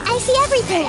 I see everything!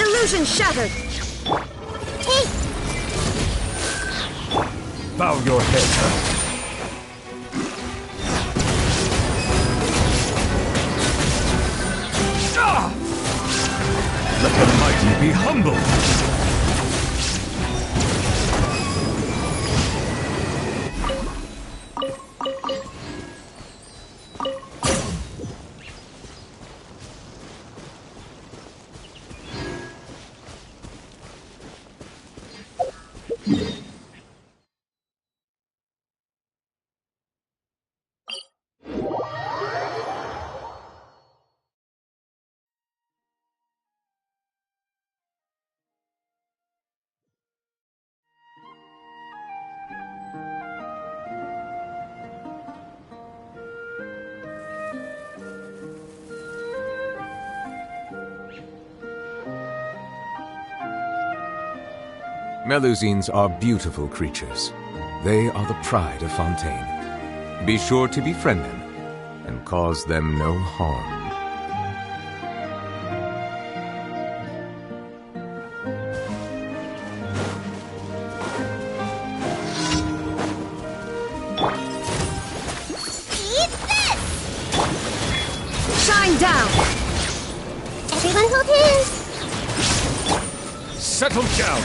Illusion shattered! Take! Bow your head. Let the mighty be humble! Melusines are beautiful creatures. They are the pride of Fontaine. Be sure to befriend them and cause them no harm. Eat this! Shine down! Everyone hold hands! Settle down!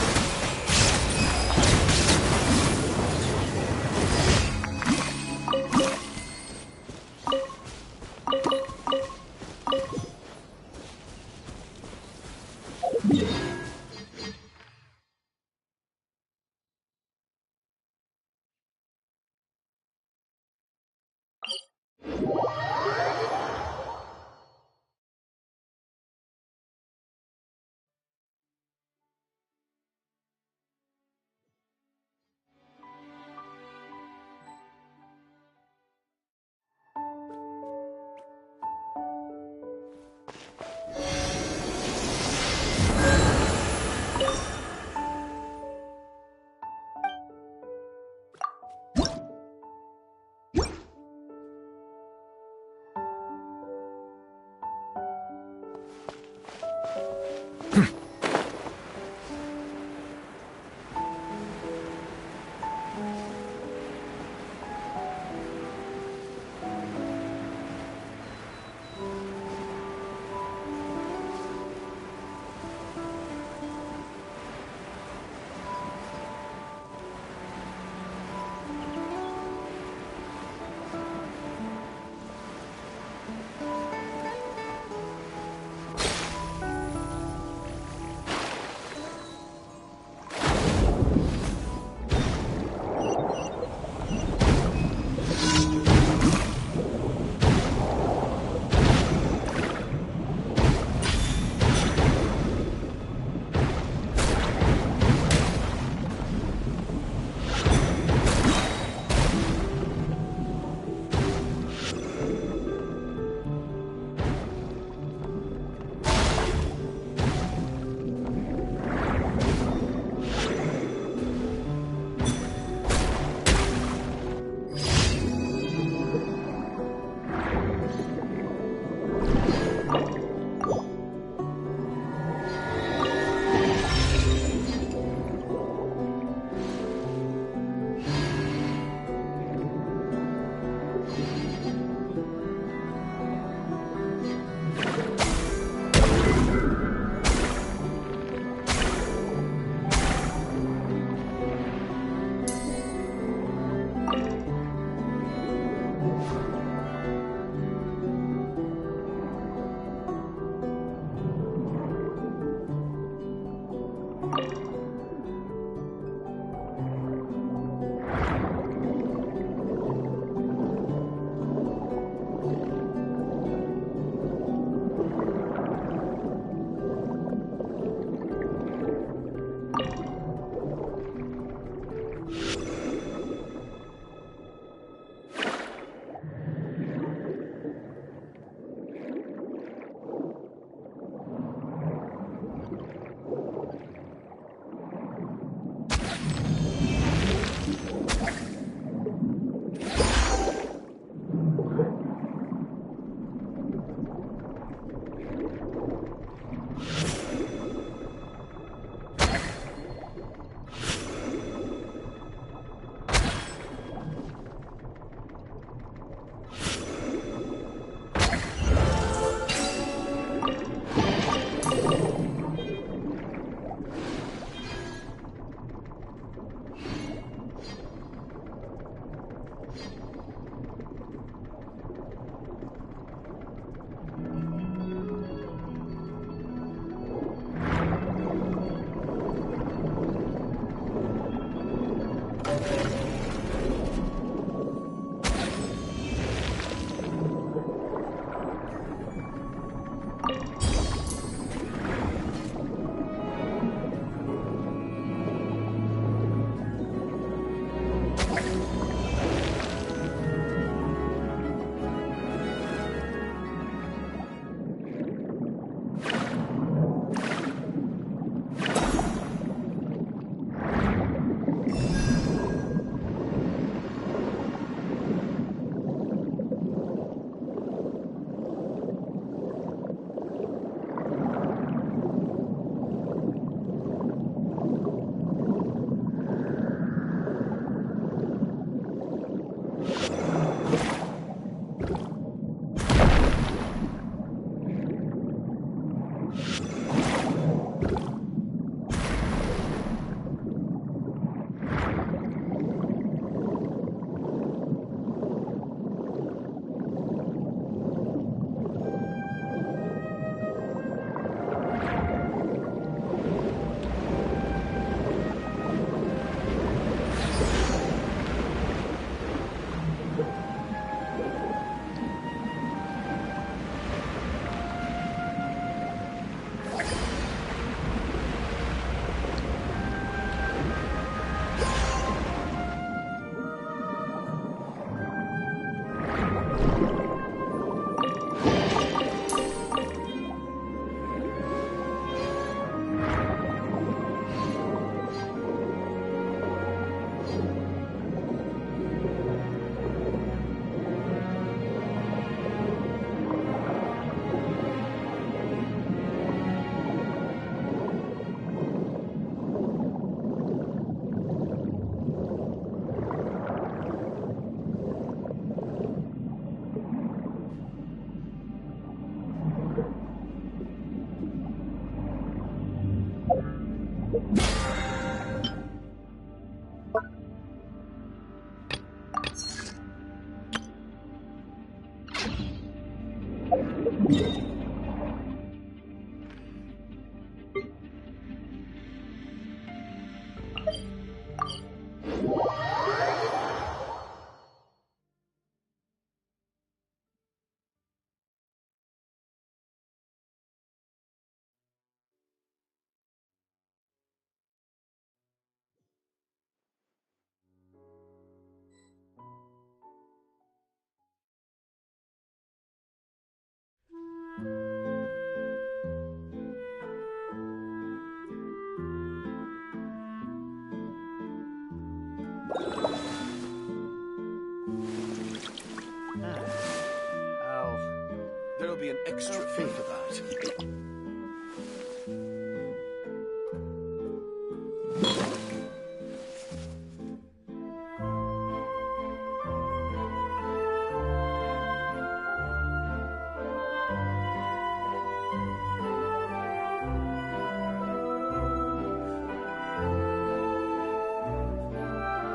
There'll be an extra fee for that.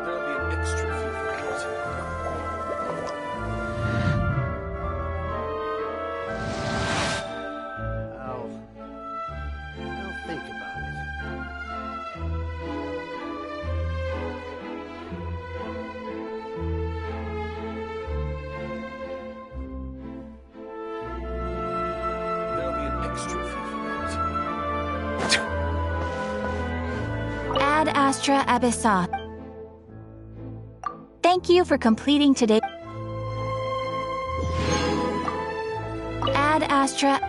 There'll be an extra fee for that. I'll think about it. There'll be an extra fee for that. Ad Astra Abyssa. Thank you for completing today. Ad Astra.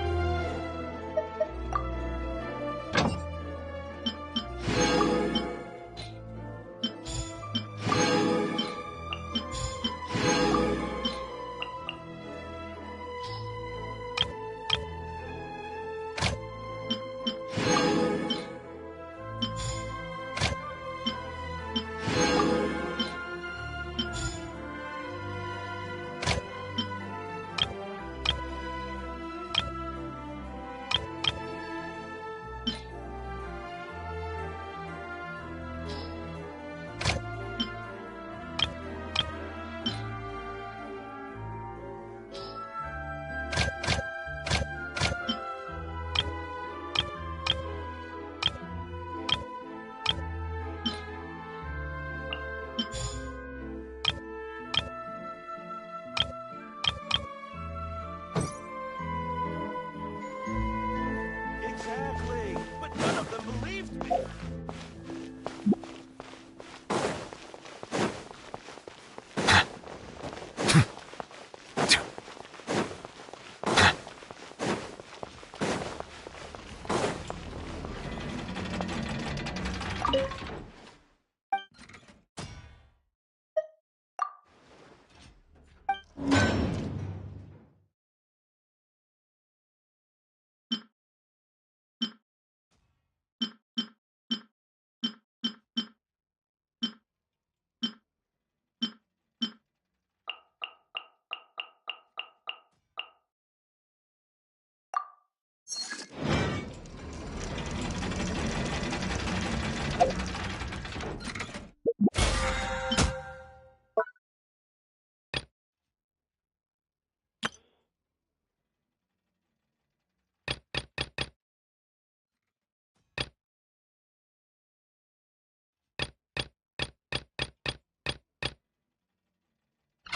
Exactly, but none of them believed me.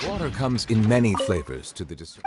Water comes in many flavors to the dessert.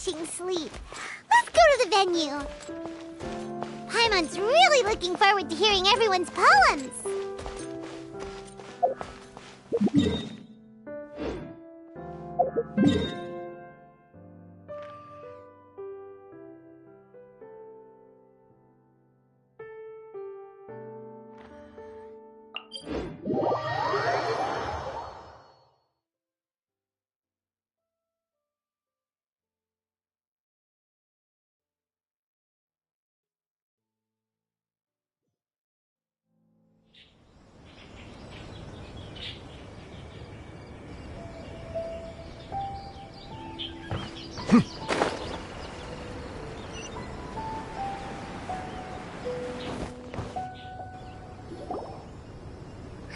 refreshing sleep. Let's go to the venue. Paimon's really looking forward to hearing everyone's poems.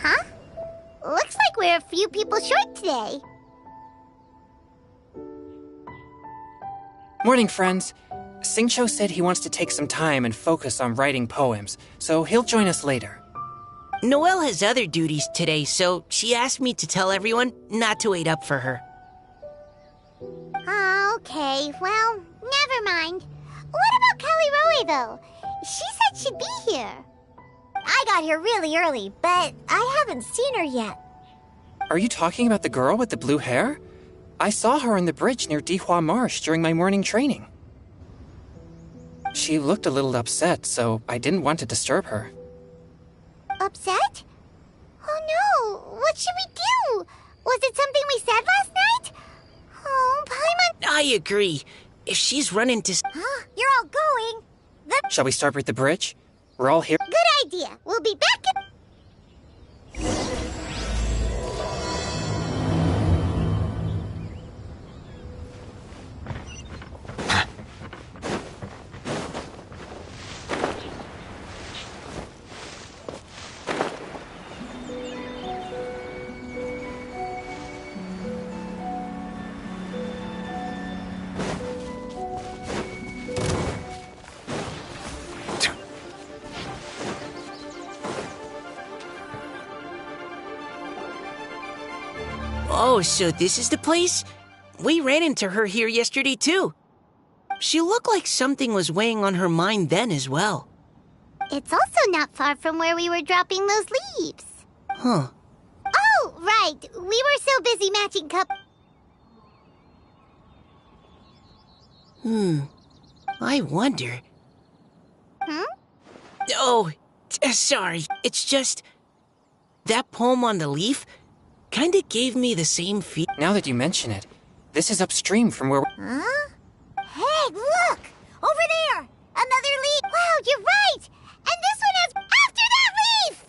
Huh? Looks like we're a few people short today. Morning, friends. Singcho said he wants to take some time and focus on writing poems, so he'll join us later. Noelle has other duties today, so she asked me to tell everyone not to wait up for her. Okay, well, never mind. What about Callie Roe, though? She said she'd be here. I got here really early, but I haven't seen her yet. Are you talking about the girl with the blue hair? I saw her on the bridge near Dihua Marsh during my morning training. She looked a little upset, so I didn't want to disturb her. Upset? Oh no, what should we do? Was it something we said last night? Oh, Paimon... I agree. If she's run into... Huh? You're all going? Shall we start with the bridge? We're all here. Good idea. We'll be back in... Oh, so this is the place? We ran into her here yesterday, too. She looked like something was weighing on her mind then as well. It's also not far from where we were dropping those leaves. Huh. Oh, right. We were so busy matching cup... I wonder... Hmm? Oh, sorry. It's just... That poem on the leaf kinda gave me the same feel. Now that you mention it, this is upstream from where... Huh? Hey, look! Over there! Another leaf! Wow, you're right! And this one has... After that leaf!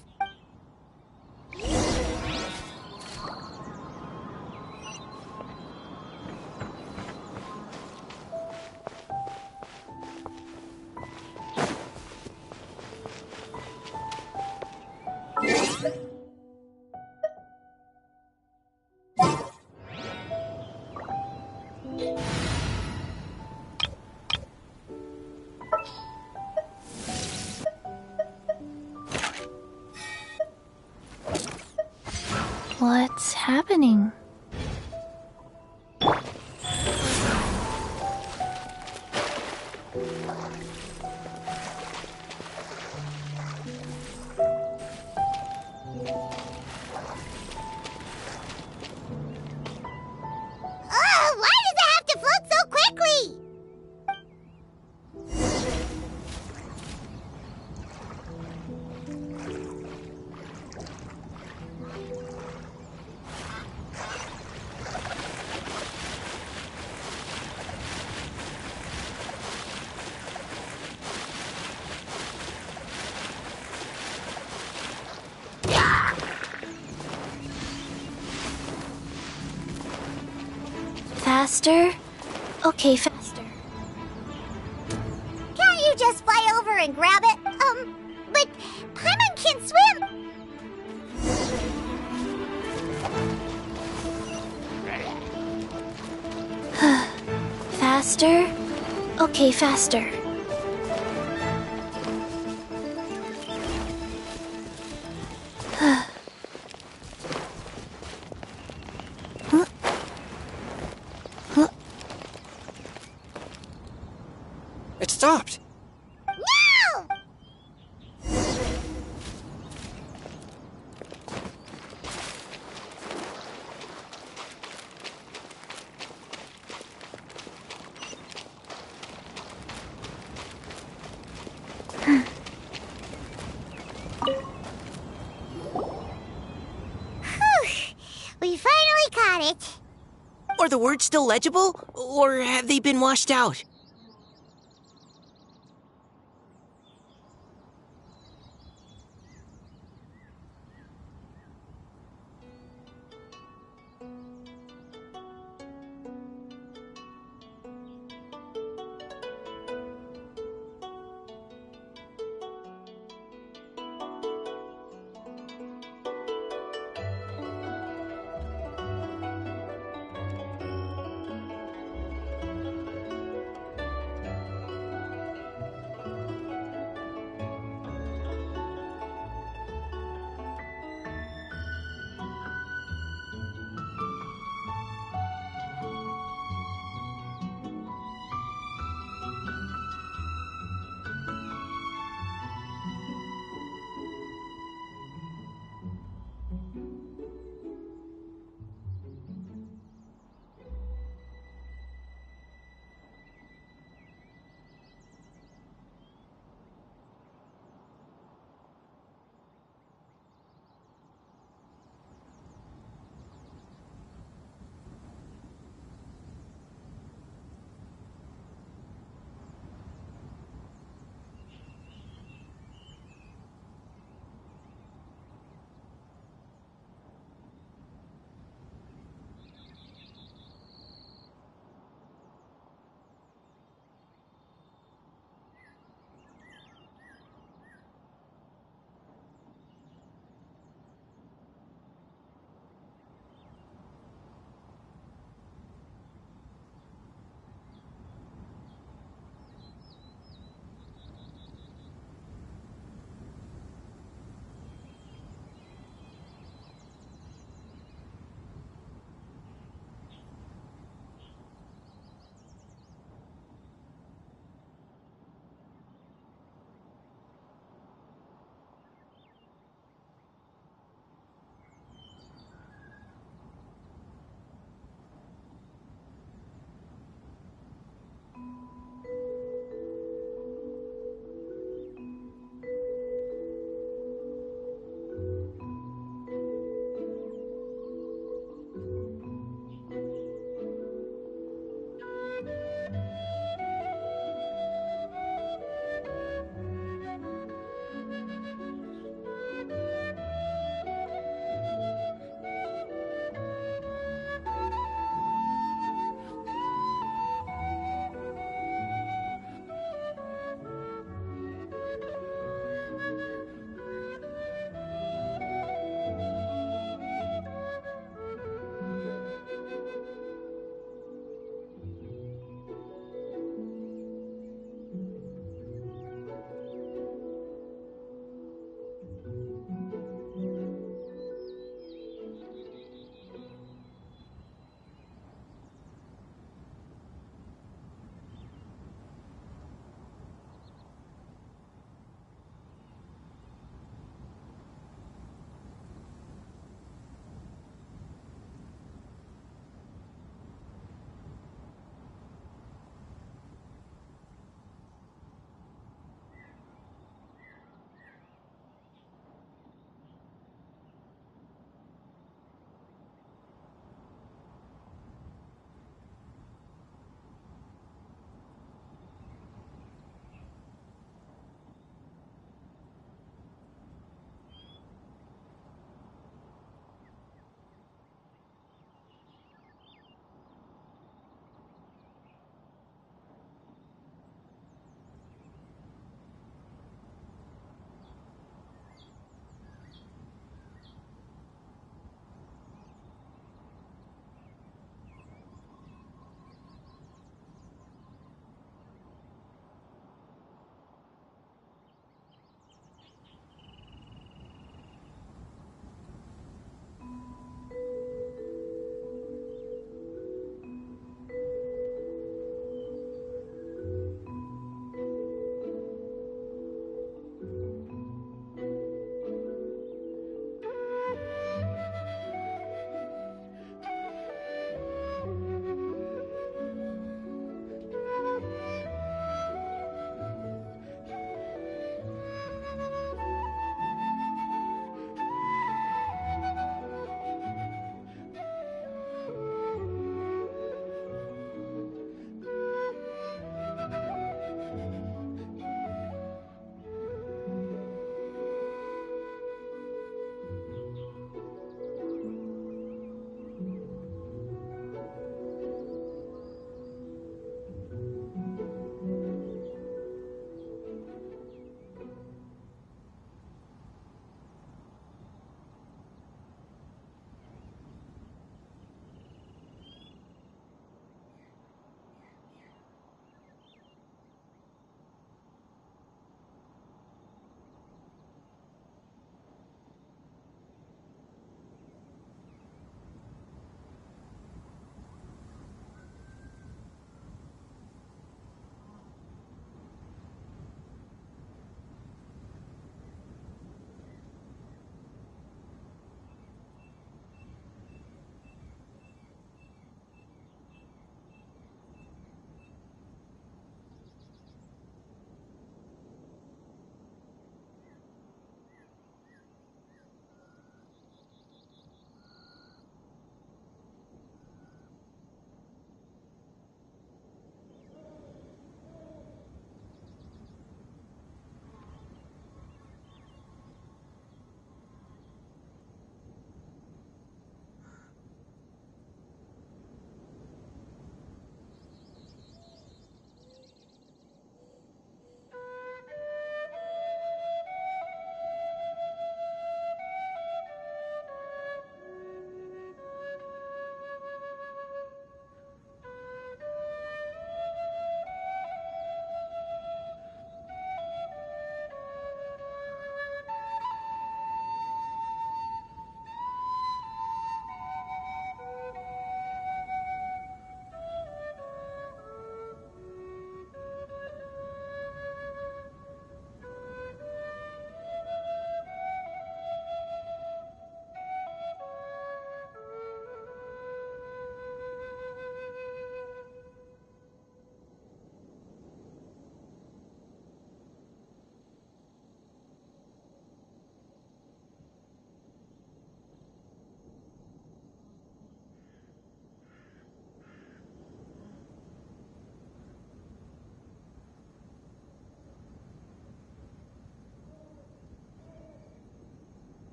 What's happening? Why does it have to float so quickly? Faster? Okay, faster. Can't you just fly over and grab it? But Paimon can't swim. Faster? Okay, faster. It stopped. No! We finally caught it. Are the words still legible, or have they been washed out?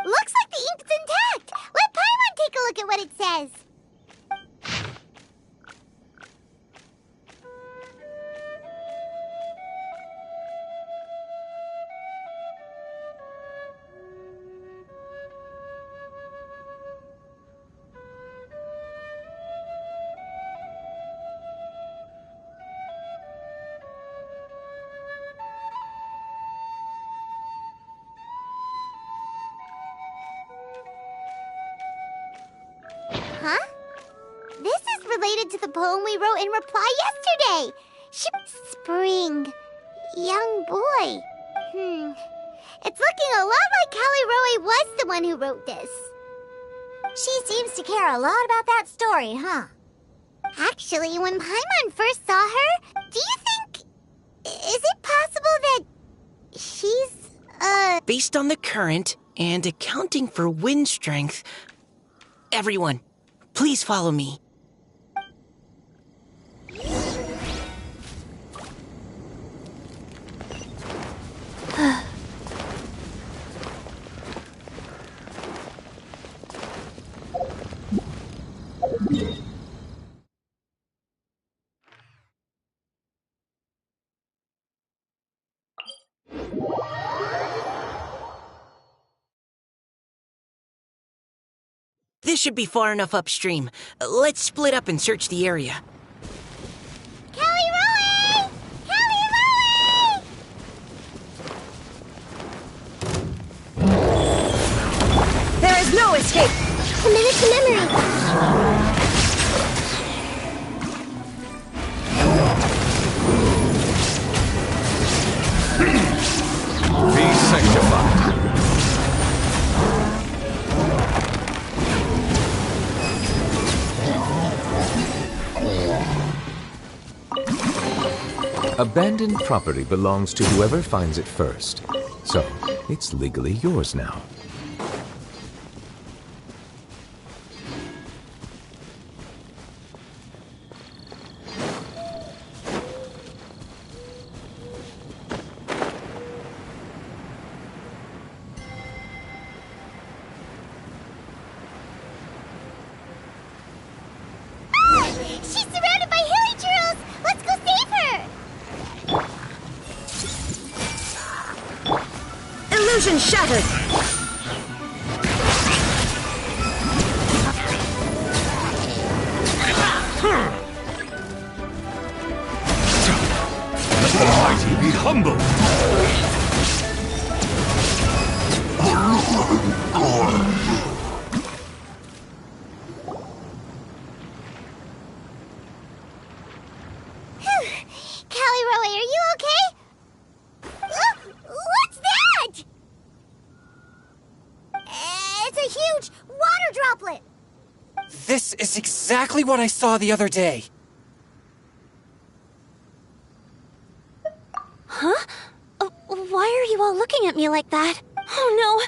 Looks like the ink's intact. Let Paimon take a look at what it says. Huh? This is related to the poem we wrote in reply yesterday. Spring. Young boy. It's looking a lot like Callie Roe was the one who wrote this. She seems to care a lot about that story, huh? Actually, when Paimon first saw her, do you think... Is it possible that she's, Based on the current and accounting for wind strength, everyone, please follow me. This should be far enough upstream. Let's split up and search the area. Callie Roe! Callie Roe! There is no escape! Commit it to memory. Be sanctified. Abandoned property belongs to whoever finds it first. So, it's legally yours now. She's surrounded by hilly churls! Let's go save her! Illusion shattered! Let the mighty be humble. Callie Roe, are you okay? What's that? It's a huge water droplet! This is exactly what I saw the other day. Huh? Why are you all looking at me like that? Oh no!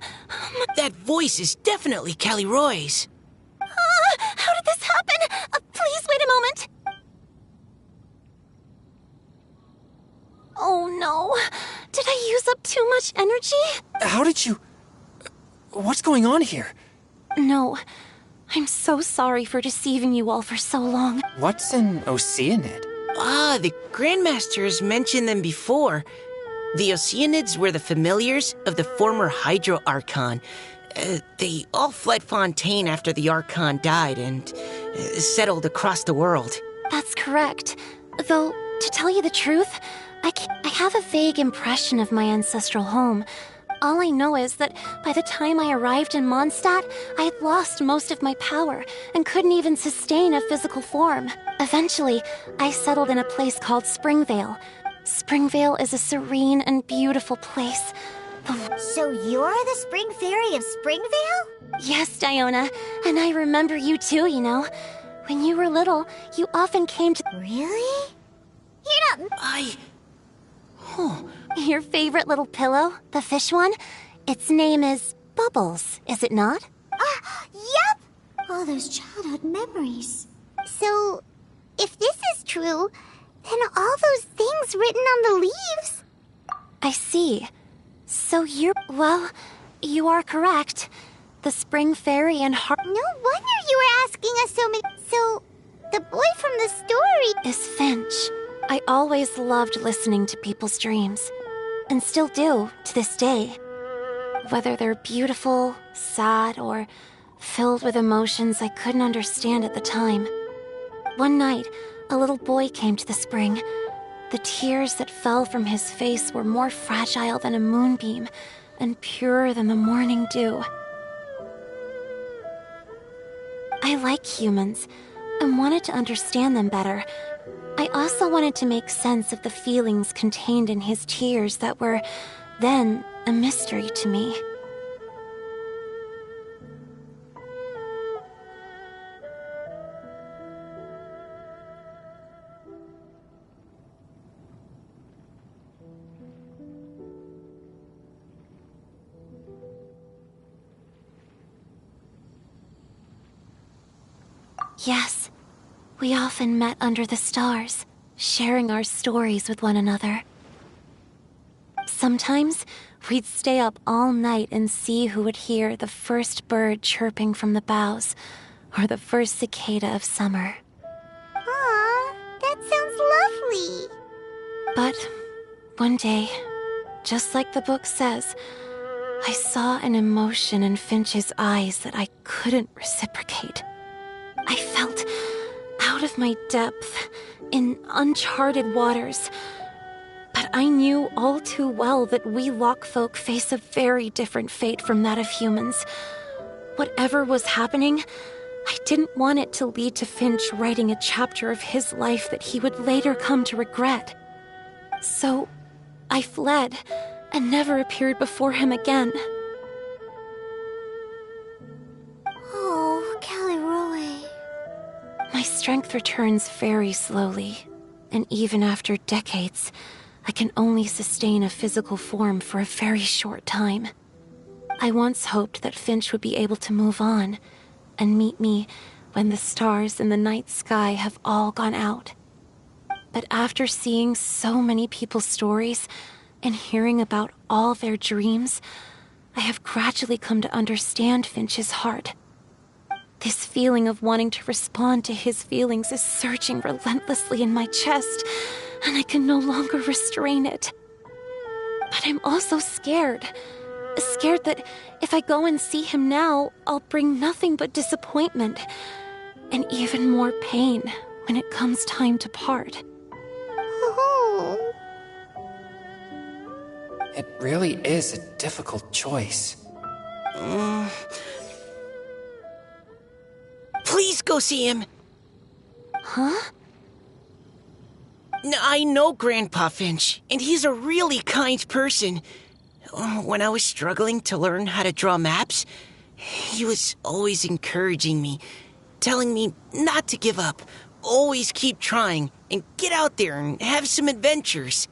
That voice is definitely Callie Roy's. How did this happen? Please wait a moment. much energy? How did you... What's going on here? No. I'm so sorry for deceiving you all for so long. What's an Oceanid? Ah, the Grandmaster has mentioned them before. The Oceanids were the familiars of the former Hydro Archon. They all fled Fontaine after the Archon died and settled across the world. That's correct. Though, to tell you the truth, I have a vague impression of my ancestral home. All I know is that by the time I arrived in Mondstadt, I had lost most of my power and couldn't even sustain a physical form. Eventually, I settled in a place called Springvale. Springvale is a serene and beautiful place. So you're the Spring Fairy of Springvale? Yes, Diona, and I remember you too, you know. When you were little, you often came to... Really? You're not... Your favorite little pillow, the fish one? Its name is Bubbles, is it not? Yep! All those childhood memories. So, if this is true, then all those things written on the leaves... I see. So well, you are correct. The Spring Fairy and No wonder you were asking us so many... So, the boy from the story... is Finch. I always loved listening to people's dreams. And still do, to this day. Whether they're beautiful, sad, or filled with emotions I couldn't understand at the time. One night, a little boy came to the spring. The tears that fell from his face were more fragile than a moonbeam, and purer than the morning dew. I like humans, and wanted to understand them better. I also wanted to make sense of the feelings contained in his tears that were, then, a mystery to me. Yes, we often met under the stars, sharing our stories with one another. Sometimes, we'd stay up all night and see who would hear the first bird chirping from the boughs, or the first cicada of summer. Aw, that sounds lovely. But one day, just like the book says, I saw an emotion in Finch's eyes that I couldn't reciprocate. I felt out of my depth, in uncharted waters. But I knew all too well that we Lockfolk face a very different fate from that of humans. Whatever was happening, I didn't want it to lead to Finch writing a chapter of his life that he would later come to regret. So, I fled, and never appeared before him again. Oh, Caliroe. My strength returns very slowly, and even after decades, I can only sustain a physical form for a very short time. I once hoped that Finch would be able to move on, and meet me when the stars in the night sky have all gone out. But after seeing so many people's stories, and hearing about all their dreams, I have gradually come to understand Finch's heart. This feeling of wanting to respond to his feelings is surging relentlessly in my chest, and I can no longer restrain it. But I'm also scared. Scared that if I go and see him now, I'll bring nothing but disappointment, and even more pain when it comes time to part. Oh. It really is a difficult choice. Please go see him. Huh? I know Grandpa Finch, and he's a really kind person. When I was struggling to learn how to draw maps, he was always encouraging me, telling me not to give up, always keep trying, and get out there and have some adventures.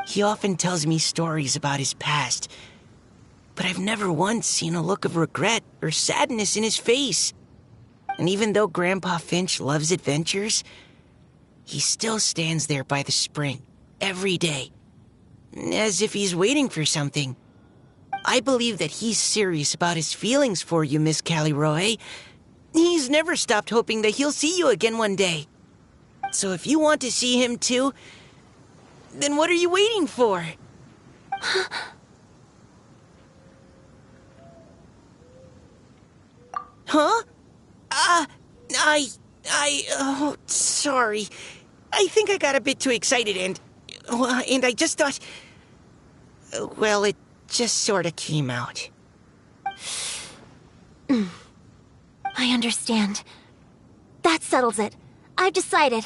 He often tells me stories about his past, but I've never once seen a look of regret or sadness in his face. And even though Grandpa Finch loves adventures, he still stands there by the spring every day, as if he's waiting for something. I believe that he's serious about his feelings for you, Miss Callie Roe. He's never stopped hoping that he'll see you again one day. So if you want to see him too, then what are you waiting for? Huh? Oh, sorry. I think I got a bit too excited and I just thought, well, it just sort of came out. I understand. That settles it. I've decided.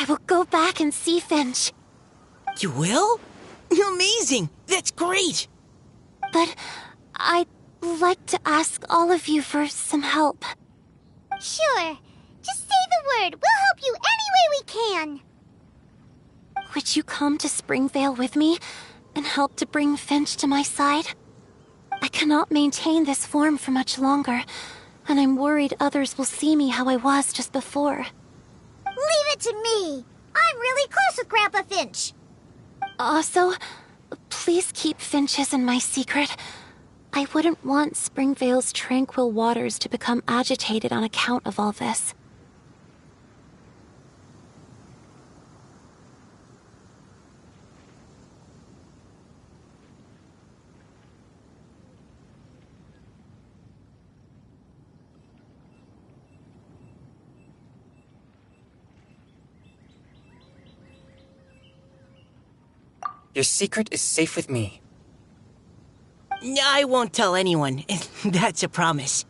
I will go back and see Finch. You will? Amazing! That's great! But I'd like to ask all of you for some help. Sure. Just say the word. We'll help you any way we can. Would you come to Springvale with me and help to bring Finch to my side? I cannot maintain this form for much longer, and I'm worried others will see me how I was just before. Leave it to me. I'm really close with Grandpa Finch. Also, please keep Finch's in my secret. I wouldn't want Springvale's tranquil waters to become agitated on account of all this. Your secret is safe with me. I won't tell anyone. That's a promise.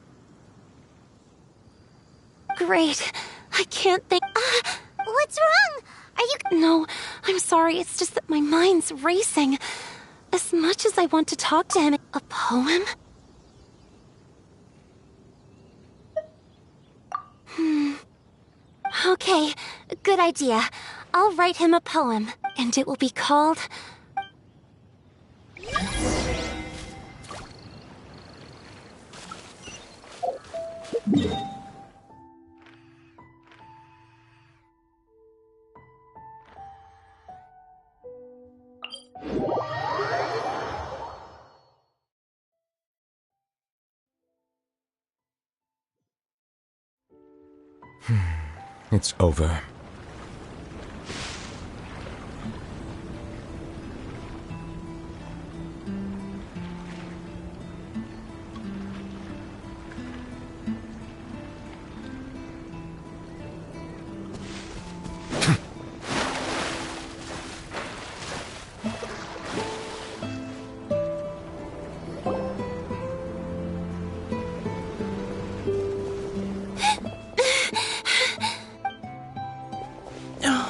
Great. I can't think. What's wrong? Are you... No, I'm sorry. It's just that my mind's racing. As much as I want to talk to him, a poem? Okay, good idea. I'll write him a poem, and it will be called... It's over.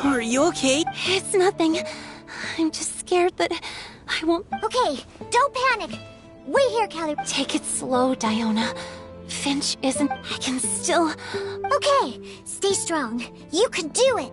Are you okay? It's nothing. I'm just scared that I won't... Okay, don't panic. Wait here, Callie. Take it slow, Diona. Finch isn't... I can still... Okay, stay strong. You can do it.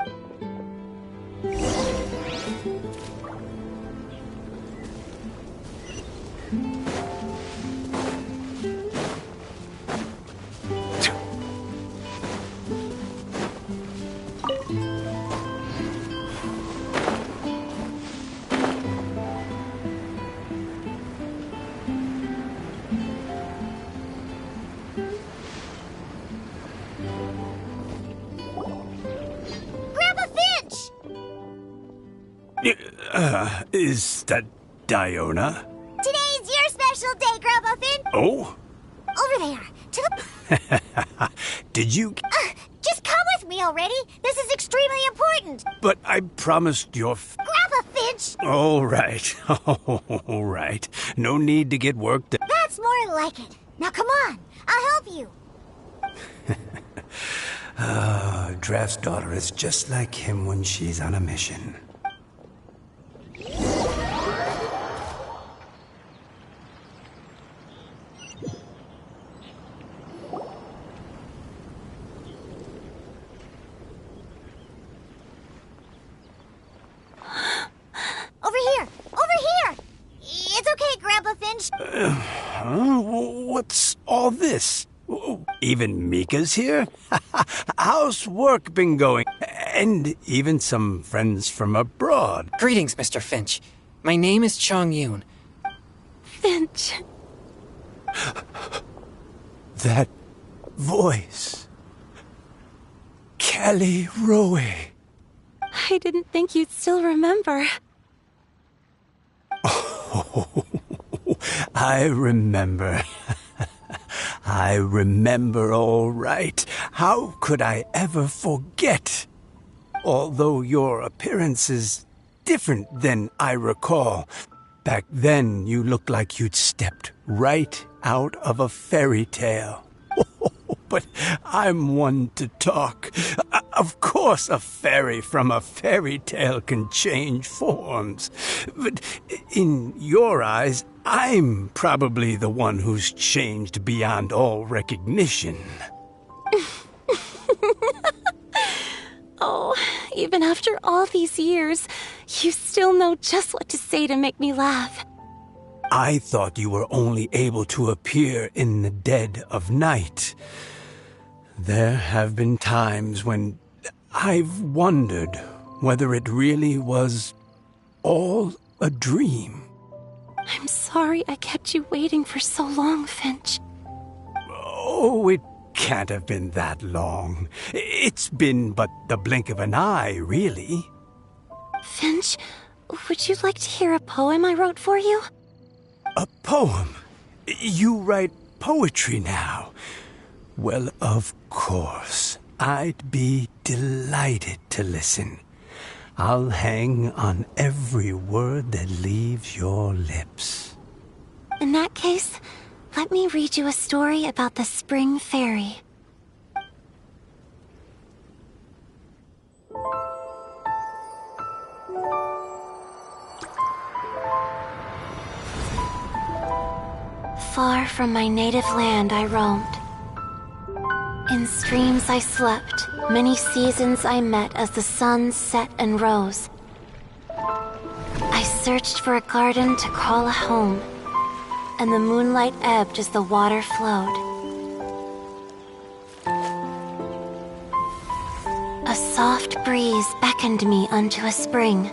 Grandpa Finch! Is that Diona? Today's your special day, Grandpa Finch. Oh? Over there, to the... Did you... Just come with me already. This is extremely important. But I promised your... Grandpa Finch! All right. All right. No need to get worked up. That's more like it. Now come on, I'll help you. Draft's daughter is just like him when she's on a mission. Over here! Over here! It's okay, Grandpa Finch. Huh? What's all this? Even Mika's here? How's work been going? And even some friends from abroad. Greetings, Mr. Finch. My name is Chong Yoon. Finch. That voice. Callie Rowe. I didn't think you'd still remember. Oh, I remember. I remember all right. How could I ever forget? Although your appearance is different than I recall. Back then, you looked like you'd stepped right out of a fairy tale. But I'm one to talk. Of course a fairy from a fairy tale can change forms. But in your eyes, I'm probably the one who's changed beyond all recognition. Oh, even after all these years, you still know just what to say to make me laugh. I thought you were only able to appear in the dead of night. There have been times when I've wondered whether it really was all a dream. I'm sorry I kept you waiting for so long, Finch. Oh, it can't have been that long. It's been but the blink of an eye, really. Finch, would you like to hear a poem I wrote for you? A poem? You write poetry now? Well, of course. I'd be delighted to listen. I'll hang on every word that leaves your lips. In that case, let me read you a story about the Spring Fairy. Far from my native land I roamed. In streams I slept, many seasons I met as the sun set and rose. I searched for a garden to call a home, and the moonlight ebbed as the water flowed. A soft breeze beckoned me unto a spring.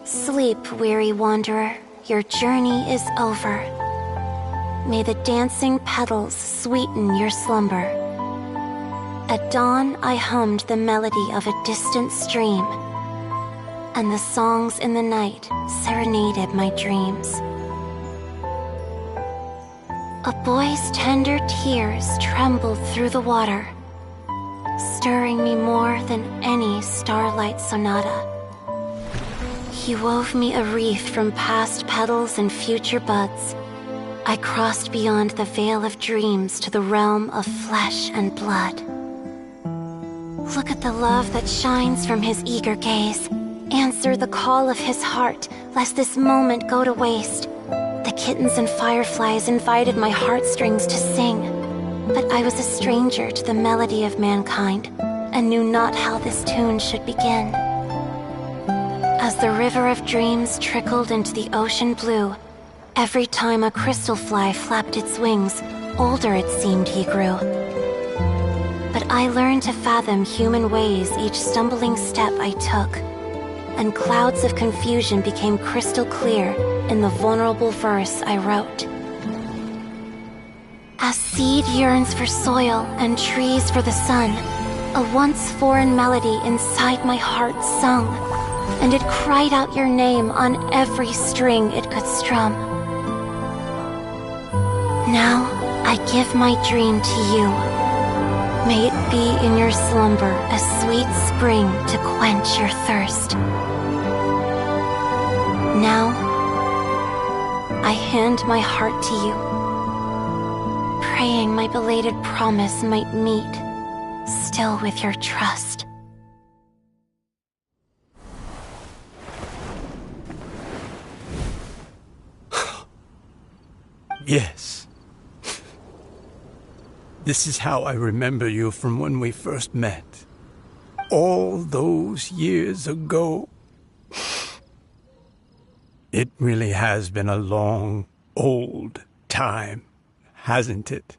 Sleep, weary wanderer, your journey is over. May the dancing petals sweeten your slumber. At dawn, I hummed the melody of a distant stream, and the songs in the night serenaded my dreams. A boy's tender tears trembled through the water, stirring me more than any starlight sonata. He wove me a wreath from past petals and future buds. I crossed beyond the veil of dreams to the realm of flesh and blood. Look at the love that shines from his eager gaze. Answer the call of his heart, lest this moment go to waste. The kittens and fireflies invited my heartstrings to sing, but I was a stranger to the melody of mankind, and knew not how this tune should begin. As the river of dreams trickled into the ocean blue, every time a crystal fly flapped its wings, older it seemed he grew. But I learned to fathom human ways each stumbling step I took, and clouds of confusion became crystal clear in the vulnerable verse I wrote. As seed yearns for soil and trees for the sun, a once foreign melody inside my heart sung, and it cried out your name on every string it could strum. Now I give my dream to you. May it be in your slumber a sweet spring to quench your thirst. Now, I hand my heart to you, praying my belated promise might meet, still with your trust. Yes. This is how I remember you from when we first met. All those years ago. It really has been a long, old time, hasn't it?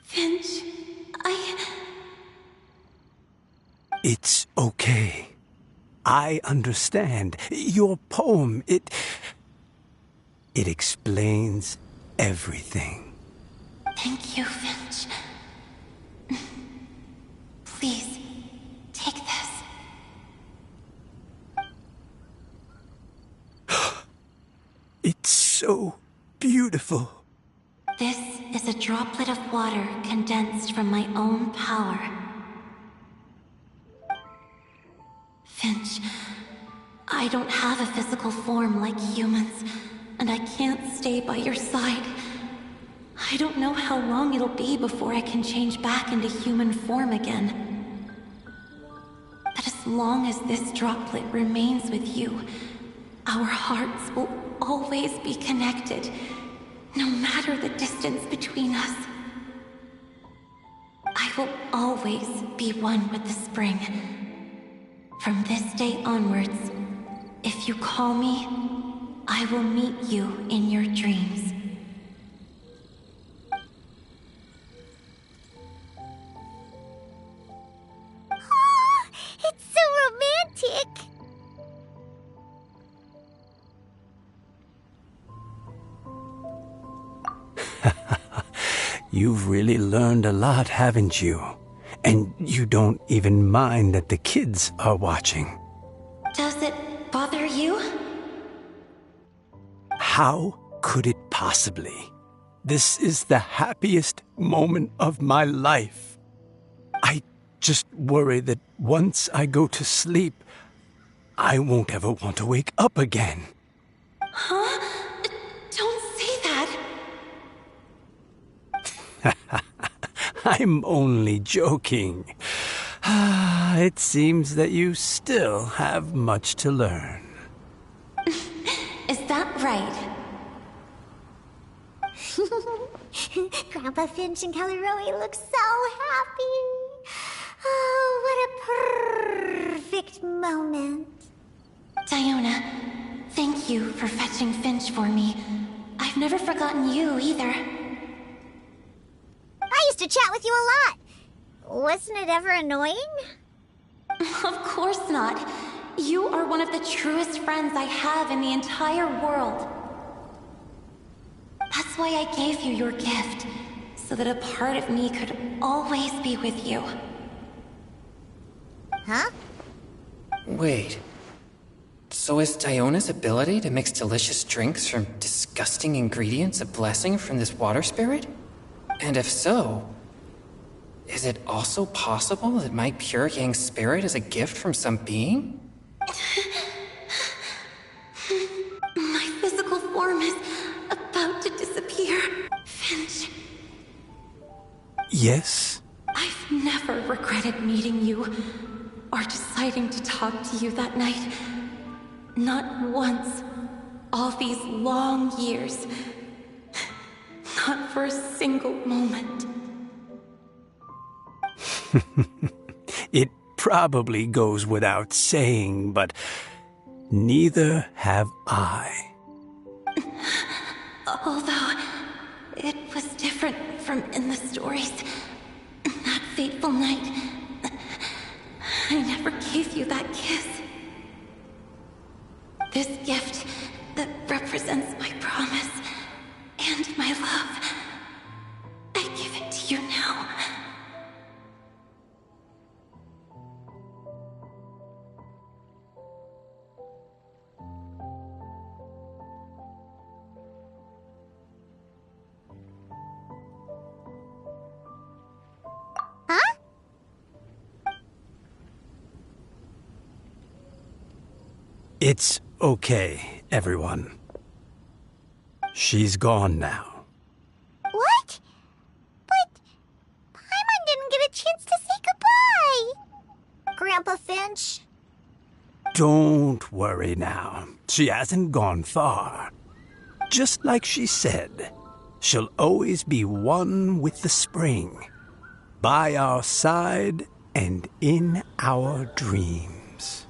Finch. It's okay. I understand. Your poem, it explains everything. Thank you, Finch. Please, take this. It's so beautiful. This is a droplet of water condensed from my own power. Finch, I don't have a physical form like humans, and I can't stay by your side. I don't know how long it'll be before I can change back into human form again. But as long as this droplet remains with you, our hearts will always be connected, no matter the distance between us. I will always be one with the spring. From this day onwards, if you call me, I will meet you in your dreams. Oh, it's so romantic. You've really learned a lot, haven't you? And you don't even mind that the kids are watching. Does it bother you? How could it possibly? This is the happiest moment of my life. I just worry that once I go to sleep, I won't ever want to wake up again. Huh? Don't say that. I'm only joking. It seems that you still have much to learn. Is that right? Grandpa Finch and Kelly Rowie look so happy. Oh, what a perfect moment. Diona, thank you for fetching Finch for me. I've never forgotten you either. I used to chat with you a lot. Wasn't it ever annoying? Of course not. You are one of the truest friends I have in the entire world. That's why I gave you your gift, so that a part of me could always be with you. Huh? Wait. So is Diona's ability to mix delicious drinks from disgusting ingredients a blessing from this water spirit? And if so, is it also possible that my pure yang spirit is a gift from some being? My physical form is about to disappear. Finch, Yes? I've never regretted meeting you, or deciding to talk to you that night. Not once. All these long years. Not for a single moment. It probably goes without saying, but neither have I. Although, it was different from in the stories. That fateful night, I never gave you that kiss. This gift that represents my promise and my love, I give it to you now. Huh? It's okay, everyone. She's gone now. What? But Paimon didn't get a chance to say goodbye. Grandpa Finch? Don't worry now. She hasn't gone far. Just like she said, she'll always be one with the spring, by our side and in our dreams.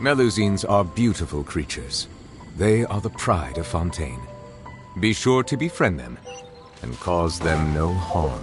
Melusines are beautiful creatures. They are the pride of Fontaine. Be sure to befriend them and cause them no harm.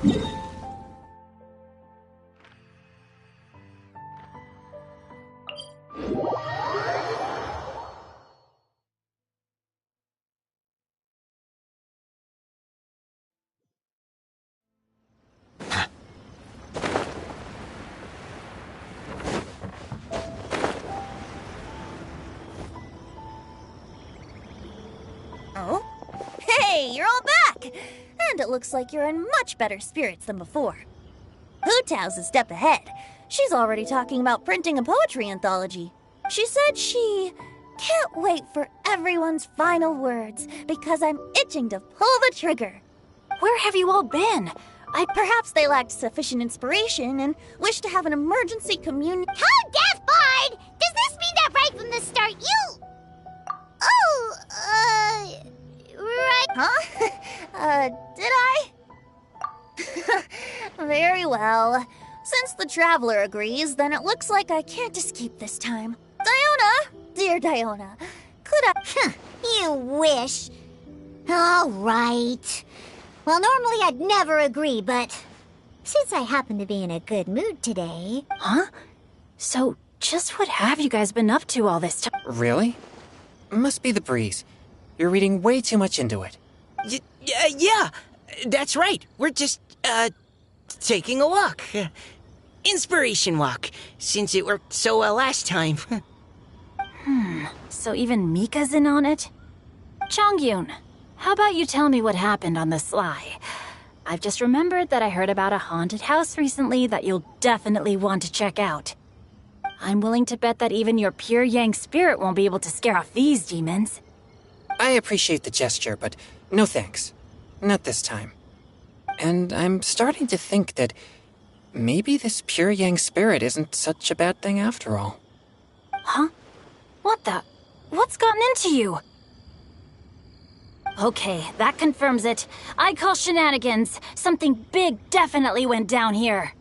Oh? Hey, you're all back! And it looks like you're in much better spirits than before. Hu-Tao's a step ahead. She's already talking about printing a poetry anthology. She said she can't wait for everyone's final words because I'm itching to pull the trigger. Where have you all been? Perhaps they lacked sufficient inspiration and wished to have an emergency communion. How deaf, Bard! Does this mean that right from the start you... Oh, right... Huh? Did I? Very well. Since the Traveler agrees, then it looks like I can't escape this time. Diona! Dear Diona, could I... You wish. All right. Well, normally I'd never agree, but since I happen to be in a good mood today... Huh? So, just what have you guys been up to all this time? Really? Must be the breeze. You're reading way too much into it. Yeah, that's right. We're just, taking a walk. Inspiration walk, since it worked so well last time. So even Mika's in on it? Chongyun, how about you tell me what happened on the sly? I've just remembered that I heard about a haunted house recently that you'll definitely want to check out. I'm willing to bet that even your pure Yang spirit won't be able to scare off these demons. I appreciate the gesture, but no thanks. Not this time. And I'm starting to think that maybe this pure Yang spirit isn't such a bad thing after all. Huh? What the? What's gotten into you? Okay, that confirms it. I call shenanigans. Something big definitely went down here.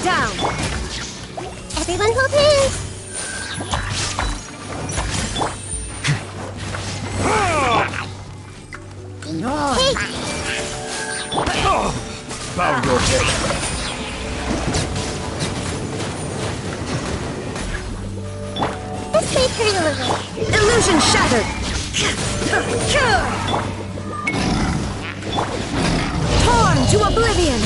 down! Everyone hold hands! Hey! Bow your head. This may hurt a little. Illusion shattered! Torn to oblivion!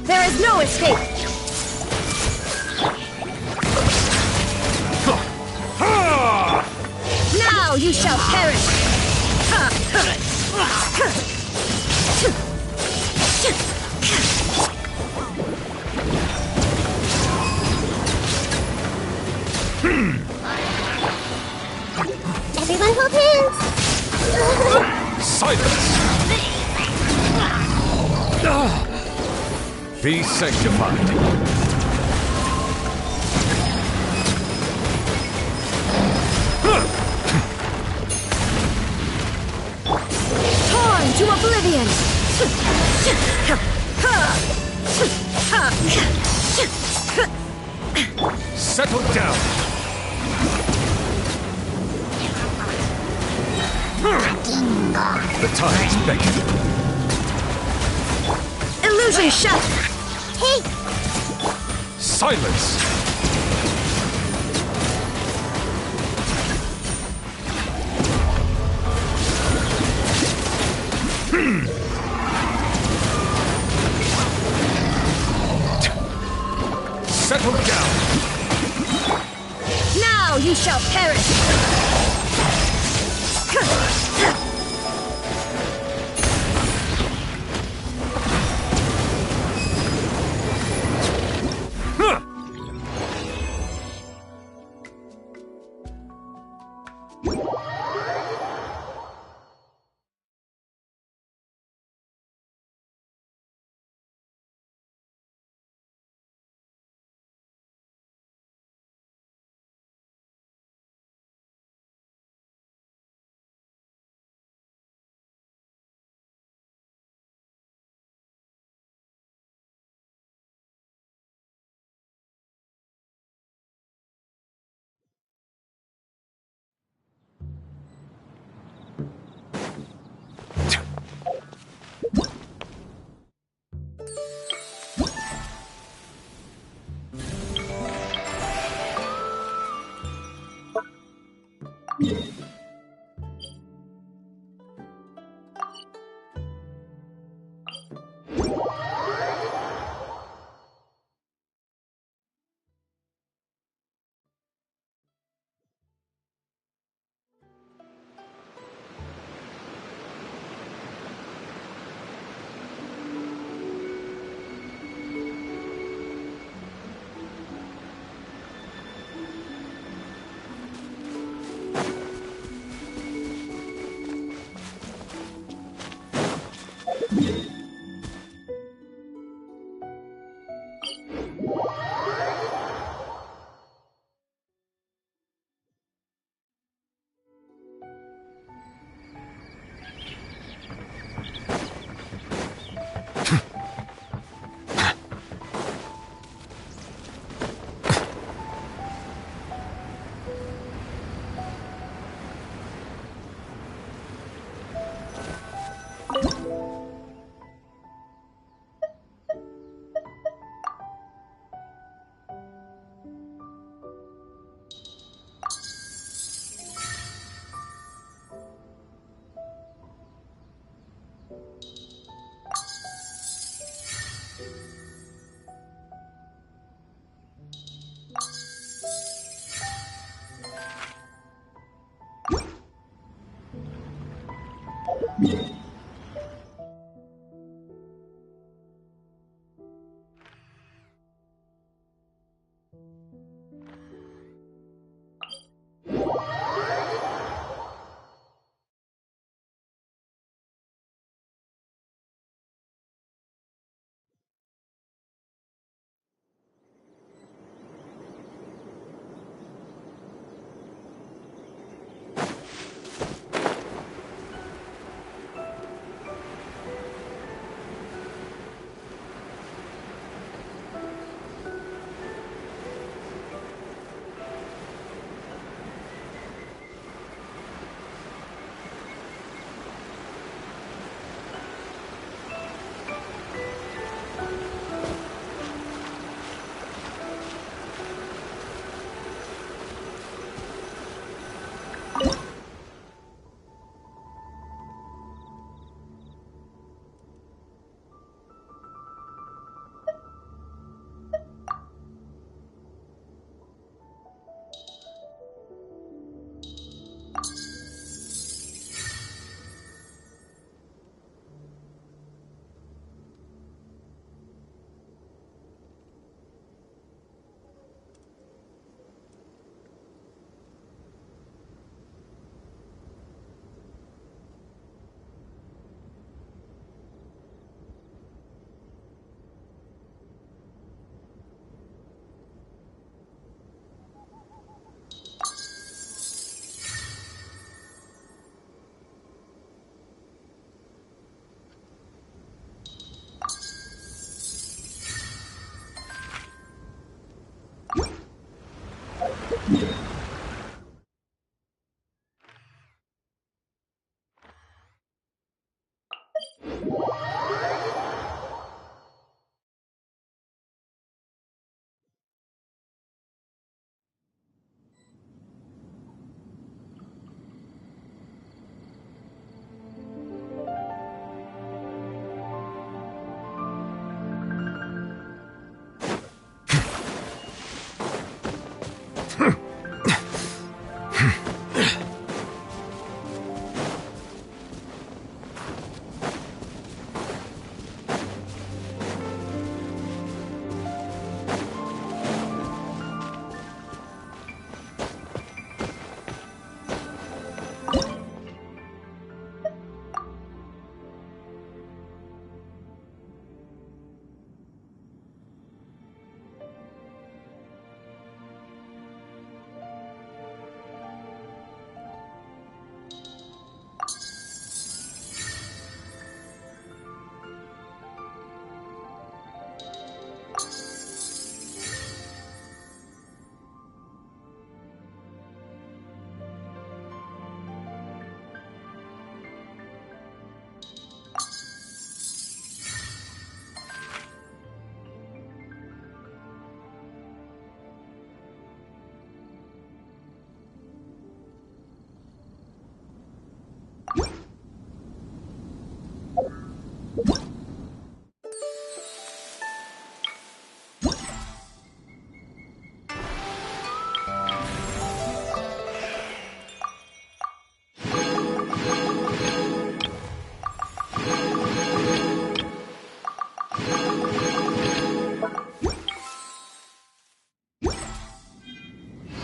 There is no escape! Now you shall perish! Everyone hold hands! Silence! Be sanctified. Torn to oblivion! Settle down. The tides beckon. Illusion shattered! Hey! Silence! Settle down! Now you shall perish!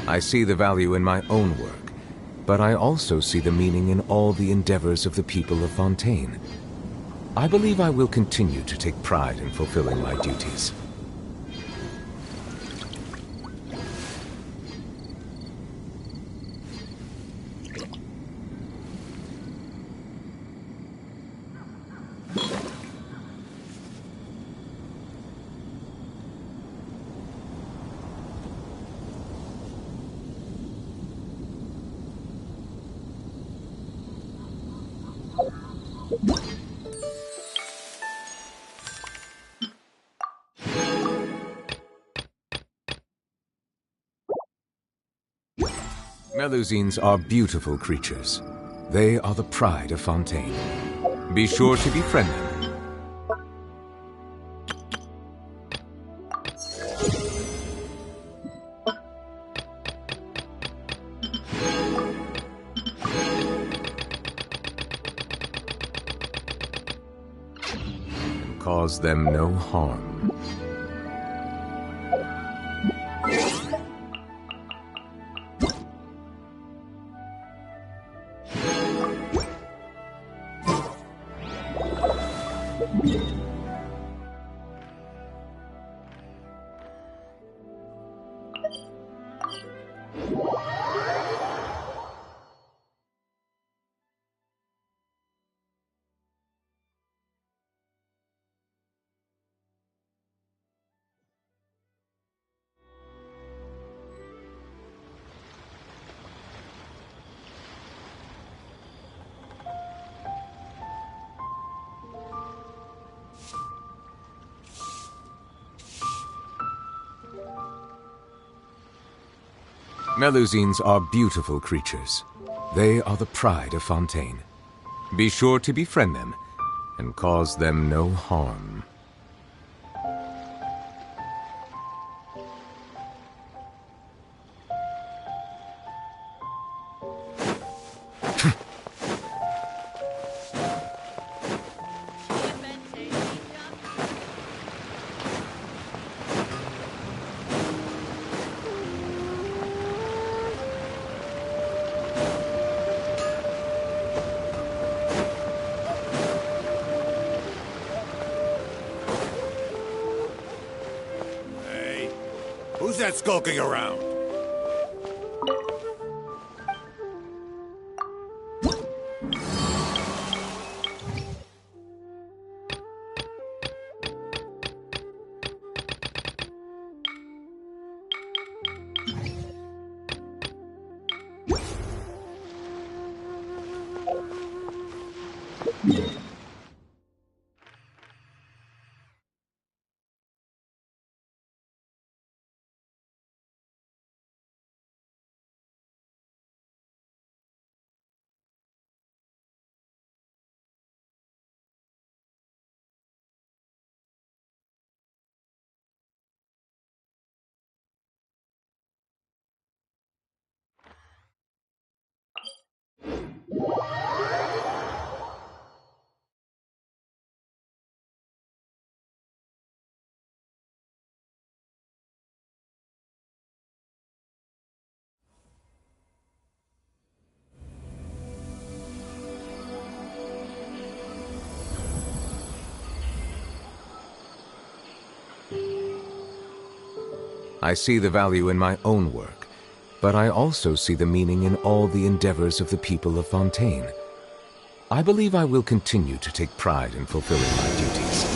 I see the value in my own work, but I also see the meaning in all the endeavors of the people of Fontaine. I believe I will continue to take pride in fulfilling my duties. Melusines are beautiful creatures. They are the pride of Fontaine. Be sure to befriend them. And cause them no harm. Melusines are beautiful creatures. They are the pride of Fontaine. Be sure to befriend them and cause them no harm. Who's that skulking around? I see the value in my own work, but I also see the meaning in all the endeavors of the people of Fontaine. I believe I will continue to take pride in fulfilling my duties.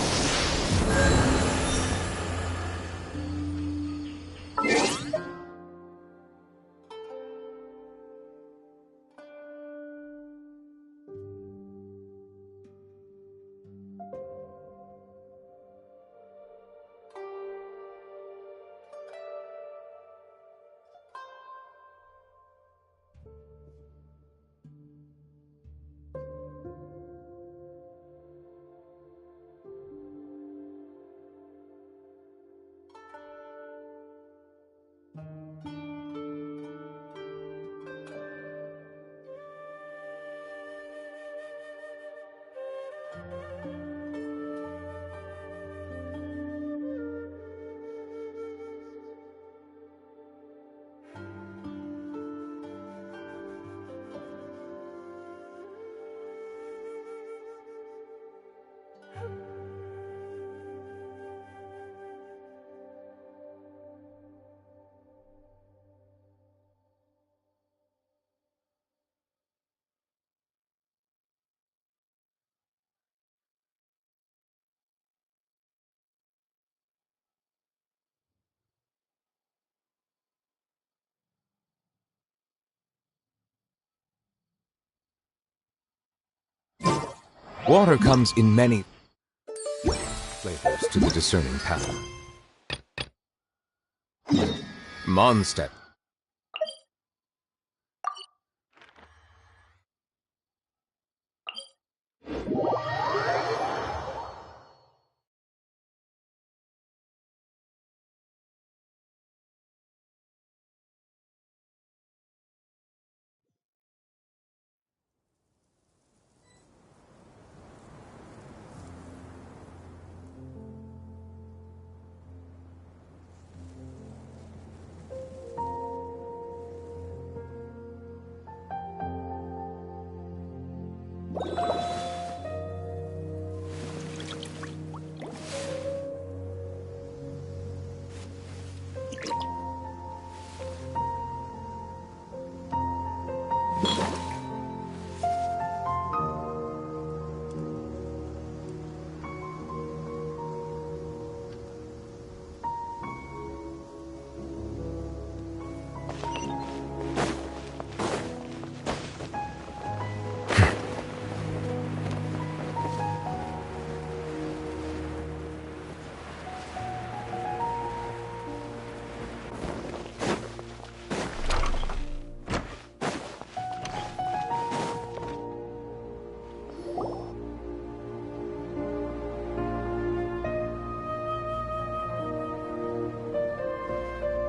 Water comes in many flavors to the discerning palate. Mondstadt.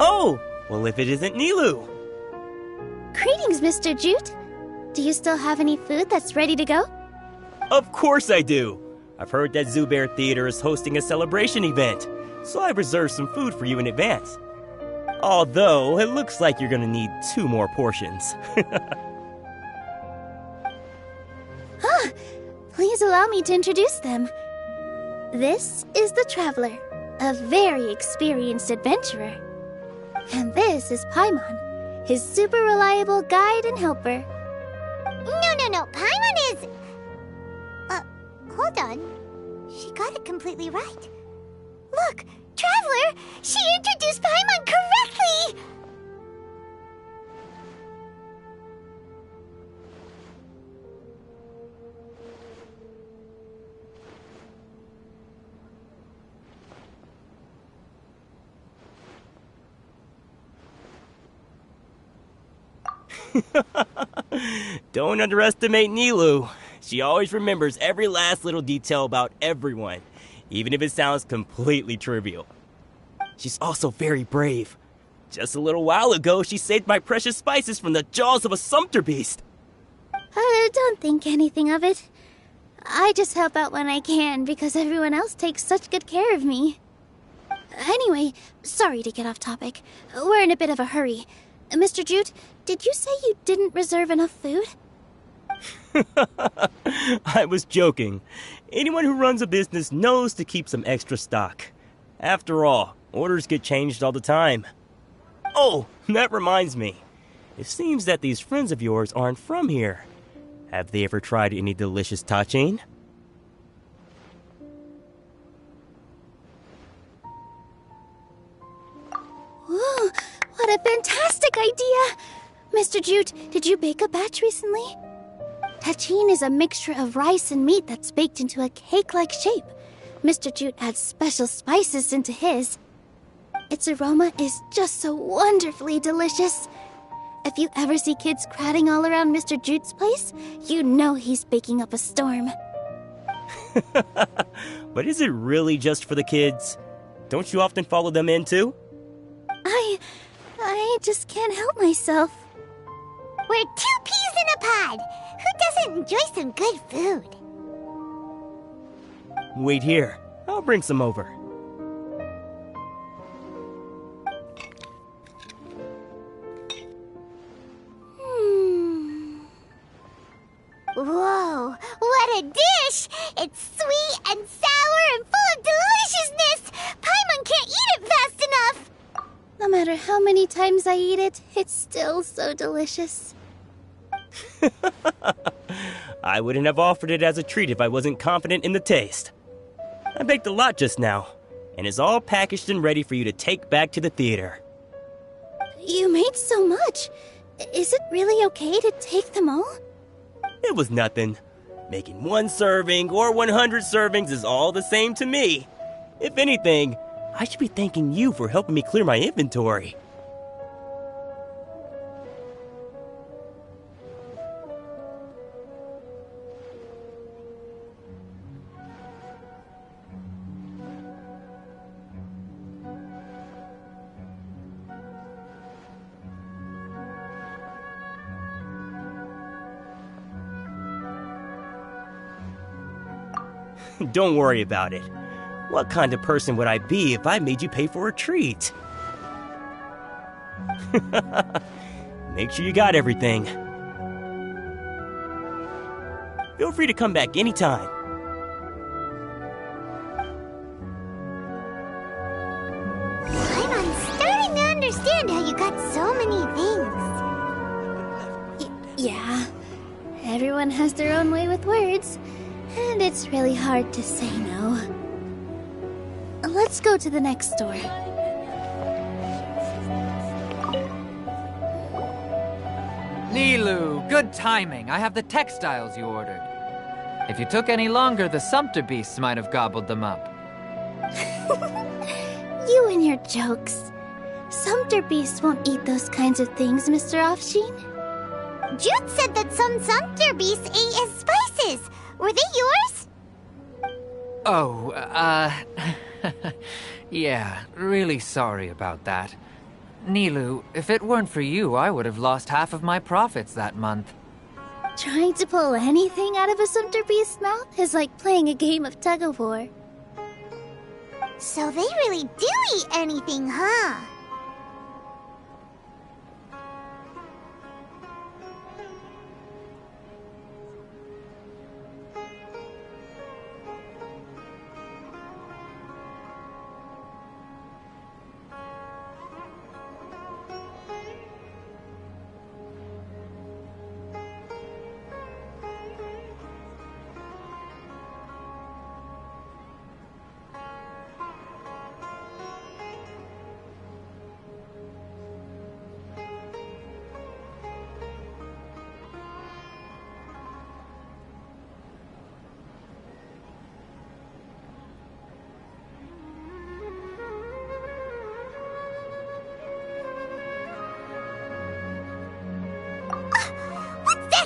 Oh! Well, if it isn't Nilu! Greetings, Mr. Jute. Do you still have any food that's ready to go? Of course I do! I've heard that Zubair Theater is hosting a celebration event, so I've reserved some food for you in advance. Although, it looks like you're gonna need 2 more portions. Please allow me to introduce them. This is the Traveler, a very experienced adventurer. And this is Paimon, his super reliable guide and helper. No. Paimon is... hold on. She got it completely right. Look, Traveler! She introduced Paimon correctly! Don't underestimate Nilu. She always remembers every last little detail about everyone, even if it sounds completely trivial. She's also very brave. Just a little while ago, she saved my precious spices from the jaws of a sumpter beast. Don't think anything of it. I just help out when I can because everyone else takes such good care of me. Anyway, sorry to get off topic. We're in a bit of a hurry. Mr. Jute, did you say you didn't reserve enough food? I was joking. Anyone who runs a business knows to keep some extra stock. After all, orders get changed all the time. Oh, that reminds me. It seems that these friends of yours aren't from here. Have they ever tried any delicious tachin? Whoa, what a fantastic idea! Mr. Jute, did you bake a batch recently? Tachin is a mixture of rice and meat that's baked into a cake-like shape. Mr. Jute adds special spices into his. Its aroma is just so wonderfully delicious. If you ever see kids crowding all around Mr. Jute's place, you know he's baking up a storm. But is it really just for the kids? Don't you often follow them in too? I just can't help myself. We're 2 peas in a pod. Who doesn't enjoy some good food? Wait here. I'll bring some over. Whoa, what a dish! It's sweet and sour and full of deliciousness! Paimon can't eat it fast enough! No matter how many times I eat it, it's still so delicious. I wouldn't have offered it as a treat if I wasn't confident in the taste. I baked a lot just now, and it's all packaged and ready for you to take back to the theater. You made so much. Is it really okay to take them all? It was nothing. Making 1 serving or 100 servings is all the same to me. If anything, I should be thanking you for helping me clear my inventory. Don't worry about it. What kind of person would I be if I made you pay for a treat? Make sure you got everything. Feel free to come back anytime. I'm starting to understand how you got so many things. Yeah, everyone has their own way with words, and it's really hard to say no. Let's go to the next store. Nilu, good timing. I have the textiles you ordered. If you took any longer, the Sumpter beasts might have gobbled them up. You and your jokes. Sumpter beasts won't eat those kinds of things, Mr. Offsheen. Jude said that some Sumpter beasts ate as spices. Were they yours? Oh, yeah, really sorry about that. Nilu, if it weren't for you, I would have lost half of my profits that month. Trying to pull anything out of a Sumpter beast's mouth is like playing a game of tug-of-war. So they really do eat anything, huh?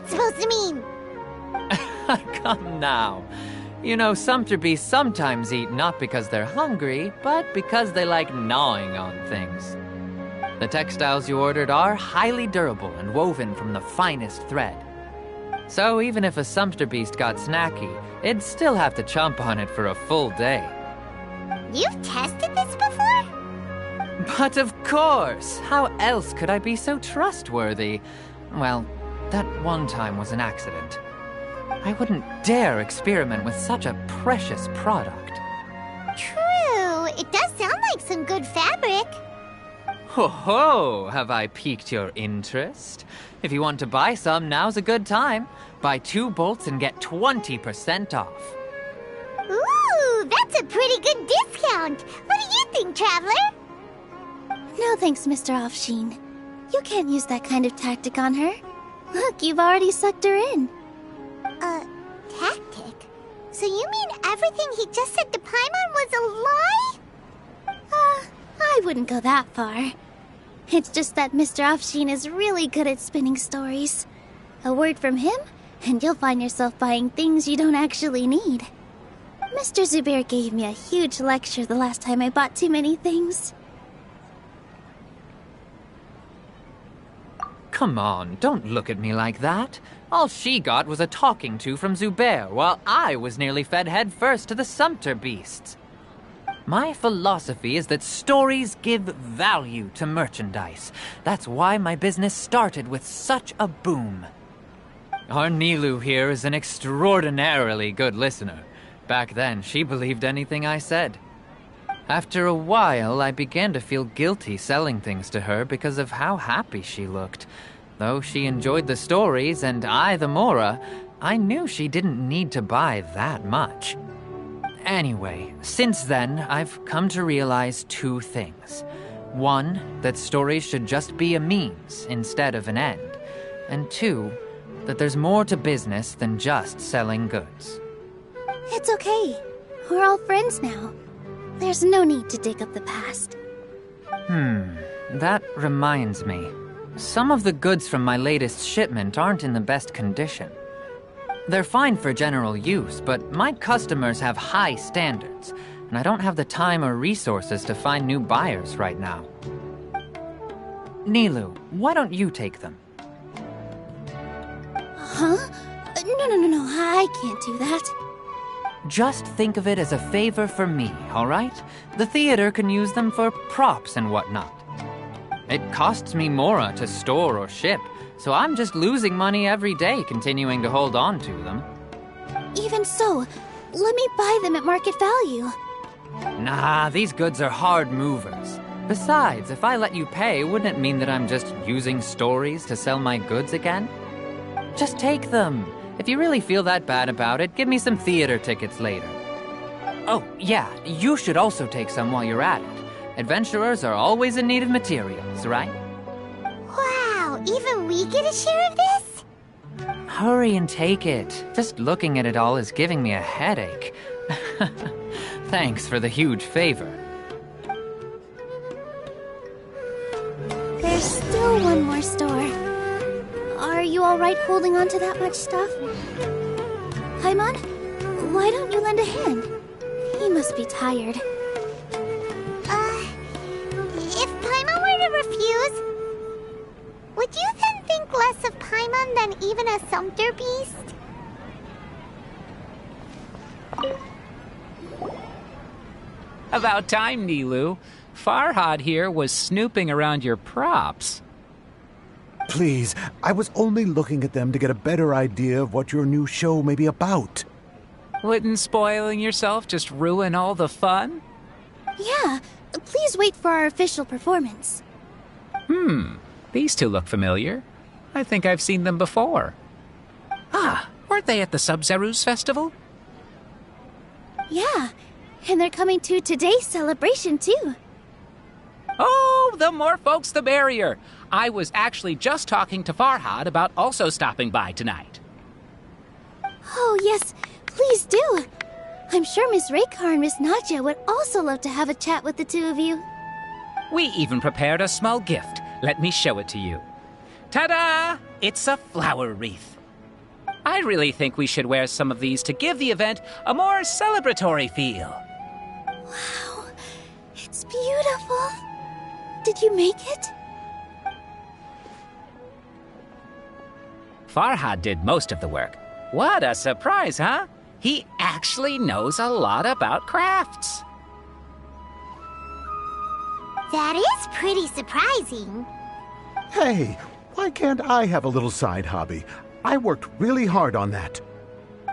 Supposed to mean? Come now. You know, Sumpter beasts sometimes eat not because they're hungry, but because they like gnawing on things. The textiles you ordered are highly durable and woven from the finest thread. So even if a Sumpter beast got snacky, it'd still have to chomp on it for a full day. You've tested this before? But of course! How else could I be so trustworthy? Well, that one time was an accident. I wouldn't dare experiment with such a precious product. True. It does sound like some good fabric. Ho ho! Have I piqued your interest? If you want to buy some, now's a good time. Buy 2 bolts and get 20% off. Ooh, that's a pretty good discount. What do you think, Traveler? No thanks, Mr. Offsheen. You can't use that kind of tactic on her. Look, you've already sucked her in. Tactic? So you mean everything he just said to Paimon was a lie? I wouldn't go that far. It's just that Mr. Offsheen is really good at spinning stories. A word from him, and you'll find yourself buying things you don't actually need. Mr. Zubair gave me a huge lecture the last time I bought too many things. Come on, don't look at me like that. All she got was a talking to from Zubair, while I was nearly fed head first to the Sumpter beasts. My philosophy is that stories give value to merchandise. That's why my business started with such a boom. Our Nilu here is an extraordinarily good listener. Back then, she believed anything I said. After a while, I began to feel guilty selling things to her because of how happy she looked. Though she enjoyed the stories and I the Mora, I knew she didn't need to buy that much. Anyway, since then, I've come to realize 2 things. 1, that stories should just be a means instead of an end. And 2, that there's more to business than just selling goods. It's okay. We're all friends now. There's no need to dig up the past. That reminds me. Some of the goods from my latest shipment aren't in the best condition. They're fine for general use, but my customers have high standards, and I don't have the time or resources to find new buyers right now. Nilu, why don't you take them? Huh? No, I can't do that. Just think of it as a favor for me, all right? The theater can use them for props and whatnot. It costs me mora to store or ship, so I'm just losing money every day continuing to hold on to them. Even so, let me buy them at market value. Nah, these goods are hard movers. Besides, if I let you pay, wouldn't it mean that I'm just using stories to sell my goods again? Just take them. If you really feel that bad about it, give me some theater tickets later. Oh, yeah, you should also take some while you're at it. Adventurers are always in need of materials, right? Wow, even we get a share of this? Hurry and take it. Just looking at it all is giving me a headache. Thanks for the huge favor. There's still one more store. Are you alright holding on to that much stuff? Paimon, why don't you lend a hand? He must be tired. If Paimon were to refuse, would you then think less of Paimon than even a sumpter beast? About time, Nilu. Farhad here was snooping around your props. Please, I was only looking at them to get a better idea of what your new show may be about. Wouldn't spoiling yourself just ruin all the fun? Yeah, please wait for our official performance. These two look familiar. I think I've seen them before. Ah, weren't they at the Sub-Zerus festival? Yeah, and they're coming to today's celebration too. Oh, the more folks the merrier. I was actually just talking to Farhad about also stopping by tonight. Oh yes, please do. I'm sure Miss Raykar and Miss Nadja would also love to have a chat with the two of you. We even prepared a small gift. Let me show it to you. Ta-da! It's a flower wreath. I really think we should wear some of these to give the event a more celebratory feel. Wow, it's beautiful. Did you make it? Farhad did most of the work. What a surprise, huh? He actually knows a lot about crafts. That is pretty surprising. Hey, why can't I have a little side hobby? I worked really hard on that.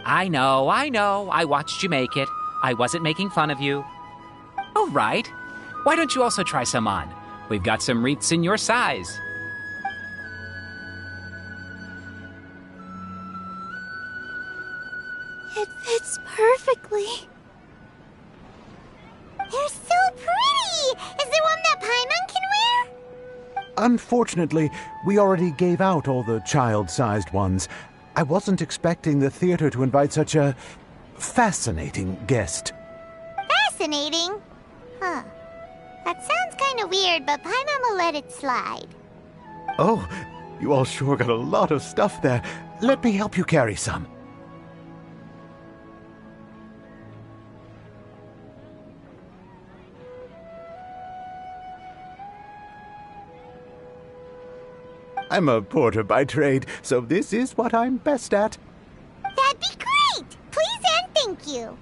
I know. I watched you make it. I wasn't making fun of you. Oh, right. Why don't you also try some on? We've got some wreaths in your size. It fits perfectly. They're so pretty! Is there one that Paimon can wear? Unfortunately, we already gave out all the child-sized ones. I wasn't expecting the theater to invite such a fascinating guest. Fascinating? Huh. That sounds kind of weird, but Paimon will let it slide. Oh, you all sure got a lot of stuff there. Let me help you carry some. I'm a porter by trade, so this is what I'm best at. That'd be great! Please and thank you.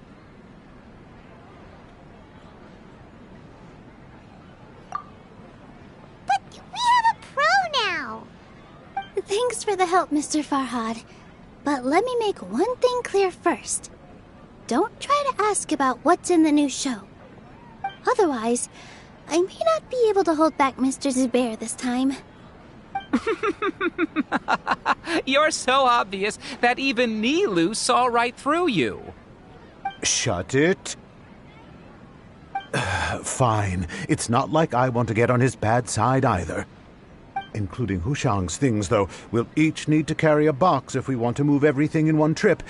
But we have a pro now. Thanks for the help, Mr. Farhad. But let me make one thing clear first. Don't try to ask about what's in the new show. Otherwise, I may not be able to hold back Mr. Zubair this time. You're so obvious that even Nilu saw right through you. Shut it. Fine. It's not like I want to get on his bad side either. Including Hushang's things, though. We'll each need to carry a box if we want to move everything in one trip.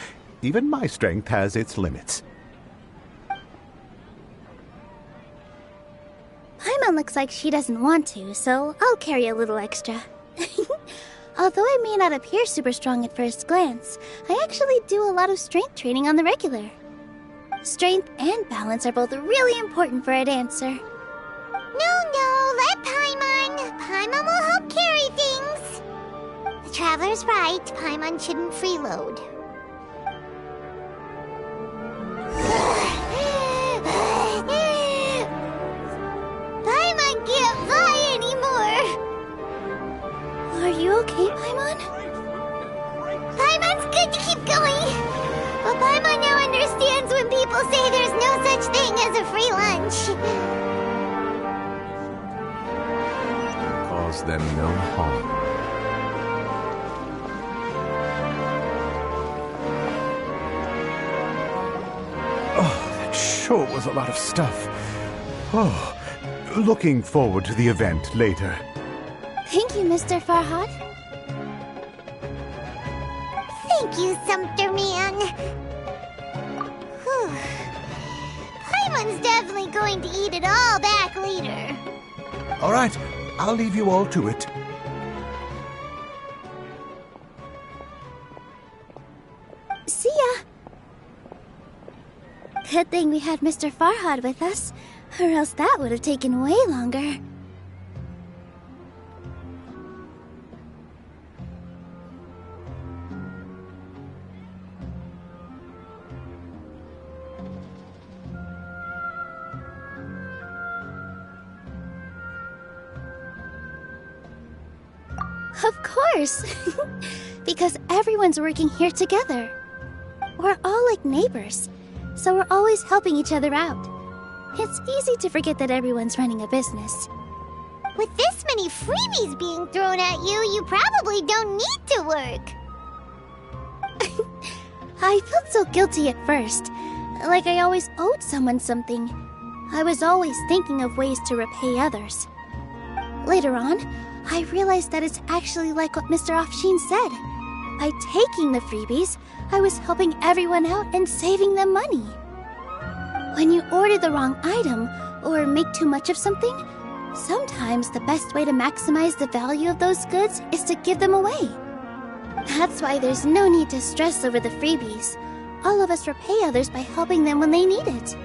Even my strength has its limits. Paimon looks like she doesn't want to, so I'll carry a little extra. Although I may not appear super strong at first glance, I actually do a lot of strength training on the regular. Strength and balance are both really important for a dancer. No, let Paimon. Paimon will help carry things. The Traveler's right. Paimon shouldn't freeload. Paimon can't fly anymore. Are you okay, Paimon? Paimon's good to keep going. But Paimon now understands when people say there's no such thing as a free lunch. Cause them no harm. Oh, that sure was a lot of stuff. Oh, looking forward to the event later. Thank you, Mr. Farhad. Thank you, Sumpter Man. Whew. Paimon's definitely going to eat it all back later. All right, I'll leave you all to it. See ya. Good thing we had Mr. Farhad with us, or else that would have taken way longer. Of course! Because everyone's working here together. We're all like neighbors, so we're always helping each other out. It's easy to forget that everyone's running a business. With this many freebies being thrown at you, you probably don't need to work. I felt so guilty at first, like I always owed someone something. I was always thinking of ways to repay others. Later on, I realized that it's actually like what Mr. Afshin said. By taking the freebies, I was helping everyone out and saving them money. When you order the wrong item, or make too much of something, sometimes the best way to maximize the value of those goods is to give them away. That's why there's no need to stress over the freebies. All of us repay others by helping them when they need it.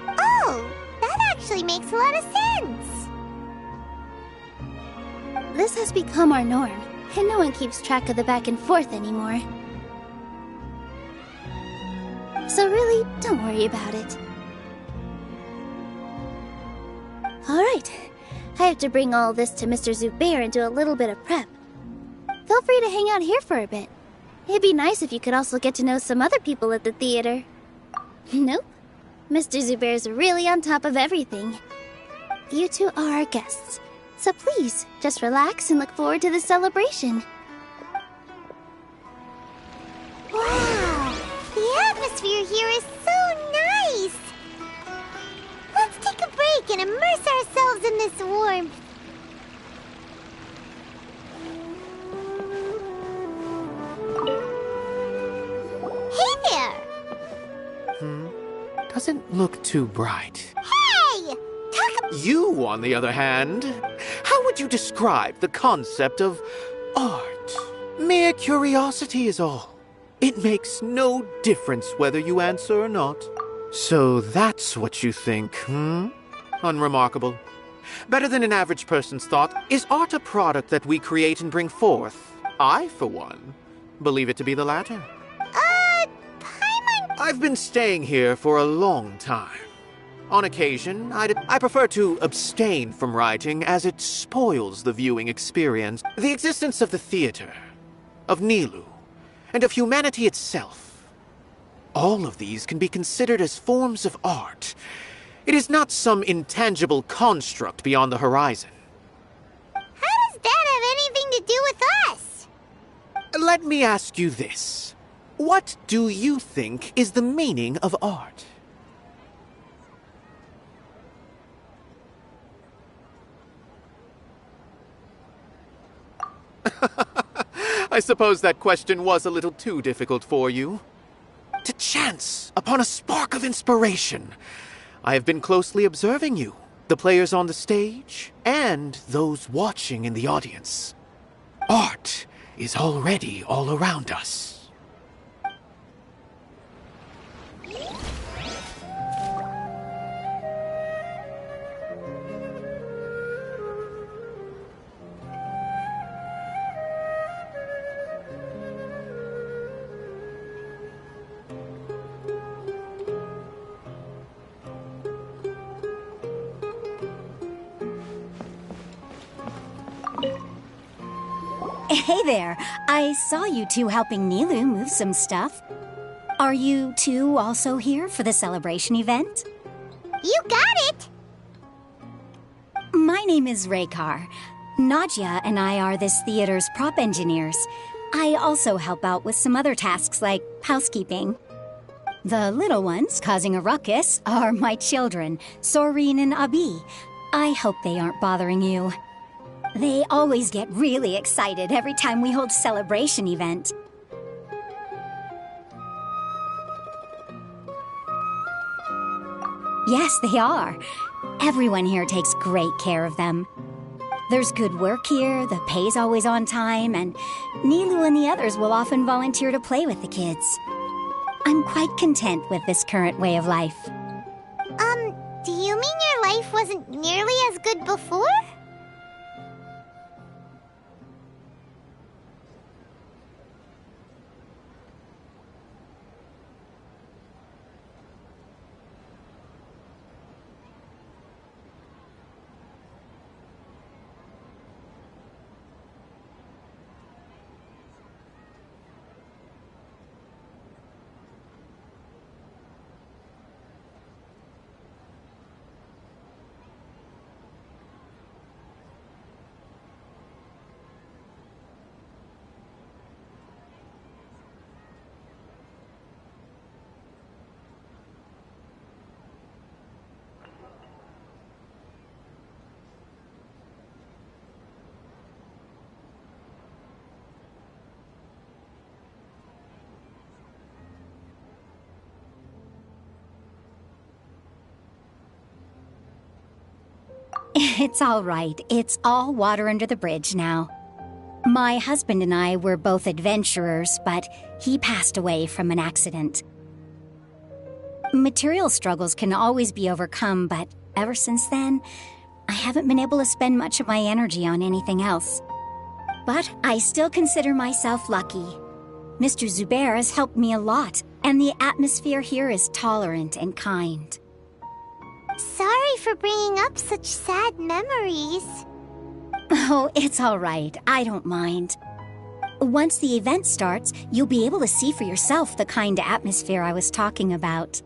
Oh, that actually makes a lot of sense. This has become our norm, and no one keeps track of the back and forth anymore. So really, don't worry about it. Alright, I have to bring all this to Mr. Zubair and do a little bit of prep. Feel free to hang out here for a bit. It'd be nice if you could also get to know some other people at the theater. Nope. Mr. Zubair's really on top of everything. You two are our guests. So please, just relax and look forward to the celebration. Wow, the atmosphere here is so nice. Let's take a break and immerse ourselves in this warmth. Hey there! Doesn't look too bright. Hey! You, on the other hand, how would you describe the concept of art? Mere curiosity is all. It makes no difference whether you answer or not. So that's what you think, Unremarkable. Better than an average person's thought. Is art a product that we create and bring forth? I, for one, believe it to be the latter. Paimon... I've been staying here for a long time. On occasion, I prefer to abstain from writing as it spoils the viewing experience. The existence of the theater, of Nilu, and of humanity itself. All of these can be considered as forms of art. It is not some intangible construct beyond the horizon. How does that have anything to do with us? Let me ask you this. What do you think is the meaning of art? I suppose that question was a little too difficult for you. To chance upon a spark of inspiration, I have been closely observing you, the players on the stage, and those watching in the audience. Art is already all around us. Hey there. I saw you two helping Nilu move some stuff. Are you two also here for the celebration event? You got it! My name is Raykar. Nadia and I are this theater's prop engineers. I also help out with some other tasks like housekeeping. The little ones causing a ruckus are my children, Soreen and Abi. I hope they aren't bothering you. They always get really excited every time we hold a celebration event. Yes, they are. Everyone here takes great care of them. There's good work here, the pay's always on time, and Nilu and the others will often volunteer to play with the kids. I'm quite content with this current way of life. Do you mean your life wasn't nearly as good before? It's all right. It's all water under the bridge now. My husband and I were both adventurers, but he passed away from an accident. Material struggles can always be overcome, but ever since then, I haven't been able to spend much of my energy on anything else. But I still consider myself lucky. Mr. Zubair has helped me a lot, and the atmosphere here is tolerant and kind. Sorry for bringing up such sad memories. Oh, it's all right. I don't mind. Once the event starts, you'll be able to see for yourself the kind of atmosphere I was talking about.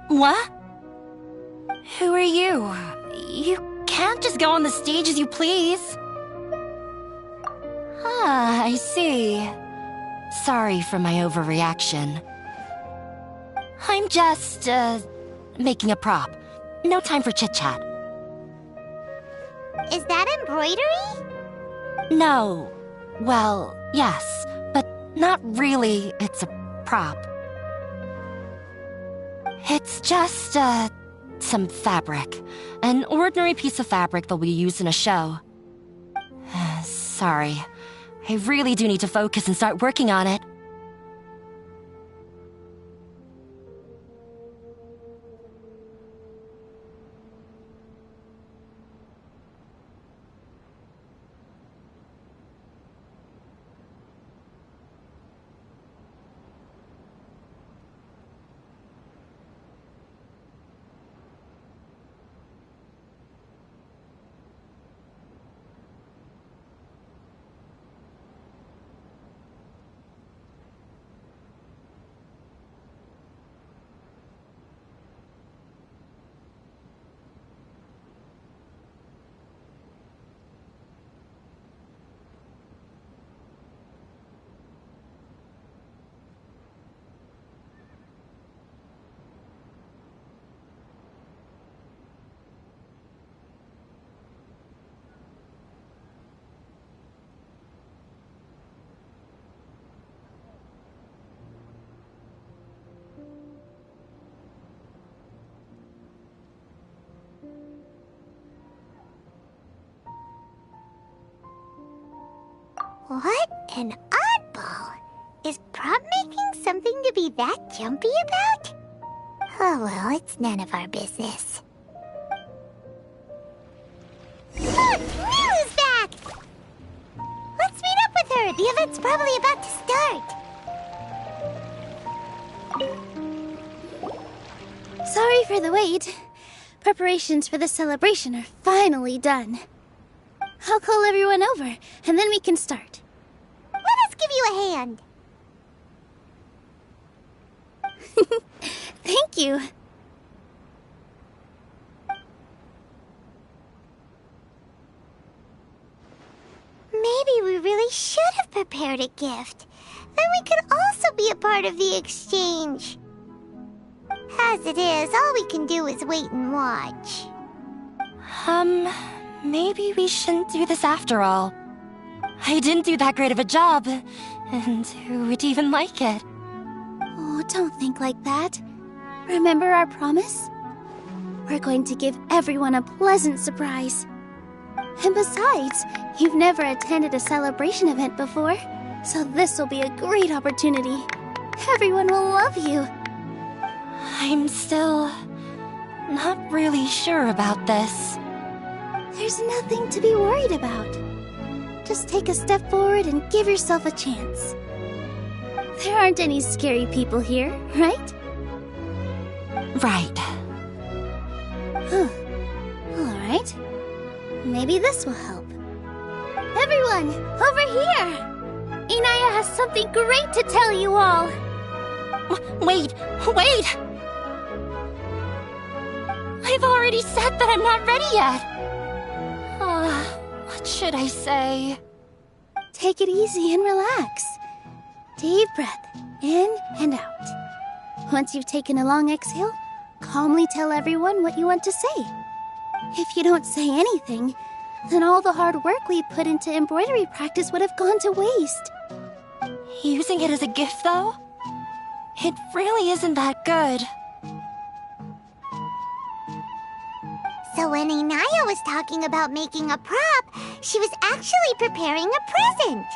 What? Who are you? You can't just go on the stage as you please. Ah, I see. Sorry for my overreaction. I'm just, making a prop. No time for chit-chat. Is that embroidery? No. Well, yes, but not really. It's a prop. It's just, some fabric. An ordinary piece of fabric that we use in a show. Sorry. I really do need to focus and start working on it. What an oddball. Is prop making something to be that jumpy about? Oh well, it's none of our business. Look, Milu's back! Let's meet up with her. The event's probably about to start. Sorry for the wait. Preparations for the celebration are finally done. I'll call everyone over, and then we can start. Let us give you a hand. Thank you. Maybe we really should have prepared a gift. Then we could also be a part of the exchange. As it is, all we can do is wait and watch. Maybe we shouldn't do this after all. I didn't do that great of a job, and who would even like it? Oh, don't think like that. Remember our promise? We're going to give everyone a pleasant surprise. And besides, you've never attended a celebration event before, so this will be a great opportunity. Everyone will love you. I'm still not really sure about this. There's nothing to be worried about. Just take a step forward and give yourself a chance. There aren't any scary people here, right? Right. Alright. Maybe this will help. Everyone, over here! Inaya has something great to tell you all! Wait! I've already said that I'm not ready yet! What should I say? Take it easy and relax. Deep breath, in and out. Once you've taken a long exhale, calmly tell everyone what you want to say. If you don't say anything, then all the hard work we put into embroidery practice would have gone to waste. Using it as a gift, though? It really isn't that good. So when Inaya was talking about making a prop, she was actually preparing a present.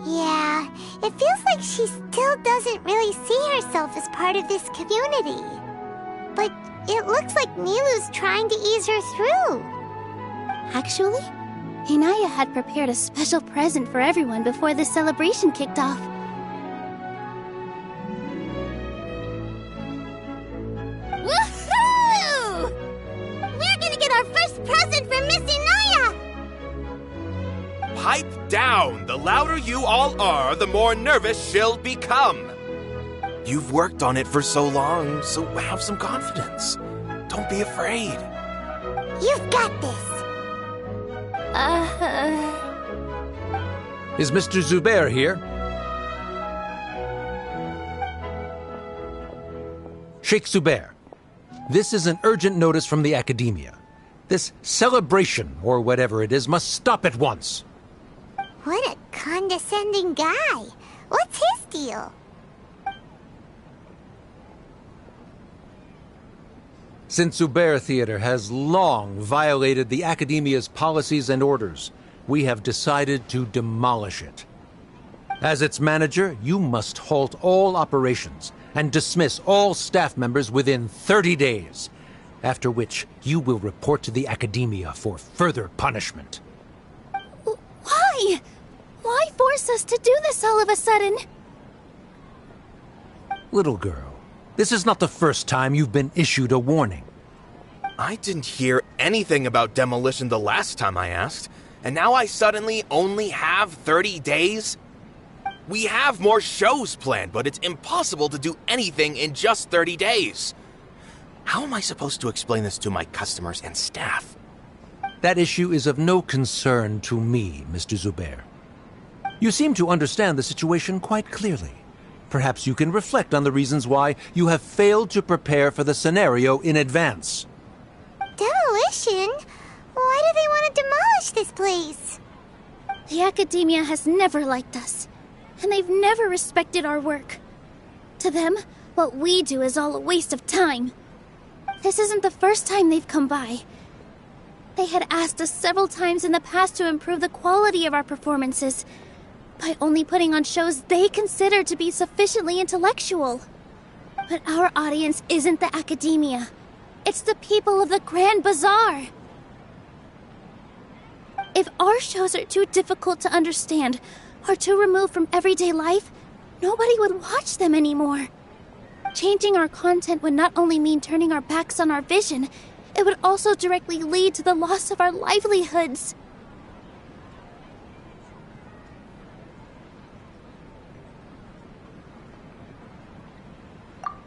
Yeah, it feels like she still doesn't really see herself as part of this community. But it looks like Nilu's trying to ease her through. Actually, Inaya had prepared a special present for everyone before the celebration kicked off. Woohoo! We're gonna get our first present from Miss Inaya! Pipe down! The louder you all are, the more nervous she'll become. You've worked on it for so long, so have some confidence. Don't be afraid. You've got this. Is Mr. Zubair here? Sheikh Zubair, this is an urgent notice from the Academia. This celebration, or whatever it is, must stop at once. What a condescending guy. What's his deal? Since Zubair Theater has long violated the Academia's policies and orders, we have decided to demolish it. As its manager, you must halt all operations and dismiss all staff members within 30 days, after which you will report to the Academia for further punishment. Why? Why force us to do this all of a sudden? Little girl, this is not the first time you've been issued a warning. I didn't hear anything about demolition the last time I asked, and now I suddenly only have 30 days? We have more shows planned, but it's impossible to do anything in just 30 days. How am I supposed to explain this to my customers and staff? That issue is of no concern to me, Mr. Zubair. You seem to understand the situation quite clearly. Perhaps you can reflect on the reasons why you have failed to prepare for the scenario in advance. Demolition? Why do they want to demolish this place? The Academia has never liked us, and they've never respected our work. To them, what we do is all a waste of time. This isn't the first time they've come by. They had asked us several times in the past to improve the quality of our performances by only putting on shows they consider to be sufficiently intellectual. But our audience isn't the Academia. It's the people of the Grand Bazaar. If our shows are too difficult to understand or too removed from everyday life, nobody would watch them anymore. Changing our content would not only mean turning our backs on our vision, it would also directly lead to the loss of our livelihoods.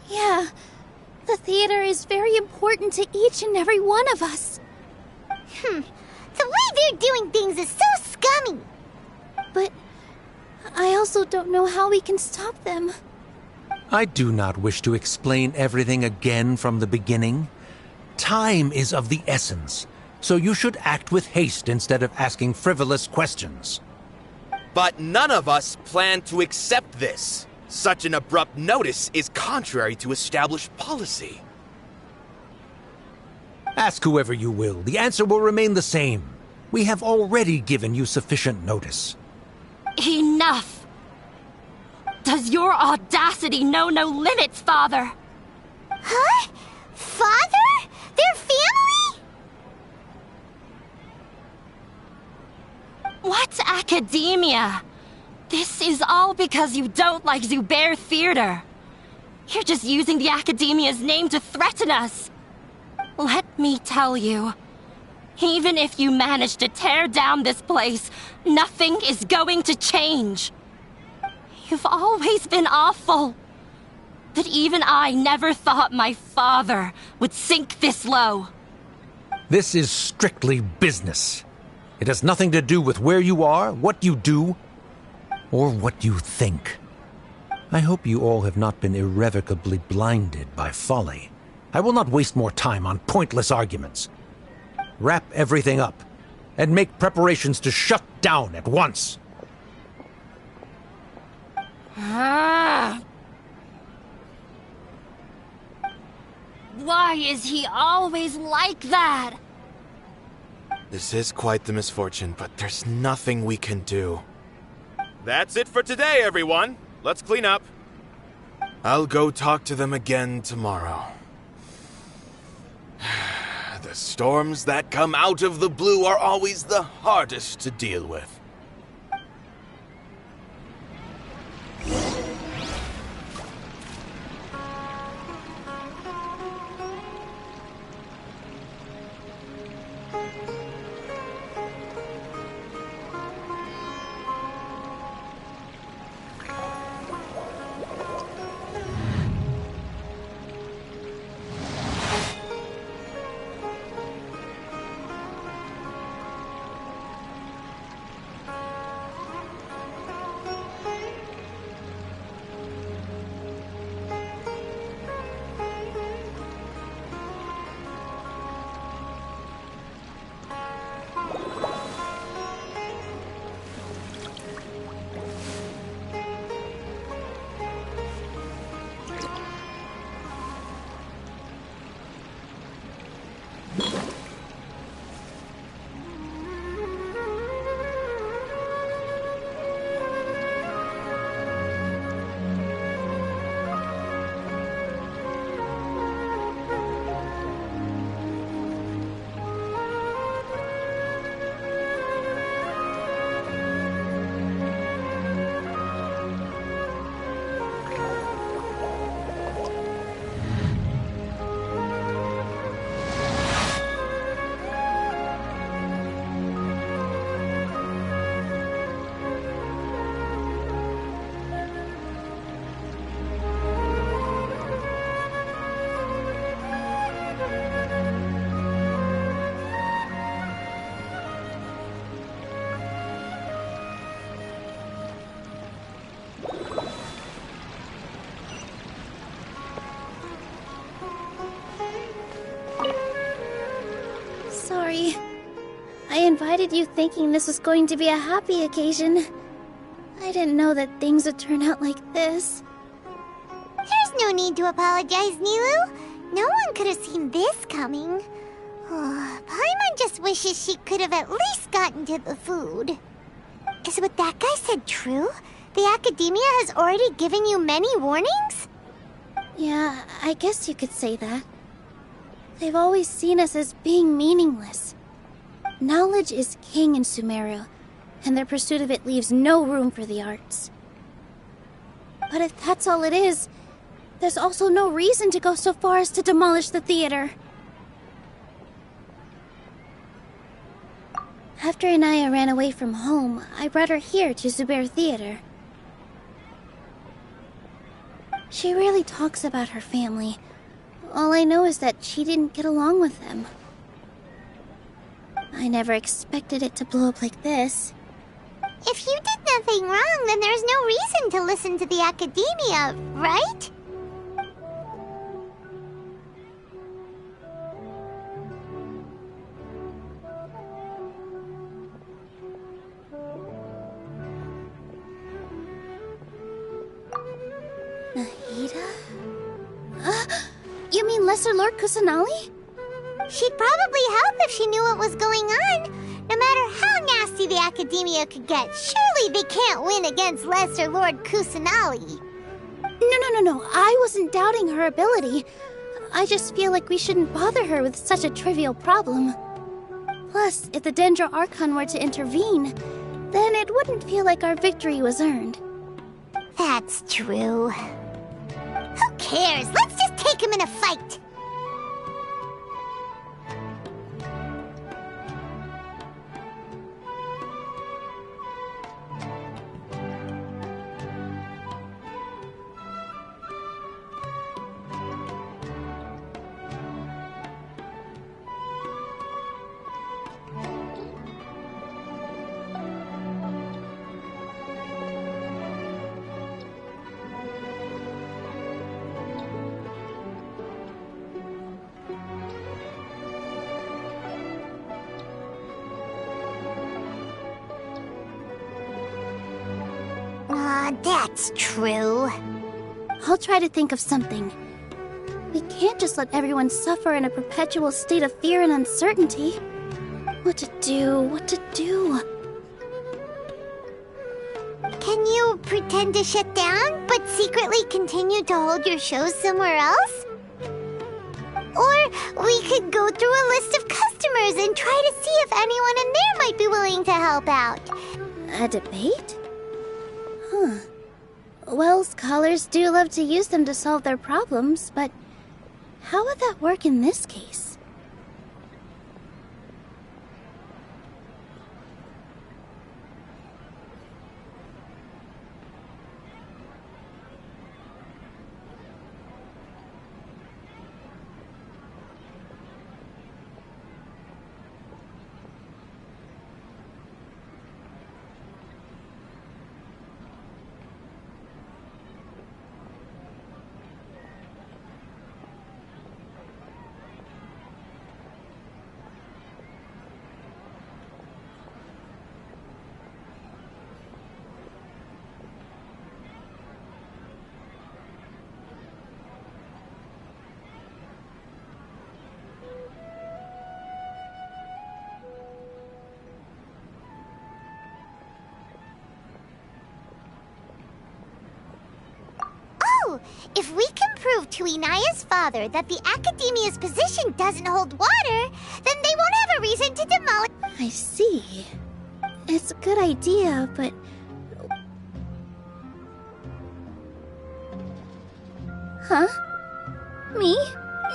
Yeah, the theater is very important to each and every one of us. The way they're doing things is so scummy. But I also don't know how we can stop them. I do not wish to explain everything again from the beginning. Time is of the essence, so you should act with haste instead of asking frivolous questions. But none of us plan to accept this. Such an abrupt notice is contrary to established policy. Ask whoever you will. The answer will remain the same. We have already given you sufficient notice. Enough! Does your audacity know no limits, Father? Huh? Father? Their family? What Academia? This is all because you don't like Zubair Theater. You're just using the Academia's name to threaten us. Let me tell you, even if you manage to tear down this place, nothing is going to change. You've always been awful. But even I never thought my father would sink this low. This is strictly business. It has nothing to do with where you are, what you do, or what you think. I hope you all have not been irrevocably blinded by folly. I will not waste more time on pointless arguments. Wrap everything up, and make preparations to shut down at once. Why is he always like that? This is quite the misfortune, but there's nothing we can do. That's it for today, everyone. Let's clean up. I'll go talk to them again tomorrow. The storms that come out of the blue are always the hardest to deal with. invited you thinking this was going to be a happy occasion. I didn't know that things would turn out like this. There's no need to apologize, Nilu. No one could have seen this coming. Oh, Paimon just wishes she could have at least gotten to the food. Is what that guy said true? The Academia has already given you many warnings? Yeah, I guess you could say that. They've always seen us as being meaningless. Knowledge is king in Sumeru, and their pursuit of it leaves no room for the arts. But if that's all it is, there's also no reason to go so far as to demolish the theater. After Inaya ran away from home, I brought her here to Zubair Theater. She rarely talks about her family. All I know is that she didn't get along with them. I never expected it to blow up like this. If you did nothing wrong, then there's no reason to listen to the Academia, right? Nahida? You mean Lesser Lord Kusanali? She'd probably help if she knew what was going on. No matter how nasty the Academia could get, surely they can't win against Lesser Lord Kusanali. No. I wasn't doubting her ability. I just feel like we shouldn't bother her with such a trivial problem. Plus, if the Dendro Archon were to intervene, then it wouldn't feel like our victory was earned. That's true. Who cares? Let's just take him in a fight. That's true. I'll try to think of something. We can't just let everyone suffer in a perpetual state of fear and uncertainty. What to do? Can you pretend to shut down, but secretly continue to hold your shows somewhere else? Or we could go through a list of customers and try to see if anyone in there might be willing to help out. A debate? Huh. Well, scholars do love to use them to solve their problems, but how would that work in this case? If we can prove to Inaya's father that the Academia's position doesn't hold water, then they won't have a reason to demolish. I see. It's a good idea, but... Huh? Me?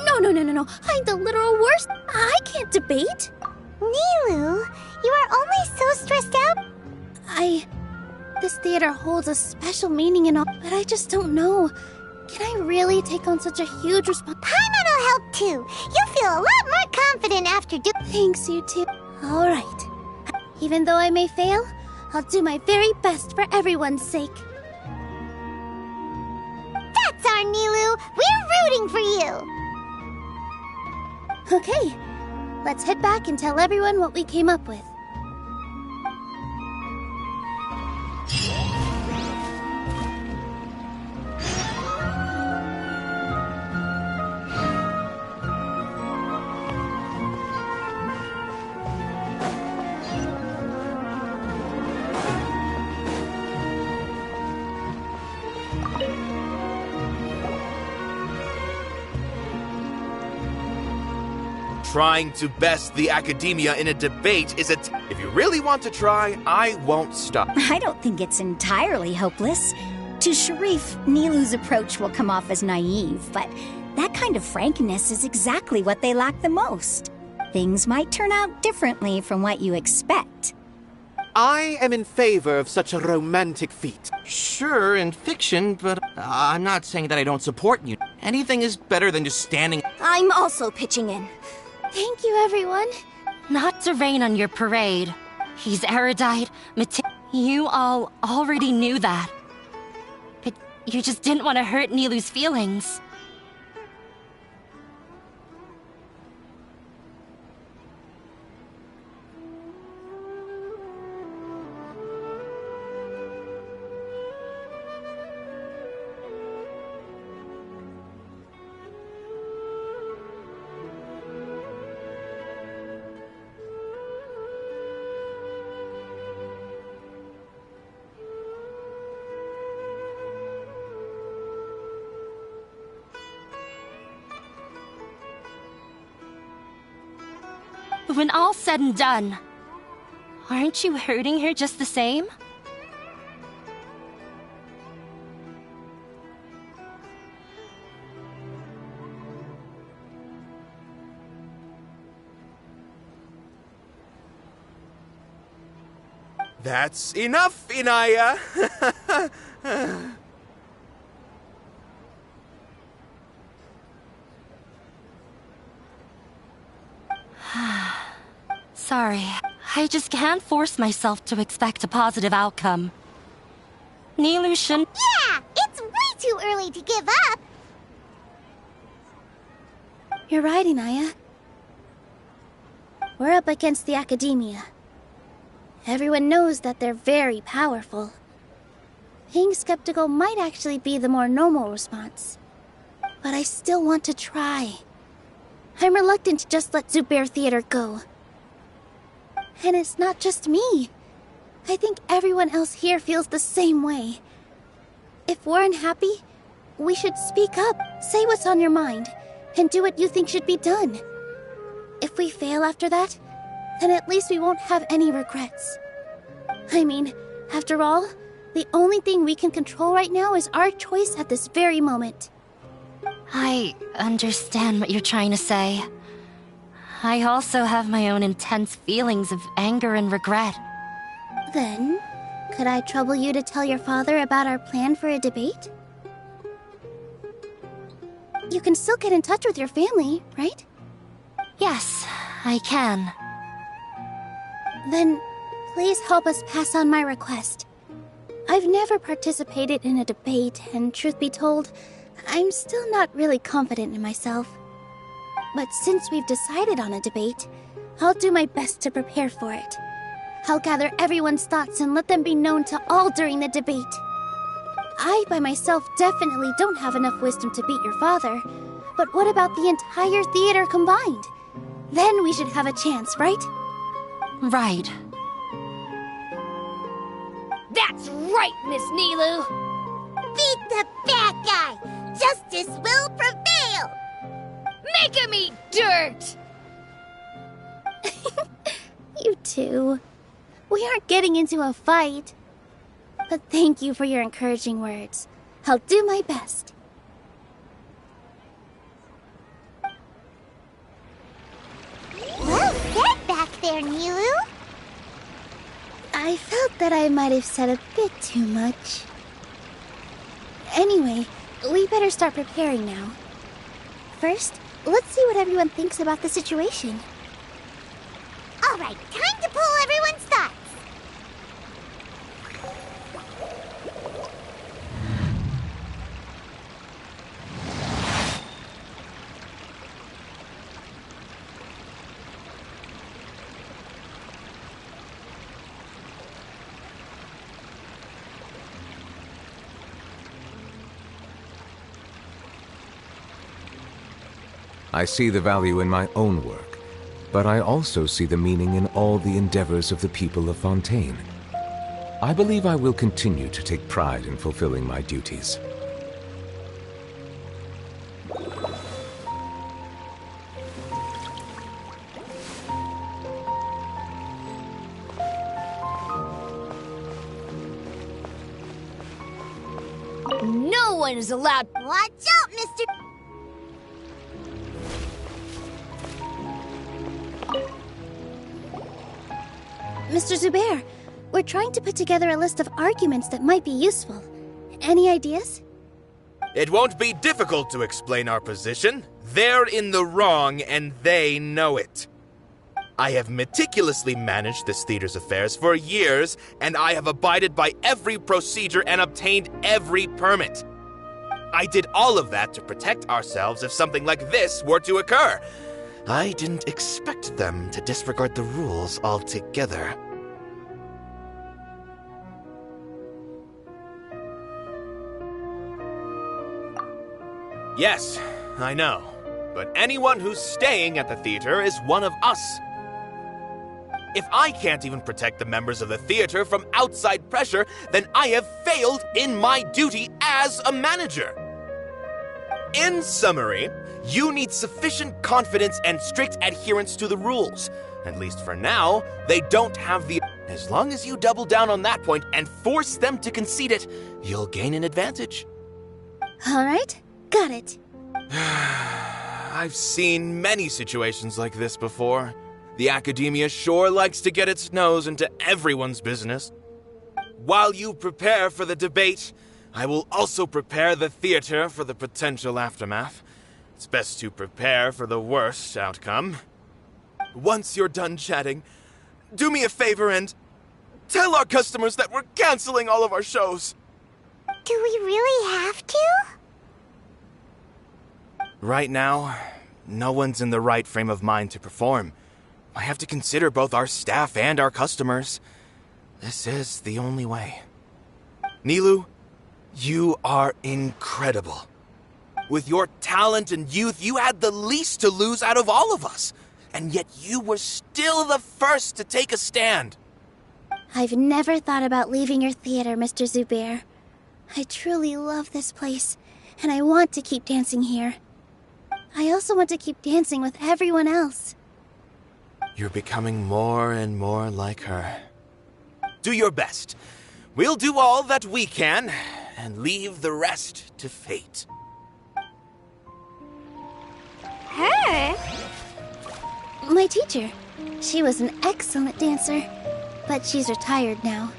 No. I'm the literal worst. I can't debate. Nilu, you are only so stressed out. This theater holds a special meaning and all, but I just don't know. Can I really take on such a huge responsibility? Paimon will help too. You'll feel a lot more confident after Thanks, you two. All right. Even though I may fail, I'll do my very best for everyone's sake. That's our Nilu. We're rooting for you. Okay. Let's head back and tell everyone what we came up with. Trying to best the academia in a debate is if you really want to try, I won't stop. I don't think it's entirely hopeless. To Sharif, Nilu's approach will come off as naive, but that kind of frankness is exactly what they lack the most. Things might turn out differently from what you expect. I am in favor of such a romantic feat. Sure, in fiction, but I'm not saying that I don't support you. Anything is better than just standing. I'm also pitching in. Thank you, everyone. Not to rain on your parade. He's erudite, You all already knew that. But you just didn't want to hurt Nilu's feelings. But when all's said and done, aren't you hurting her just the same? That's enough, Inaya! Sorry, I just can't force myself to expect a positive outcome. Nilu shouldn't— Yeah! It's way too early to give up! You're right, Inaya. We're up against the academia. Everyone knows that they're very powerful. Being skeptical might actually be the more normal response. But I still want to try. I'm reluctant to just let Zubair Theater go. And it's not just me. I think everyone else here feels the same way. If we're unhappy, we should speak up, say what's on your mind, and do what you think should be done. If we fail after that, then at least we won't have any regrets. I mean, after all, the only thing we can control right now is our choice at this very moment. I understand what you're trying to say. I also have my own intense feelings of anger and regret. Then, could I trouble you to tell your father about our plan for a debate? You can still get in touch with your family, right? Yes, I can. Then, please help us pass on my request. I've never participated in a debate, and truth be told, I'm still not really confident in myself. But since we've decided on a debate, I'll do my best to prepare for it. I'll gather everyone's thoughts and let them be known to all during the debate. I, by myself, definitely don't have enough wisdom to beat your father. But what about the entire theater combined? Then we should have a chance, right? Right. That's right, Miss Nilu! Beat the bad guy! Justice will prevail! Make him eat dirt! You two. We aren't getting into a fight. But thank you for your encouraging words. I'll do my best. Well said back there, Nilu. I felt that I might have said a bit too much. Anyway, we better start preparing now. First, let's see what everyone thinks about the situation. All right, time to pull everyone's thoughts. I see the value in my own work, but I also see the meaning in all the endeavors of the people of Fontaine. I believe I will continue to take pride in fulfilling my duties. No one is allowed. Watch out, Mr. Mr. Zubair, we're trying to put together a list of arguments that might be useful. Any ideas? It won't be difficult to explain our position. They're in the wrong, and they know it. I have meticulously managed this theater's affairs for years, and I have abided by every procedure and obtained every permit. I did all of that to protect ourselves if something like this were to occur. I didn't expect them to disregard the rules altogether. Yes, I know. But anyone who's staying at the theater is one of us. If I can't even protect the members of the theater from outside pressure, then I have failed in my duty as a manager. In summary, you need sufficient confidence and strict adherence to the rules. At least for now, they don't have the... As long as you double down on that point and force them to concede it, you'll gain an advantage. All right, got it. I've seen many situations like this before. The academia sure likes to get its nose into everyone's business. While you prepare for the debate, I will also prepare the theater for the potential aftermath. It's best to prepare for the worst outcome. Once you're done chatting, do me a favor and tell our customers that we're canceling all of our shows. Do we really have to? Right now, no one's in the right frame of mind to perform. I have to consider both our staff and our customers. This is the only way. Nilu, you are incredible. With your talent and youth, you had the least to lose out of all of us. And yet you were still the first to take a stand. I've never thought about leaving your theater, Mr. Zubair. I truly love this place, and I want to keep dancing here. I also want to keep dancing with everyone else. You're becoming more and more like her. Do your best. We'll do all that we can, and leave the rest to fate. Her? My teacher. She was an excellent dancer, but she's retired now.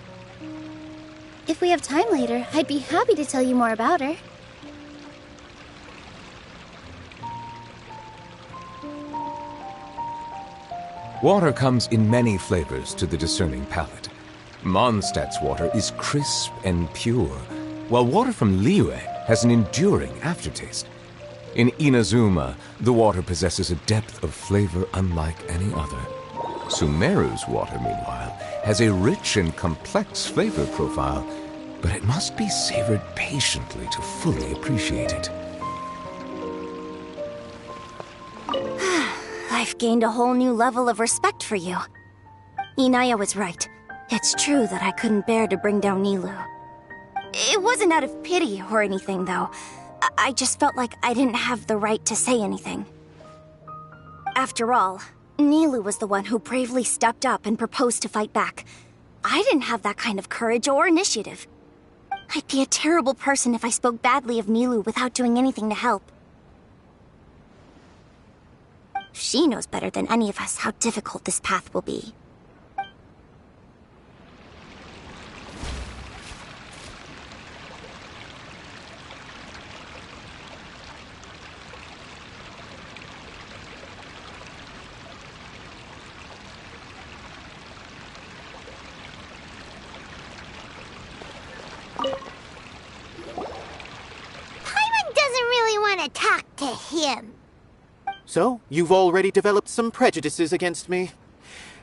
If we have time later, I'd be happy to tell you more about her. Water comes in many flavors to the discerning palate. Mondstadt's water is crisp and pure, while water from Liyue has an enduring aftertaste. In Inazuma, the water possesses a depth of flavor unlike any other. Sumeru's water, meanwhile, has a rich and complex flavor profile, but it must be savored patiently to fully appreciate it. I've gained a whole new level of respect for you. Inaya was right. It's true that I couldn't bear to bring down Nilu. It wasn't out of pity or anything, though. I just felt like I didn't have the right to say anything. After all, Nilu was the one who bravely stepped up and proposed to fight back. I didn't have that kind of courage or initiative. I'd be a terrible person if I spoke badly of Nilu without doing anything to help. She knows better than any of us how difficult this path will be. Paimon doesn't really want to talk to him. So, you've already developed some prejudices against me.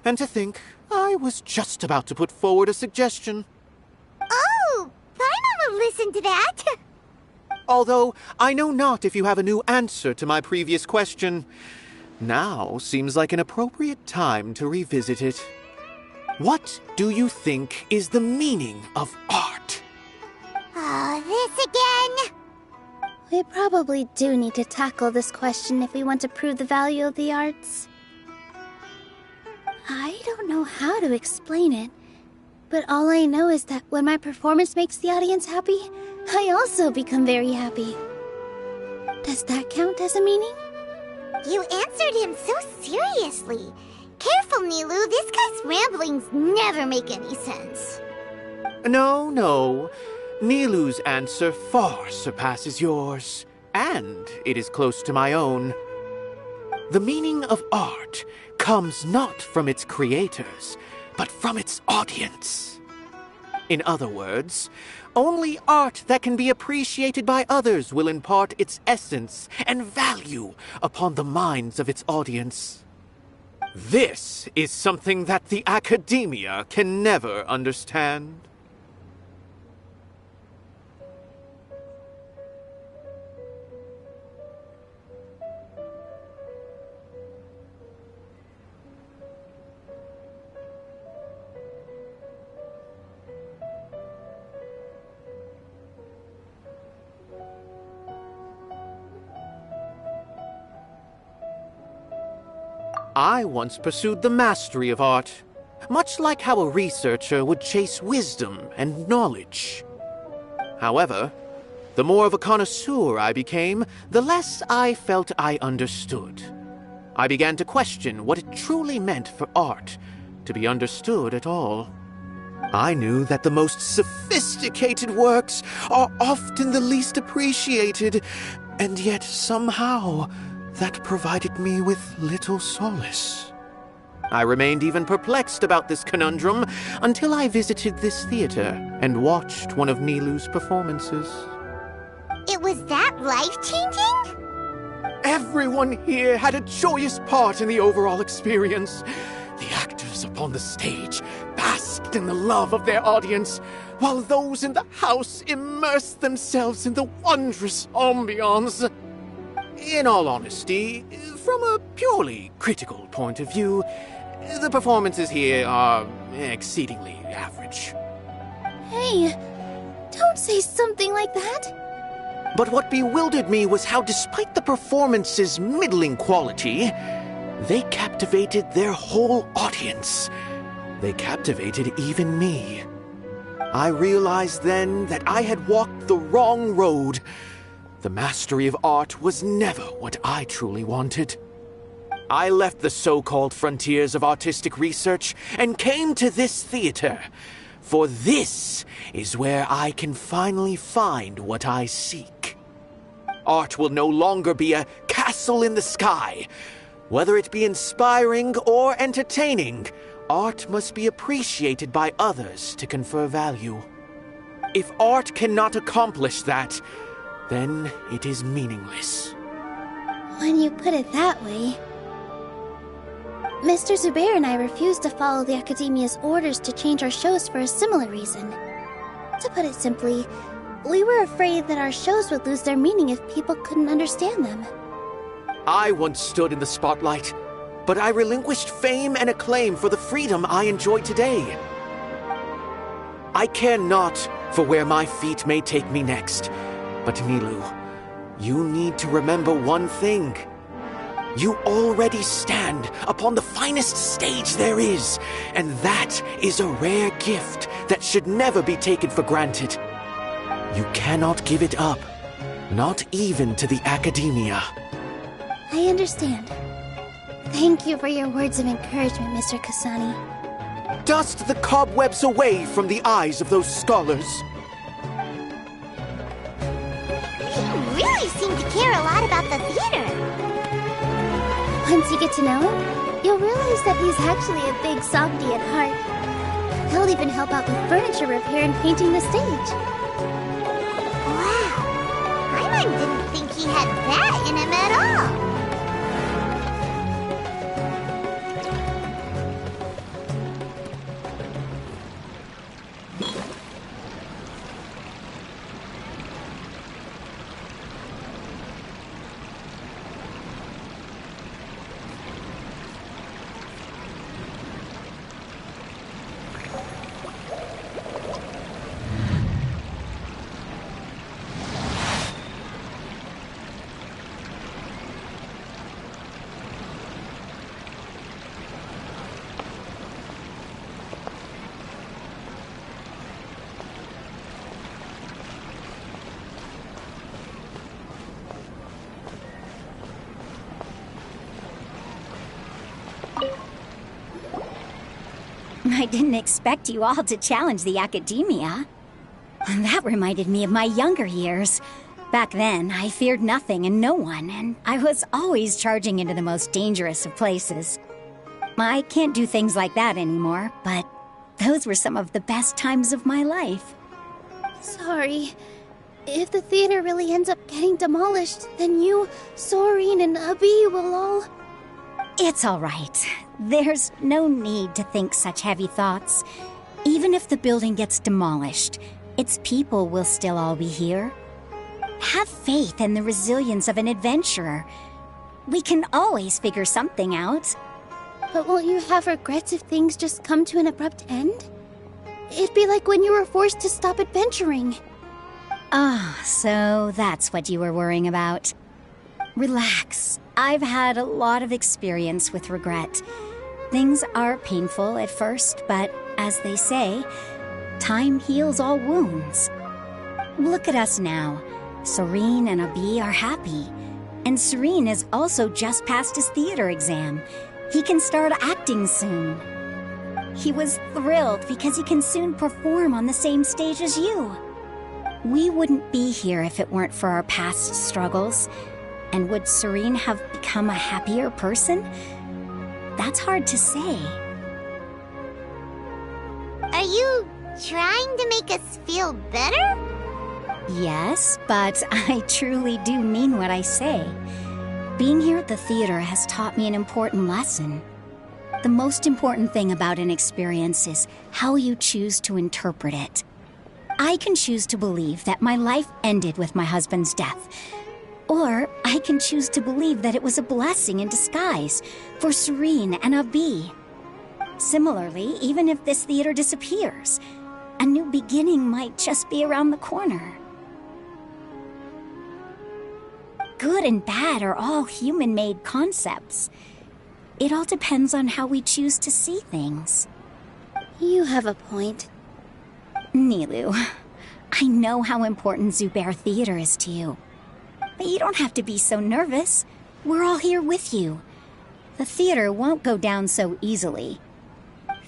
And to think, I was just about to put forward a suggestion. Oh, Paimon will listen to that. Although I know not if you have a new answer to my previous question. Now seems like an appropriate time to revisit it. What do you think is the meaning of art? Oh, this again? We probably do need to tackle this question if we want to prove the value of the arts. I don't know how to explain it, but all I know is that when my performance makes the audience happy, I also become very happy. Does that count as a meaning? You answered him so seriously. Careful, Nilu, this guy's ramblings never make any sense. No. Nilu's answer far surpasses yours, and it is close to my own. The meaning of art comes not from its creators, but from its audience. In other words, only art that can be appreciated by others will impart its essence and value upon the minds of its audience. This is something that the academia can never understand. I once pursued the mastery of art, much like how a researcher would chase wisdom and knowledge. However, the more of a connoisseur I became, the less I felt I understood. I began to question what it truly meant for art to be understood at all. I knew that the most sophisticated works are often the least appreciated, and yet somehow that provided me with little solace. I remained even perplexed about this conundrum until I visited this theater and watched one of Nilu's performances. It was that life-changing? Everyone here had a joyous part in the overall experience. The actors upon the stage basked in the love of their audience, while those in the house immersed themselves in the wondrous ambiance. In all honesty, from a purely critical point of view, the performances here are exceedingly average. Hey, don't say something like that. But what bewildered me was how, despite the performance's middling quality, they captivated their whole audience. They captivated even me. I realized then that I had walked the wrong road. The mastery of art was never what I truly wanted. I left the so-called frontiers of artistic research and came to this theater, for this is where I can finally find what I seek. Art will no longer be a castle in the sky. Whether it be inspiring or entertaining, art must be appreciated by others to confer value. If art cannot accomplish that, then it is meaningless. When you put it that way... Mr. Zubair and I refused to follow the Academia's orders to change our shows for a similar reason. To put it simply, we were afraid that our shows would lose their meaning if people couldn't understand them. I once stood in the spotlight, but I relinquished fame and acclaim for the freedom I enjoy today. I care not for where my feet may take me next. But Nilu, you need to remember one thing. You already stand upon the finest stage there is, and that is a rare gift that should never be taken for granted. You cannot give it up, not even to the Academia. I understand. Thank you for your words of encouragement, Mr. Kasani. Dust the cobwebs away from the eyes of those scholars. Really seem to care a lot about the theater. Once you get to know him, you'll realize that he's actually a big softy at heart. He'll even help out with furniture repair and painting the stage. Wow, Paimon didn't think he had that in him at all. I didn't expect you all to challenge the academia. That reminded me of my younger years. Back then, I feared nothing and no one, and I was always charging into the most dangerous of places. I can't do things like that anymore, but those were some of the best times of my life. Sorry. If the theater really ends up getting demolished, then you, Soren, and Abi will all... It's all right. There's no need to think such heavy thoughts. Even if the building gets demolished, its people will still all be here. Have faith in the resilience of an adventurer. We can always figure something out. But won't you have regrets if things just come to an abrupt end? It'd be like when you were forced to stop adventuring. Ah, so that's what you were worrying about. Relax. I've had a lot of experience with regret. Things are painful at first, but as they say, time heals all wounds. Look at us now. Soren and Abi are happy. And Soren has also just passed his theater exam. He can start acting soon. He was thrilled because he can soon perform on the same stage as you. We wouldn't be here if it weren't for our past struggles. And would Soren have become a happier person? That's hard to say. Are you trying to make us feel better? Yes, but I truly do mean what I say. Being here at the theater has taught me an important lesson. The most important thing about an experience is how you choose to interpret it. I can choose to believe that my life ended with my husband's death. Or I can choose to believe that it was a blessing in disguise for Soren and Abi. Similarly, even if this theater disappears, a new beginning might just be around the corner. Good and bad are all human-made concepts. It all depends on how we choose to see things. You have a point. Nilou, I know how important Zubair Theater is to you. But you don't have to be so nervous. We're all here with you. The theater won't go down so easily.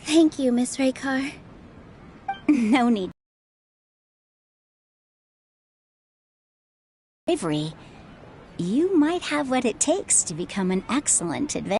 Thank you, Miss Raykar. No need. Bravery. You might have what it takes to become an excellent adventurer.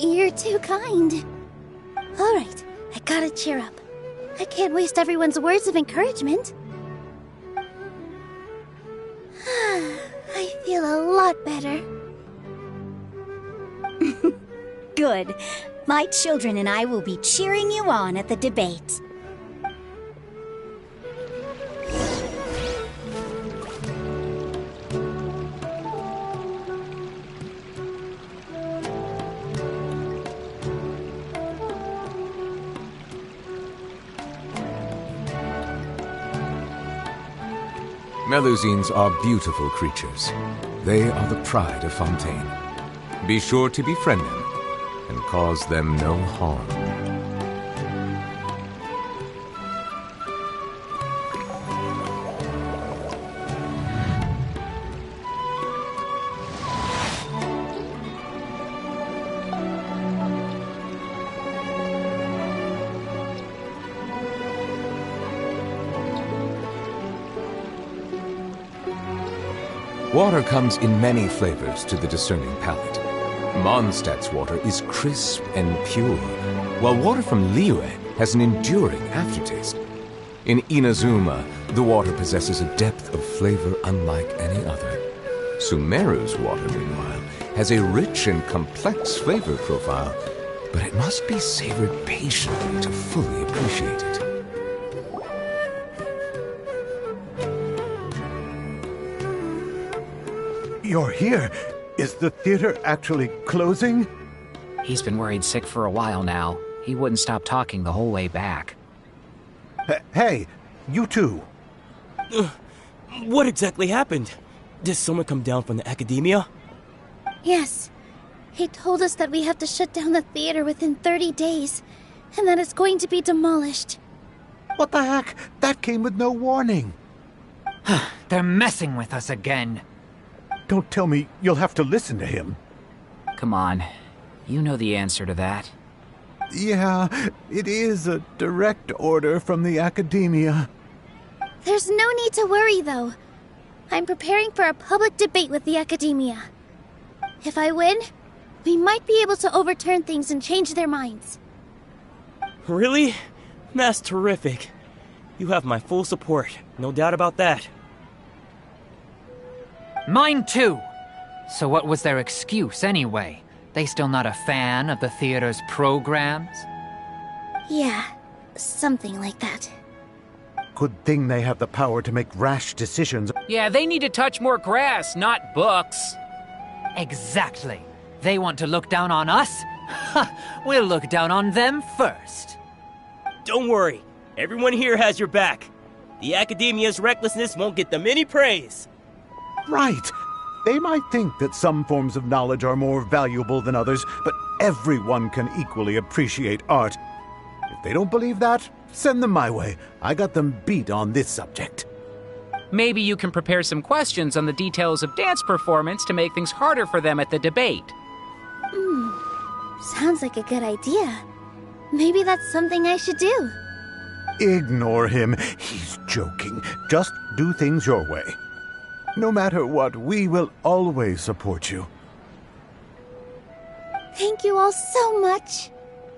You're too kind. All right, I gotta cheer up. I can't waste everyone's words of encouragement. I feel a lot better. Good. My children and I will be cheering you on at the debate. Melusines are beautiful creatures. They are the pride of Fontaine. Be sure to befriend them and cause them no harm. Water comes in many flavors to the discerning palate. Mondstadt's water is crisp and pure, while water from Liyue has an enduring aftertaste. In Inazuma, the water possesses a depth of flavor unlike any other. Sumeru's water, meanwhile, has a rich and complex flavor profile, but it must be savored patiently to fully appreciate it. You're here. Is the theater actually closing? He's been worried sick for a while now. He wouldn't stop talking the whole way back. Hey, you two. What exactly happened? Did someone come down from the academia? Yes. He told us that we have to shut down the theater within 30 days, and that it's going to be demolished. What the heck? That came with no warning. They're messing with us again. Don't tell me you'll have to listen to him. Come on. You know the answer to that. Yeah, it is a direct order from the academia. There's no need to worry, though. I'm preparing for a public debate with the academia. If I win, we might be able to overturn things and change their minds. Really? That's terrific. You have my full support, no doubt about that. Mine too! So what was their excuse anyway? They still not a fan of the theater's programs? Yeah, something like that. Good thing they have the power to make rash decisions. Yeah, they need to touch more grass, not books. Exactly. They want to look down on us? Ha! We'll look down on them first. Don't worry. Everyone here has your back. The academia's recklessness won't get them any praise. Right. They might think that some forms of knowledge are more valuable than others, but everyone can equally appreciate art. If they don't believe that, send them my way. I got them beat on this subject. Maybe you can prepare some questions on the details of dance performance to make things harder for them at the debate. Sounds like a good idea. Maybe that's something I should do. Ignore him. He's joking. Just do things your way. No matter what, we will always support you. Thank you all so much.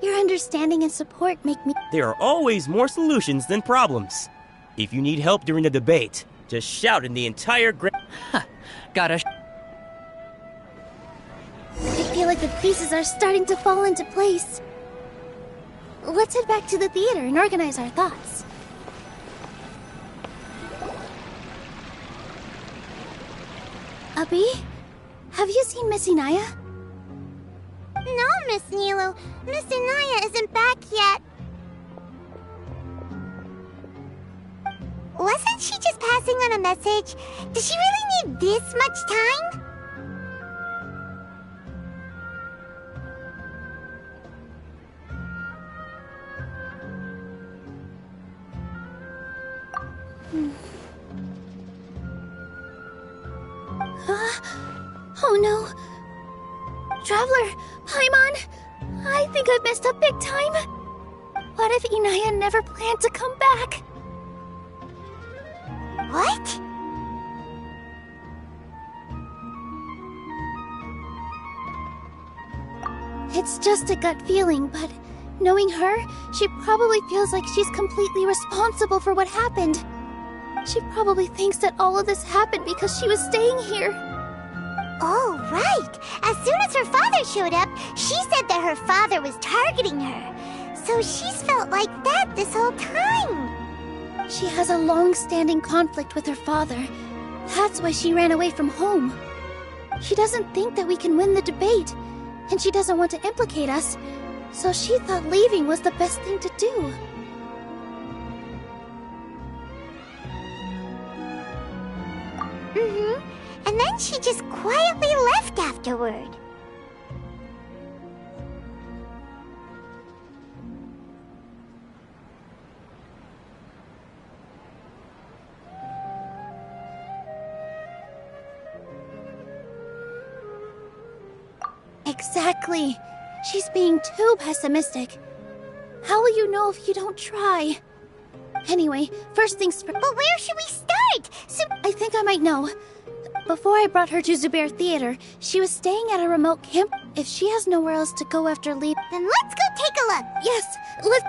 Your understanding and support make me... There are always more solutions than problems. If you need help during the debate, just shout in the entire Gotta... I feel like the pieces are starting to fall into place. Let's head back to the theater and organize our thoughts. Abby, have you seen Miss Inaya? No, Miss Nilo. Miss Inaya isn't back yet. Wasn't she just passing on a message? Does she really need this much time? Oh no. Traveler, Paimon, I think I've messed up big time. What if Inaya never planned to come back? What? It's just a gut feeling, but knowing her, she probably feels like she's completely responsible for what happened. She probably thinks that all of this happened because she was staying here. Oh, right. As soon as her father showed up, she said that her father was targeting her. So she's felt like that this whole time. She has a long-standing conflict with her father. That's why she ran away from home. She doesn't think that we can win the debate, and she doesn't want to implicate us, so she thought leaving was the best thing to do. And then she just quietly left afterward. Exactly. She's being too pessimistic. How will you know if you don't try? Anyway, first things first. But where should we start? I think I might know. Before I brought her to Zubair Theater, she was staying at a remote camp. If she has nowhere else to go after leave... Then let's go take a look. Yes, let's...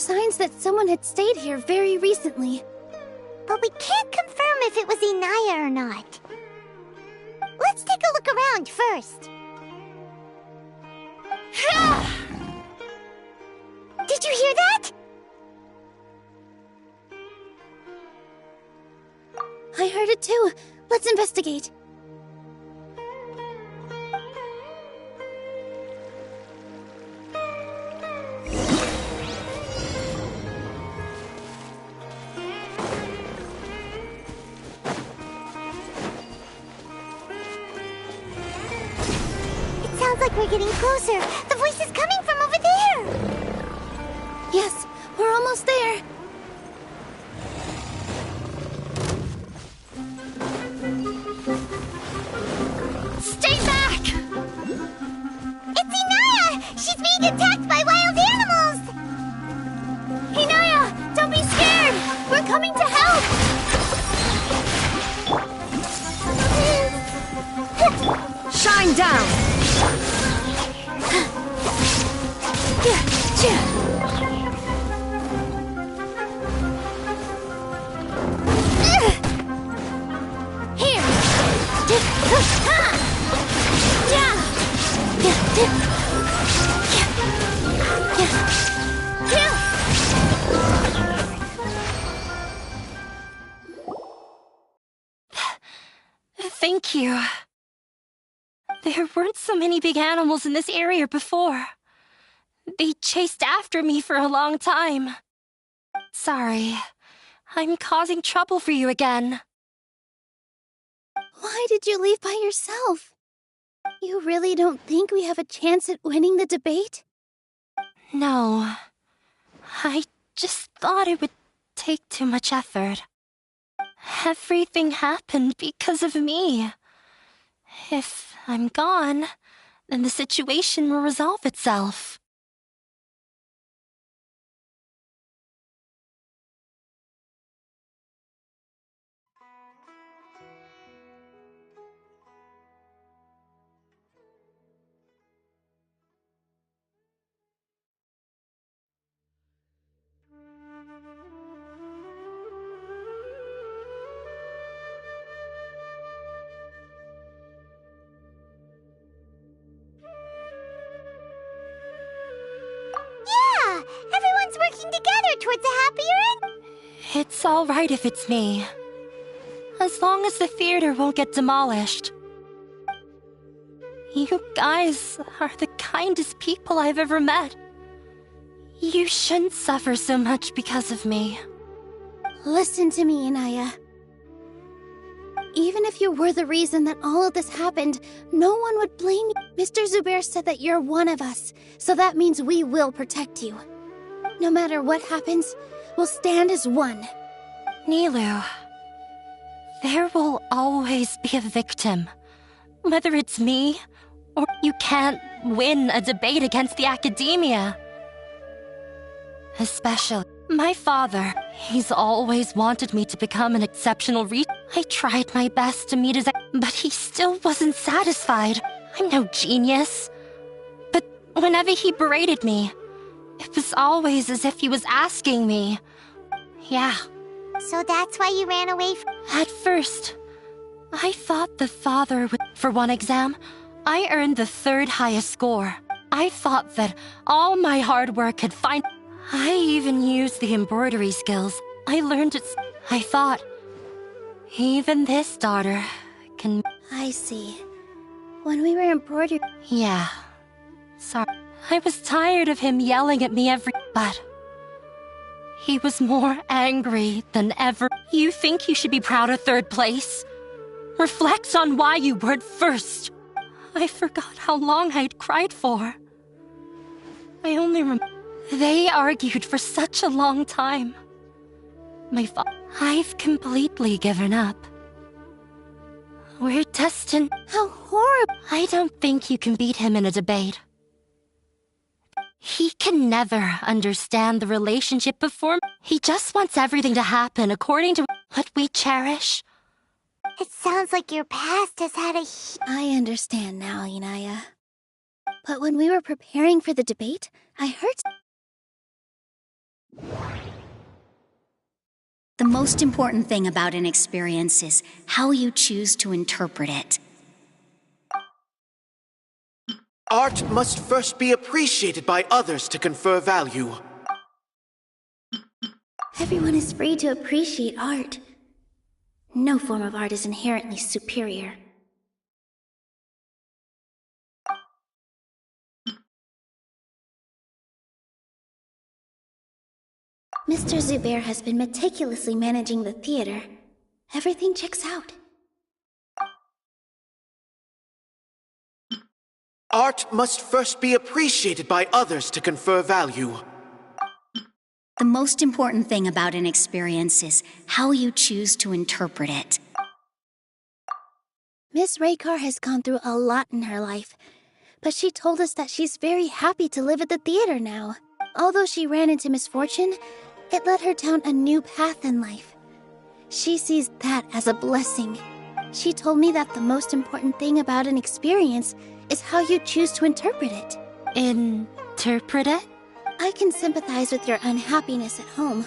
signs that someone had stayed here very recently. But we can't confirm if it was Inaya or not. Let's take a look around first. Did you hear that? I heard it too. Let's investigate. It sounds like we're getting closer. The voice is coming from over there. Yes, we're almost there. Stay back! It's Inaya! She's being attacked by wild animals! Inaya, don't be scared! We're coming to help! Shine down! Thank you. There weren't so many big animals in this area before. They chased after me for a long time. Sorry, I'm causing trouble for you again. Why did you leave by yourself? You really don't think we have a chance at winning the debate? No. I just thought it would take too much effort. Everything happened because of me. If I'm gone, then the situation will resolve itself. Yeah! Everyone's working together towards a happier end! It's all right if it's me. As long as the theater won't get demolished. You guys are the kindest people I've ever met. You shouldn't suffer so much because of me. Listen to me, Inaya. Even if you were the reason that all of this happened, no one would blame you. Mr. Zubair said that you're one of us, so that means we will protect you. No matter what happens, we'll stand as one. Nilu, there will always be a victim. Whether it's me, or you can't win a debate against the academia. Especially my father. He's always wanted me to become an exceptional I tried my best to meet his but he still wasn't satisfied. I'm no genius. But whenever he berated me, it was always as if he was asking me. Yeah. So that's why you ran away from... At first, I thought the father would... For one exam, I earned the 3rd highest score. I thought that all my hard work had I even used the embroidery skills. I learned it. I thought, even this daughter can... I see. When we were embroidered... Yeah. Sorry. I was tired of him yelling at me but... he was more angry than ever. You think you should be proud of 3rd place? Reflect on why you weren't 1st. I forgot how long I'd cried for. I only remember... They argued for such a long time. I've completely given up. We're destined... How horrible! I don't think you can beat him in a debate. He can never understand the relationship before... He just wants everything to happen according to what we cherish. It sounds like your past has had a... I understand now, Inaya. But when we were preparing for the debate, I heard... The most important thing about an experience is how you choose to interpret it. Art must first be appreciated by others to confer value. Everyone is free to appreciate art. No form of art is inherently superior. Mr. Zubair has been meticulously managing the theater. Everything checks out. Art must first be appreciated by others to confer value. The most important thing about an experience is how you choose to interpret it. Miss Raykar has gone through a lot in her life, but she told us that she's very happy to live at the theater now. Although she ran into misfortune, it led her down a new path in life. She sees that as a blessing. She told me that the most important thing about an experience is how you choose to interpret it. Interpret it? I can sympathize with your unhappiness at home,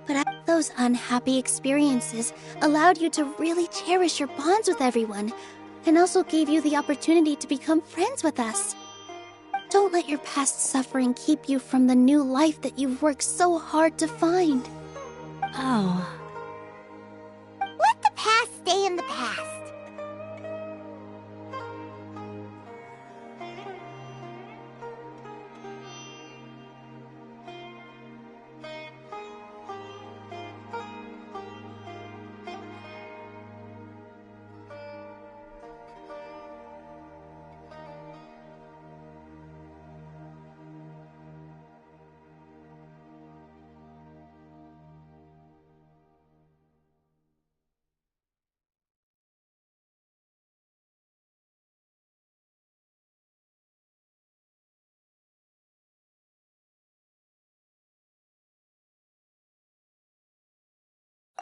but those unhappy experiences allowed you to really cherish your bonds with everyone, and also gave you the opportunity to become friends with us. Don't let your past suffering keep you from the new life that you've worked so hard to find. Oh. Let the past stay in the past.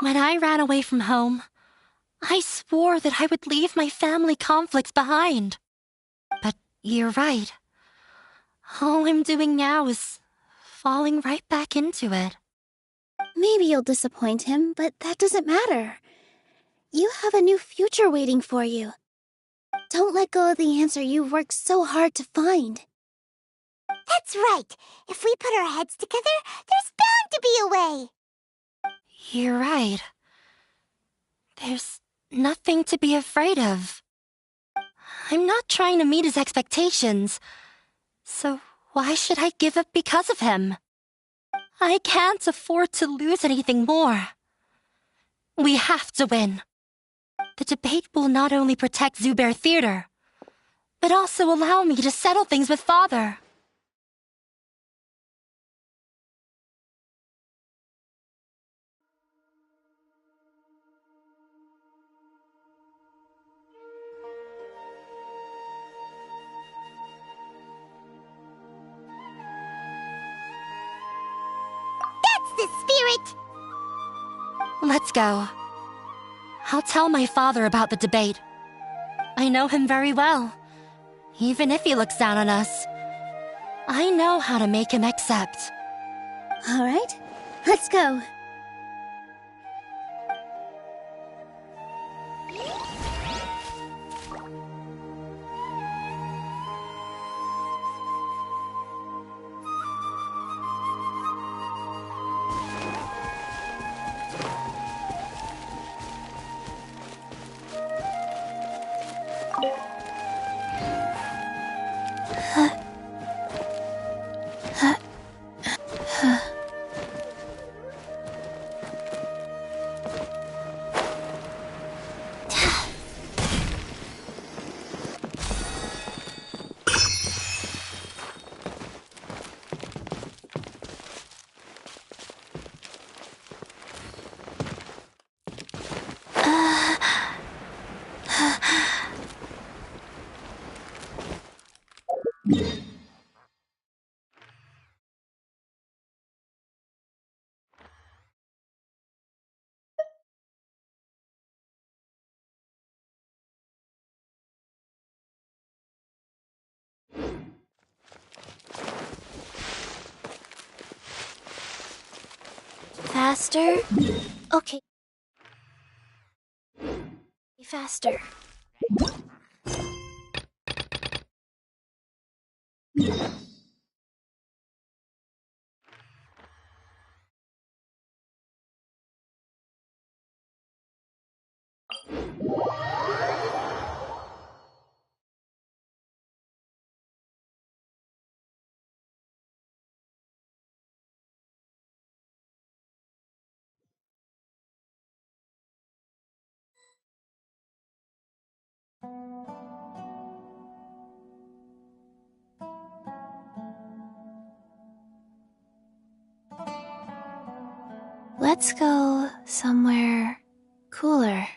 When I ran away from home, I swore that I would leave my family conflicts behind. But you're right. All I'm doing now is falling right back into it. Maybe you'll disappoint him, but that doesn't matter. You have a new future waiting for you. Don't let go of the answer you've worked so hard to find. That's right. If we put our heads together, there's bound to be a way. You're right. There's nothing to be afraid of. I'm not trying to meet his expectations, so why should I give up because of him? I can't afford to lose anything more. We have to win. The debate will not only protect Zubair Theater, but also allow me to settle things with Father. That's the spirit! Let's go. I'll tell my father about the debate. I know him very well, even if he looks down on us. I know how to make him accept. All right, let's go. Faster? Okay. Faster. Let's go somewhere cooler.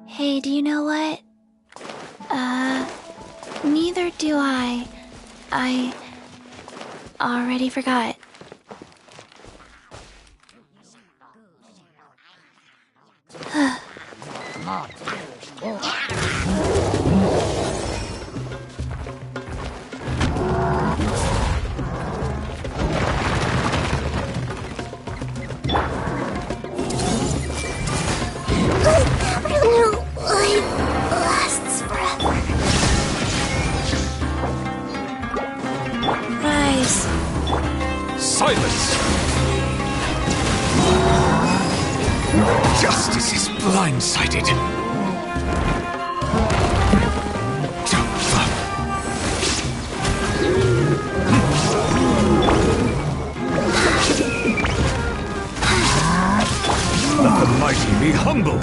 Hey, do you know what? Neither do I. I already forgot. Lasts forever. Rise. Silence! Justice is blindsided. Let the mighty be humble.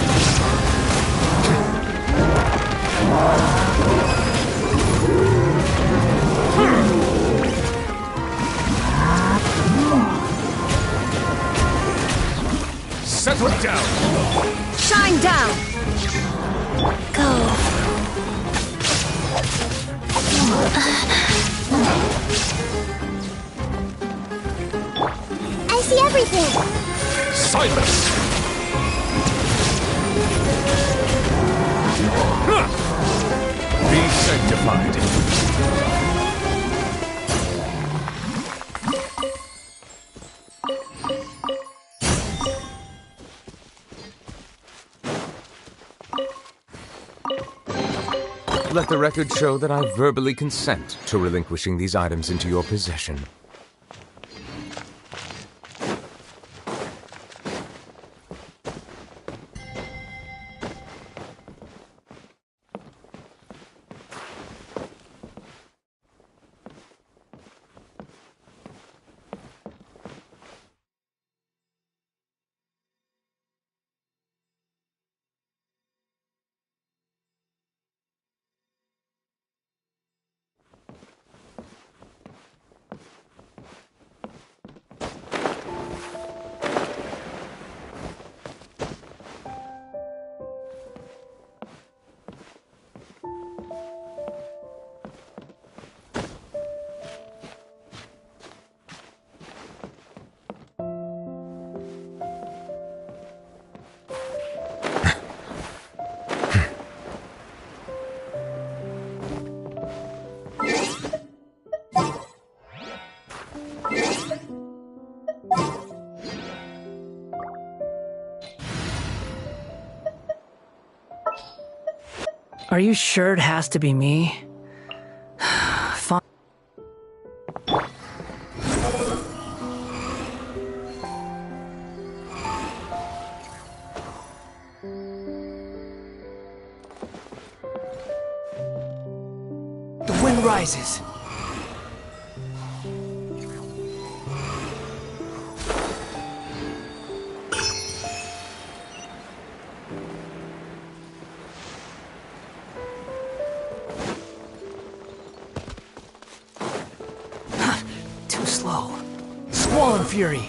Settle down. Shine down. Go. I see everything. Silence. Be sanctified. Let the record show that I verbally consent to relinquishing these items into your possession. Are you sure it has to be me? Fine. The wind rises. Too slow. Squall and fury.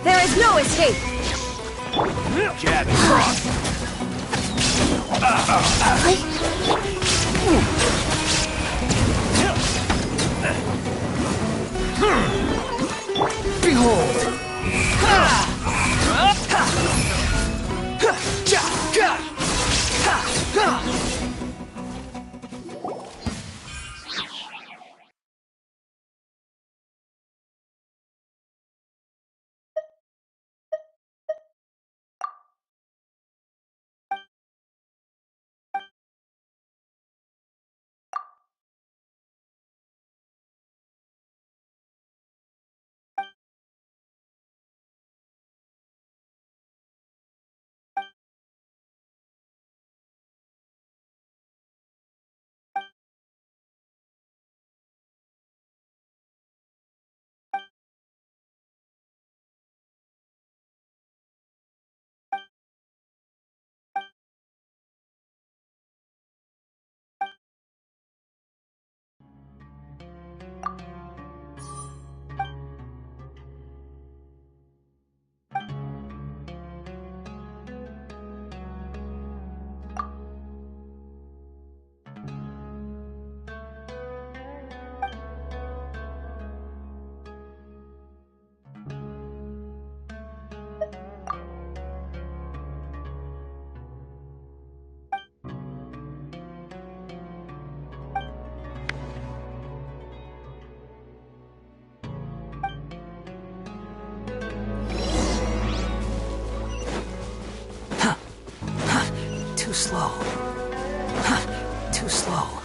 There is no escape! Jab and cross. Behold! Too slow. Too slow.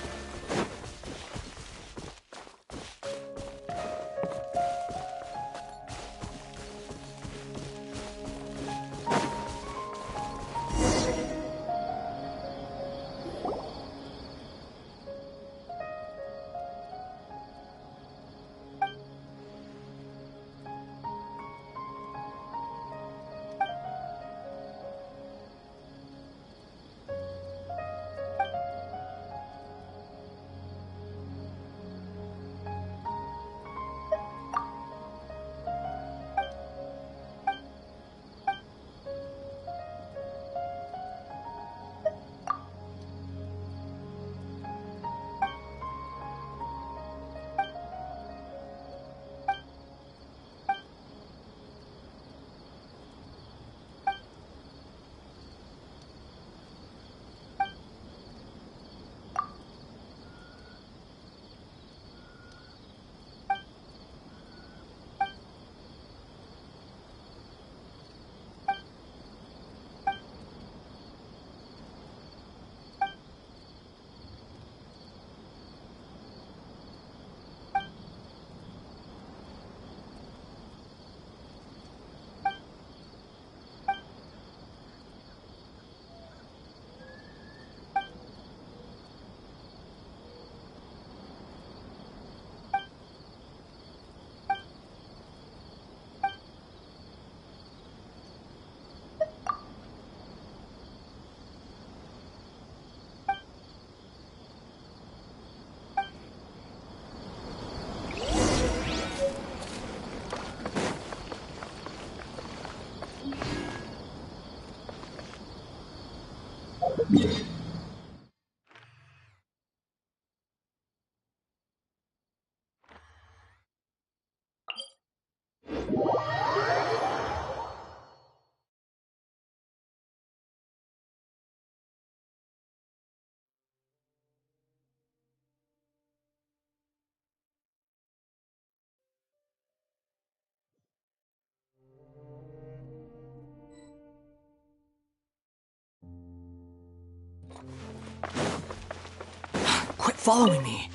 Quit following me.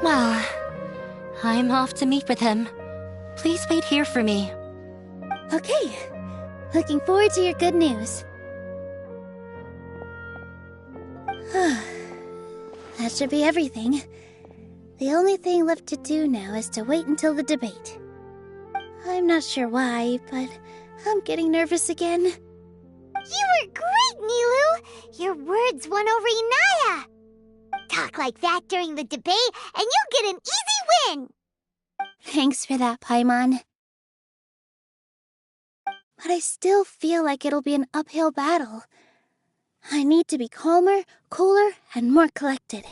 Well, I'm off to meet with him. Please wait here for me. Okay. Looking forward to your good news. That should be everything. The only thing left to do now is to wait until the debate. I'm not sure why, but I'm getting nervous again. You were great, Nilu! Your words won over Inaya! Talk like that during the debate, and you'll get an easy win! Thanks for that, Paimon. But I still feel like it'll be an uphill battle. I need to be calmer, cooler, and more collected.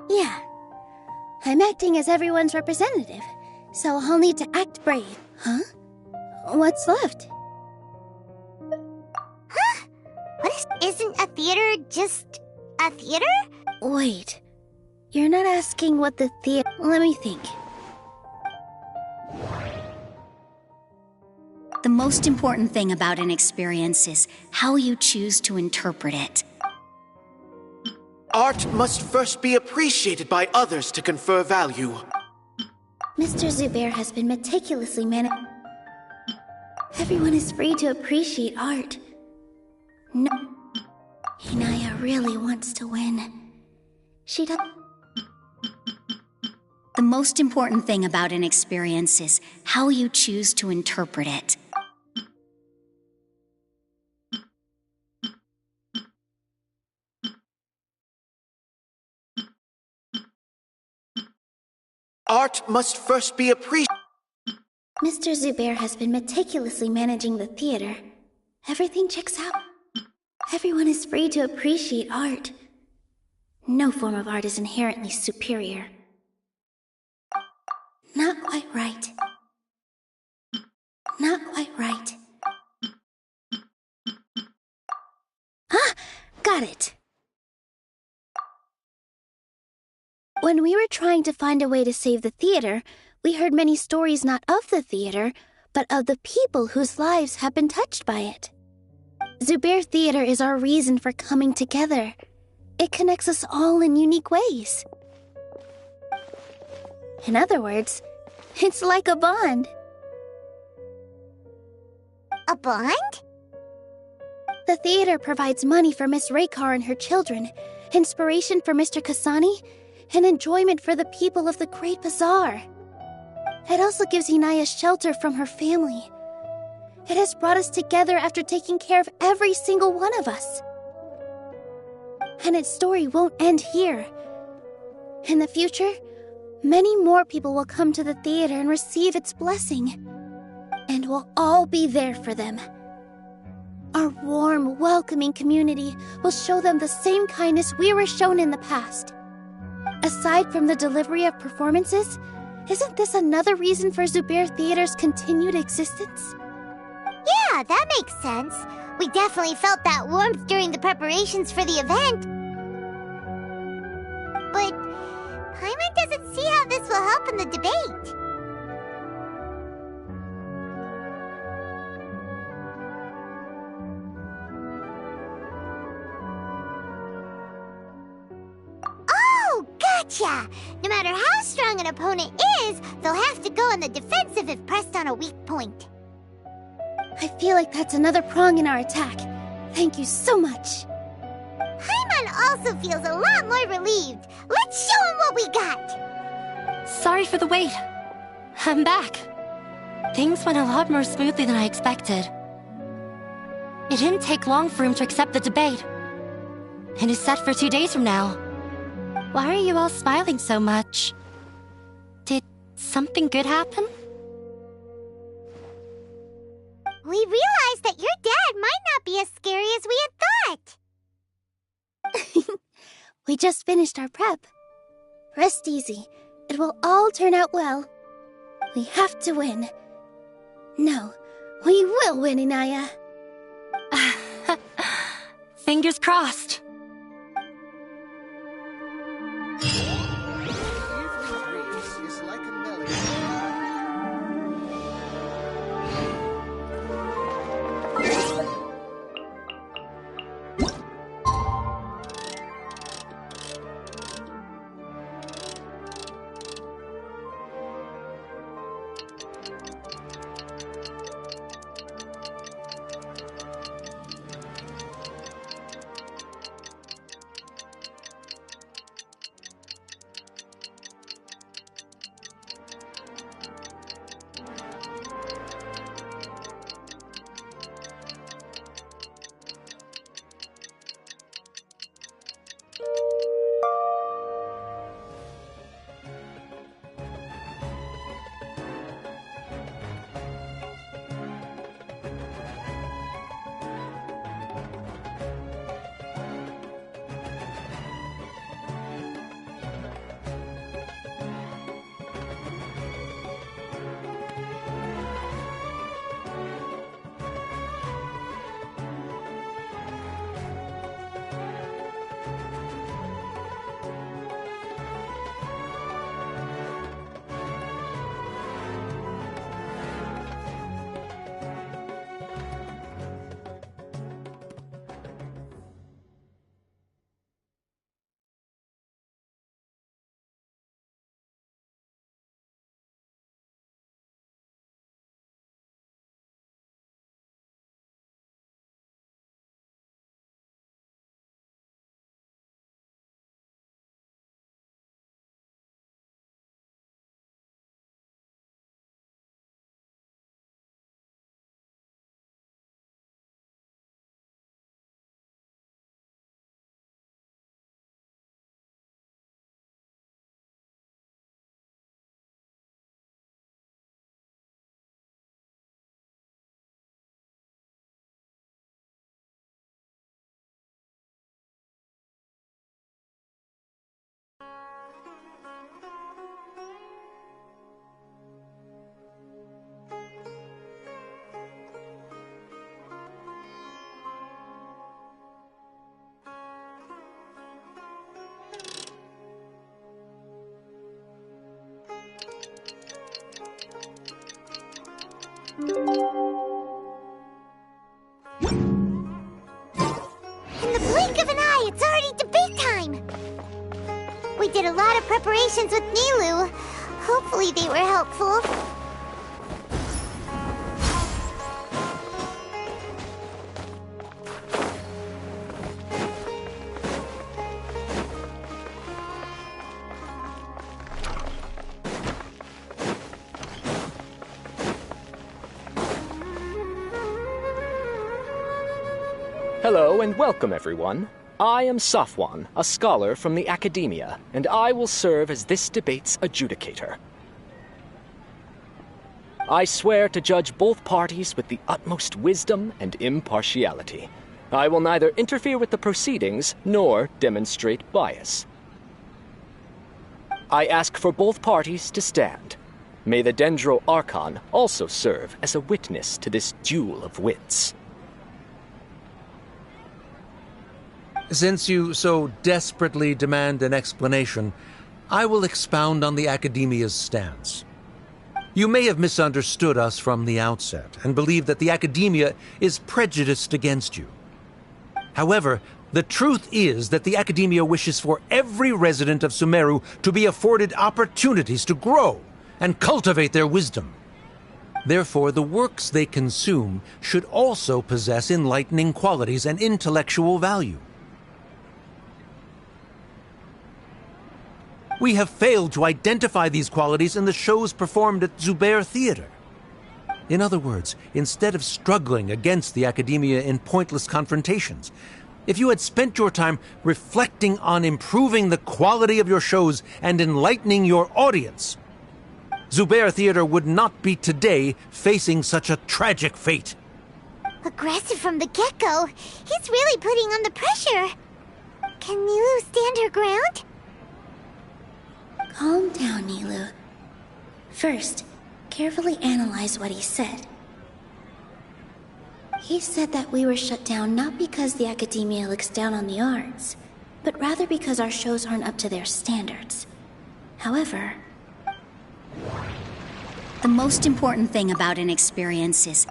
Yeah. I'm acting as everyone's representative, so I'll need to act brave. Huh? What's left? Huh? Isn't a theater just a theater? Wait. You're not asking what the theater... Let me think. The most important thing about an experience is how you choose to interpret it. Art must first be appreciated by others to confer value. Mr. Zubair has been meticulously managed. Everyone is free to appreciate art. No. Inaya really wants to win. She does. The most important thing about an experience is how you choose to interpret it. Art must first be appreciated. Mr. Zubair has been meticulously managing the theater. Everything checks out. Everyone is free to appreciate art. No form of art is inherently superior. Not quite right. Not quite right. Ah! Got it! When we were trying to find a way to save the theater, we heard many stories not of the theater, but of the people whose lives have been touched by it. Zubair Theater is our reason for coming together. It connects us all in unique ways. In other words, it's like a bond. A bond? The theater provides money for Miss Raykar and her children, inspiration for Mr. Kasani, and enjoyment for the people of the Great Bazaar. It also gives Inaya shelter from her family. It has brought us together after taking care of every single one of us. And its story won't end here. In the future, many more people will come to the theater and receive its blessing. And we'll all be there for them. Our warm, welcoming community will show them the same kindness we were shown in the past. Aside from the delivery of performances, isn't this another reason for Zubair Theater's continued existence? Yeah, that makes sense. We definitely felt that warmth during the preparations for the event. But Paimon doesn't see how this will help in the debate. Oh, gotcha! No matter how strong an opponent is, they'll have to go on the defensive if pressed on a weak point. I feel like that's another prong in our attack. Thank you so much. Paimon also feels a lot more relieved. Let's show him what we got. Sorry for the wait. I'm back. Things went a lot more smoothly than I expected. It didn't take long for him to accept the debate. And it's set for 2 days from now. Why are you all smiling so much? Did something good happen? We realized that your dad might not be as scary as we had thought. We just finished our prep. Rest easy. It will all turn out well. We have to win. No, we will win, Inaya. Fingers crossed. preparations with Nilu. Hopefully they were helpful. Hello and welcome, everyone. I am Safwan, a scholar from the Academia, and I will serve as this debate's adjudicator. I swear to judge both parties with the utmost wisdom and impartiality. I will neither interfere with the proceedings nor demonstrate bias. I ask for both parties to stand. May the Dendro Archon also serve as a witness to this duel of wits. Since you so desperately demand an explanation, I will expound on the Academia's stance. You may have misunderstood us from the outset and believe that the Academia is prejudiced against you. However, the truth is that the Academia wishes for every resident of Sumeru to be afforded opportunities to grow and cultivate their wisdom. Therefore, the works they consume should also possess enlightening qualities and intellectual value. We have failed to identify these qualities in the shows performed at Zubair Theater. In other words, instead of struggling against the Academia in pointless confrontations, if you had spent your time reflecting on improving the quality of your shows and enlightening your audience, Zubair Theater would not be today facing such a tragic fate. Aggressive from the get-go. He's really putting on the pressure. Can Nilu stand her ground? Calm down, Nilu. First, carefully analyze what he said. He said that we were shut down not because the Academia looks down on the arts, but rather because our shows aren't up to their standards. However, the most important thing about an experience is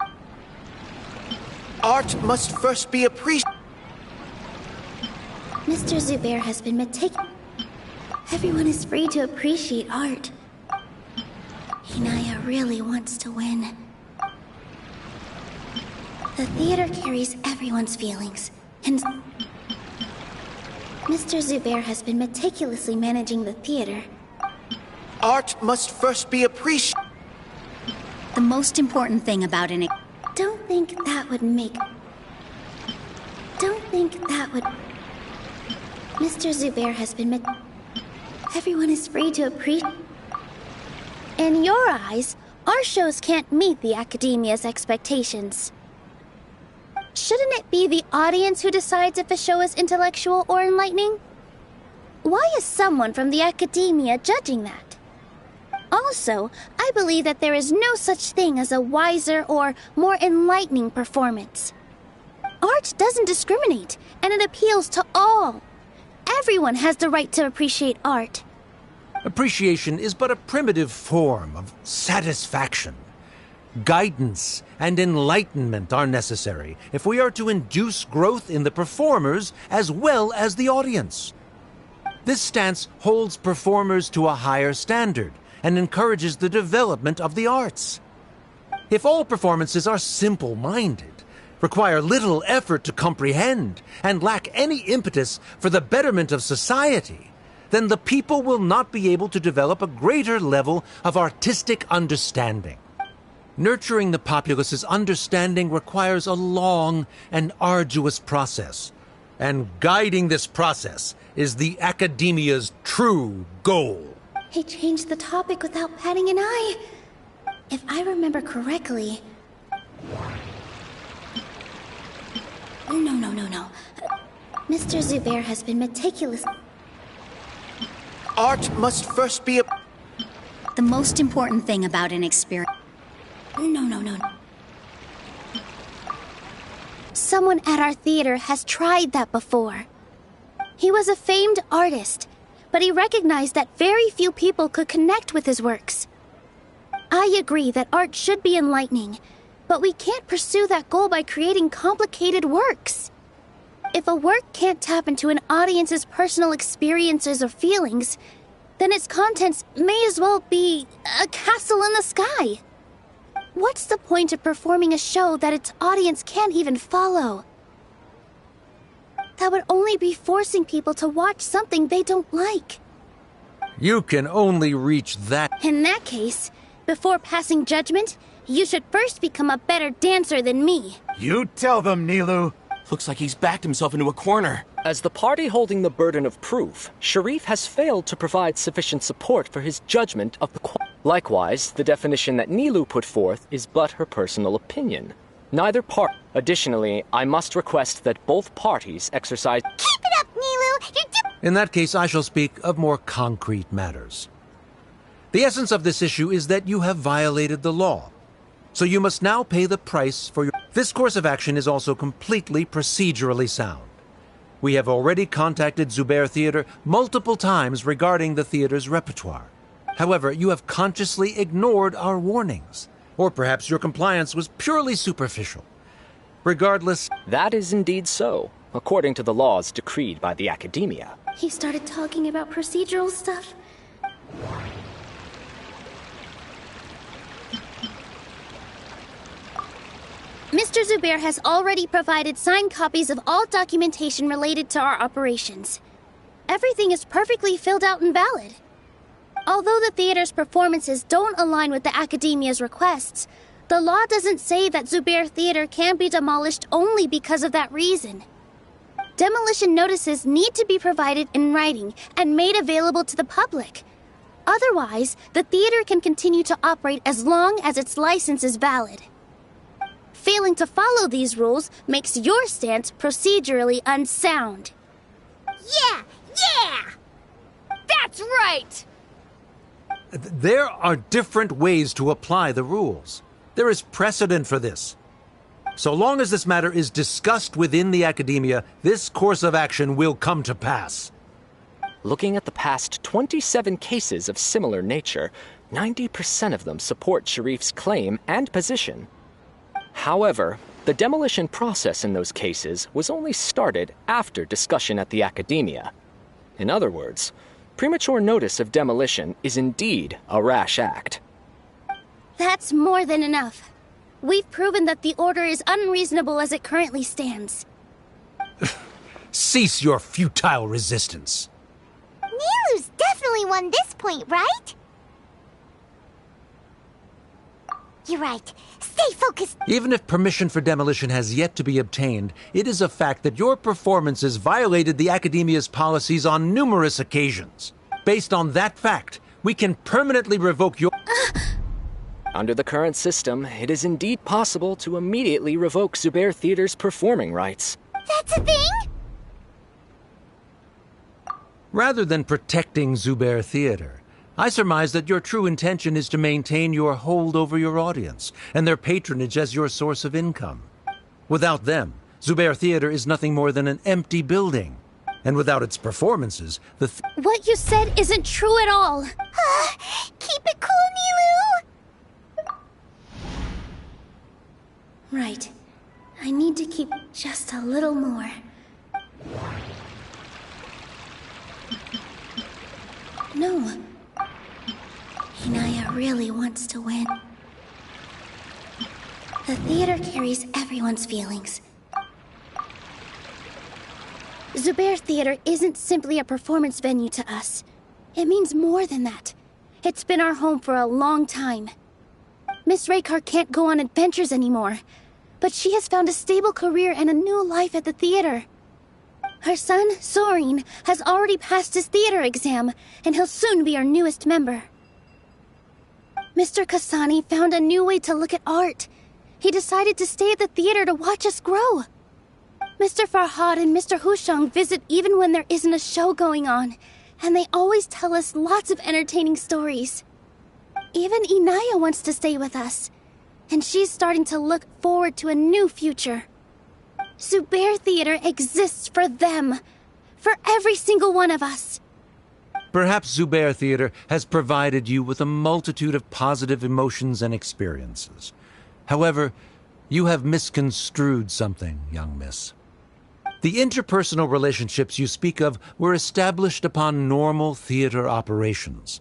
art must first be appreciated. Mr. Zubair has been meticulous. Everyone is free to appreciate art. Hinaya really wants to win. The theater carries everyone's feelings, and Mr. Zubair has been meticulously managing the theater. Art must first be appreciated. the most important thing about an... Don't think that would... Mr. Zubair has been... Everyone is free to appreciate... In your eyes, our shows can't meet the Academia's expectations. Shouldn't it be the audience who decides if a show is intellectual or enlightening? Why is someone from the Academia judging that? Also, I believe that there is no such thing as a wiser or more enlightening performance. Art doesn't discriminate, and it appeals to all. Everyone has the right to appreciate art. Appreciation is but a primitive form of satisfaction. Guidance and enlightenment are necessary if we are to induce growth in the performers as well as the audience. This stance holds performers to a higher standard and encourages the development of the arts. If all performances are simple-minded, require little effort to comprehend, and lack any impetus for the betterment of society, then the people will not be able to develop a greater level of artistic understanding. Nurturing the populace's understanding requires a long and arduous process, and guiding this process is the Academia's true goal. He changed the topic without batting an eye. If I remember correctly... No. Mr. Zubair has been meticulous... Art must first be The most important thing about an experience... No. Someone at our theater has tried that before. He was a famed artist, but he recognized that very few people could connect with his works. I agree that art should be enlightening, but we can't pursue that goal by creating complicated works. If a work can't tap into an audience's personal experiences or feelings, then its contents may as well be a castle in the sky. What's the point of performing a show that its audience can't even follow? That would only be forcing people to watch something they don't like. You can only reach that. In that case, before passing judgment, you should first become a better dancer than me. You tell them, Nilu. Looks like he's backed himself into a corner. As the party holding the burden of proof, Sharif has failed to provide sufficient support for his judgment of the Likewise, the definition that Nilu put forth is but her personal opinion. Neither part. Additionally, I must request that both parties exercise. Keep it up, Nilu! In that case, I shall speak of more concrete matters. The essence of this issue is that you have violated the law. So you must now pay the price for your... This course of action is also completely procedurally sound. We have already contacted Zubair Theater multiple times regarding the theater's repertoire. However, you have consciously ignored our warnings. Or perhaps your compliance was purely superficial. Regardless... That is indeed so, according to the laws decreed by the Academia. He started talking about procedural stuff. Mr. Zubair has already provided signed copies of all documentation related to our operations. Everything is perfectly filled out and valid. Although the theater's performances don't align with the Academia's requests, the law doesn't say that Zubair Theater can be demolished only because of that reason. Demolition notices need to be provided in writing and made available to the public. Otherwise, the theater can continue to operate as long as its license is valid. Failing to follow these rules makes your stance procedurally unsound. Yeah! That's right! There are different ways to apply the rules. There is precedent for this. So long as this matter is discussed within the Academia, this course of action will come to pass. Looking at the past 27 cases of similar nature, 90% of them support Sharif's claim and position. However, the demolition process in those cases was only started after discussion at the Academia. In other words, premature notice of demolition is indeed a rash act. That's more than enough. We've proven that the order is unreasonable as it currently stands. Cease your futile resistance. Nilu's definitely won this point, right? You're right. Stay focused. Even if permission for demolition has yet to be obtained, it is a fact that your performances violated the Academia's policies on numerous occasions. Based on that fact, we can permanently revoke your... Under the current system, it is indeed possible to immediately revoke Zubair Theater's performing rights. That's a thing? Rather than protecting Zubair Theater, I surmise that your true intention is to maintain your hold over your audience and their patronage as your source of income. Without them, Zubair Theater is nothing more than an empty building. And without its performances, What you said isn't true at all. Keep it cool, Nilu! Right. I need to keep just a little more. No. Inaya really wants to win. The theater carries everyone's feelings. Zubair Theater isn't simply a performance venue to us. It means more than that. It's been our home for a long time. Miss Raykar can't go on adventures anymore, but she has found a stable career and a new life at the theater. Her son, Sorin, has already passed his theater exam, and he'll soon be our newest member. Mr. Kasani found a new way to look at art. He decided to stay at the theater to watch us grow. Mr. Farhad and Mr. Hushang visit even when there isn't a show going on, and they always tell us lots of entertaining stories. Even Inaya wants to stay with us, and she's starting to look forward to a new future. Zubair Theater exists for them, for every single one of us. Perhaps Zubair Theater has provided you with a multitude of positive emotions and experiences. However, you have misconstrued something, young miss. The interpersonal relationships you speak of were established upon normal theater operations.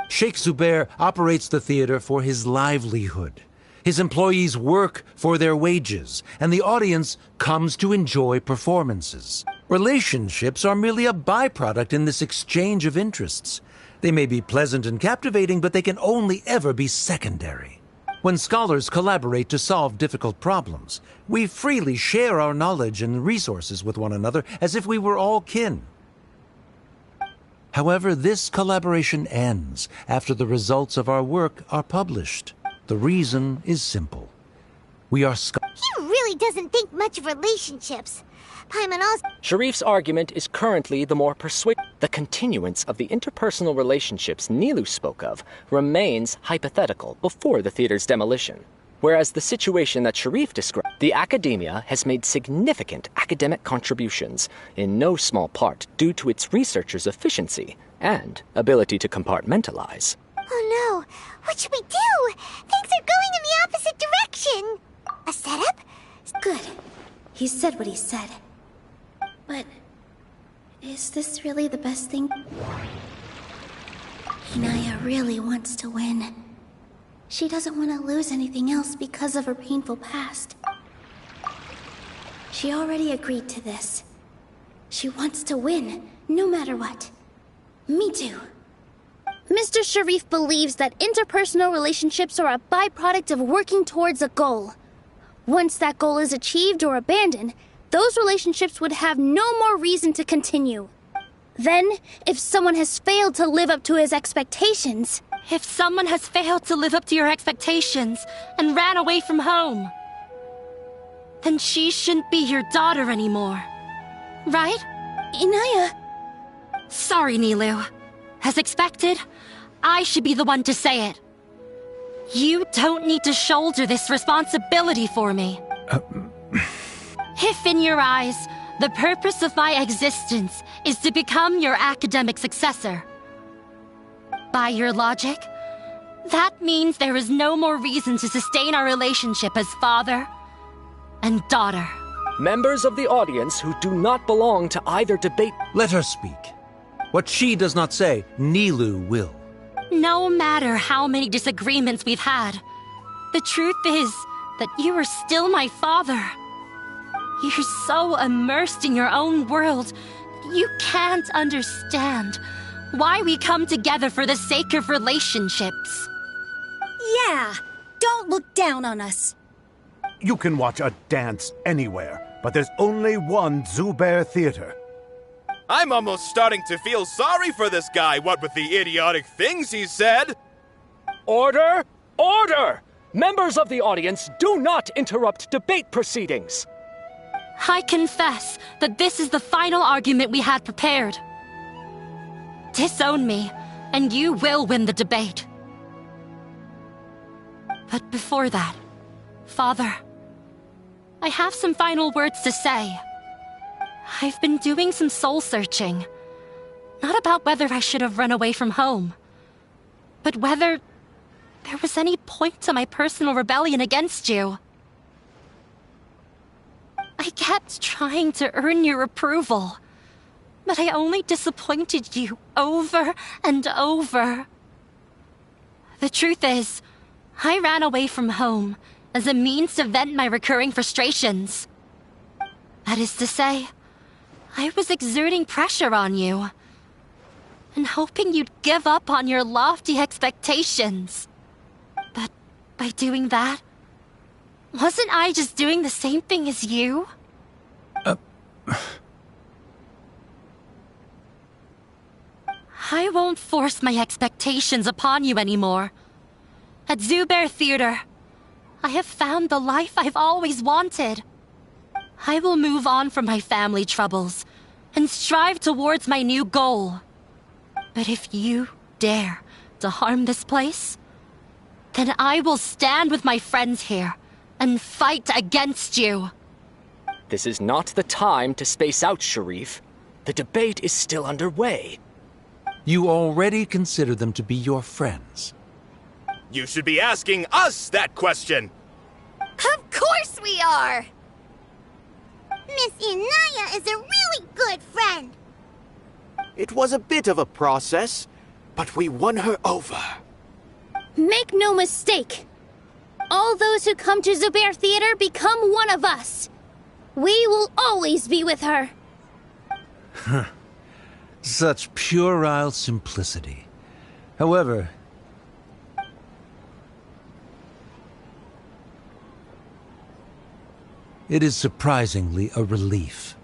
Sheikh Zubair operates the theater for his livelihood. His employees work for their wages, and the audience comes to enjoy performances. Relationships are merely a byproduct in this exchange of interests. They may be pleasant and captivating, but they can only ever be secondary. When scholars collaborate to solve difficult problems, we freely share our knowledge and resources with one another as if we were all kin. However, this collaboration ends after the results of our work are published. The reason is simple. We are He really doesn't think much of relationships. Paimon also... Sharif's argument is currently the more persuasive. The continuance of the interpersonal relationships Nilu spoke of remains hypothetical before the theater's demolition. Whereas the situation that Sharif described, the academia has made significant academic contributions, in no small part due to its researchers' efficiency and ability to compartmentalize. Oh no, what should we do? Things are going in the opposite direction. A setup? Good. He said what he said. But is this really the best thing? Inaya really wants to win. She doesn't want to lose anything else because of her painful past. She already agreed to this. She wants to win, no matter what. Me too. Mr. Sharif believes that interpersonal relationships are a byproduct of working towards a goal. Once that goal is achieved or abandoned, those relationships would have no more reason to continue. Then, if someone has failed to live up to his expectations... If someone has failed to live up to your expectations and ran away from home, then she shouldn't be your daughter anymore. Right? Inaya... Sorry, Nilu. As expected, I should be the one to say it. You don't need to shoulder this responsibility for me. If in your eyes, the purpose of my existence is to become your academic successor, by your logic, that means there is no more reason to sustain our relationship as father and daughter. Members of the audience who do not belong to either debate... Let her speak. What she does not say, Nilu will. No matter how many disagreements we've had, the truth is that you are still my father. You're so immersed in your own world that you can't understand why we come together for the sake of relationships. Yeah, don't look down on us. You can watch a dance anywhere, but there's only one Zubair Theater. I'm almost starting to feel sorry for this guy, what with the idiotic things he said. Order! Order! Members of the audience, do not interrupt debate proceedings. I confess that this is the final argument we had prepared. Disown me, and you will win the debate. But before that, Father, I have some final words to say. I've been doing some soul-searching. Not about whether I should have run away from home, but whether there was any point to my personal rebellion against you. I kept trying to earn your approval, but I only disappointed you over and over. The truth is, I ran away from home as a means to vent my recurring frustrations. That is to say, I was exerting pressure on you, and hoping you'd give up on your lofty expectations. But by doing that, wasn't I just doing the same thing as you? I won't force my expectations upon you anymore. At Zubair Theater, I have found the life I've always wanted. I will move on from my family troubles and strive towards my new goal. But if you dare to harm this place, then I will stand with my friends here and fight against you. This is not the time to space out, Sharif. The debate is still underway. You already consider them to be your friends. You should be asking us that question. Of course we are! Miss Inaya is a really good friend. It was a bit of a process, but we won her over. Make no mistake. All those who come to Zubair Theater become one of us. We will always be with her. Such puerile simplicity. However, it is surprisingly a relief.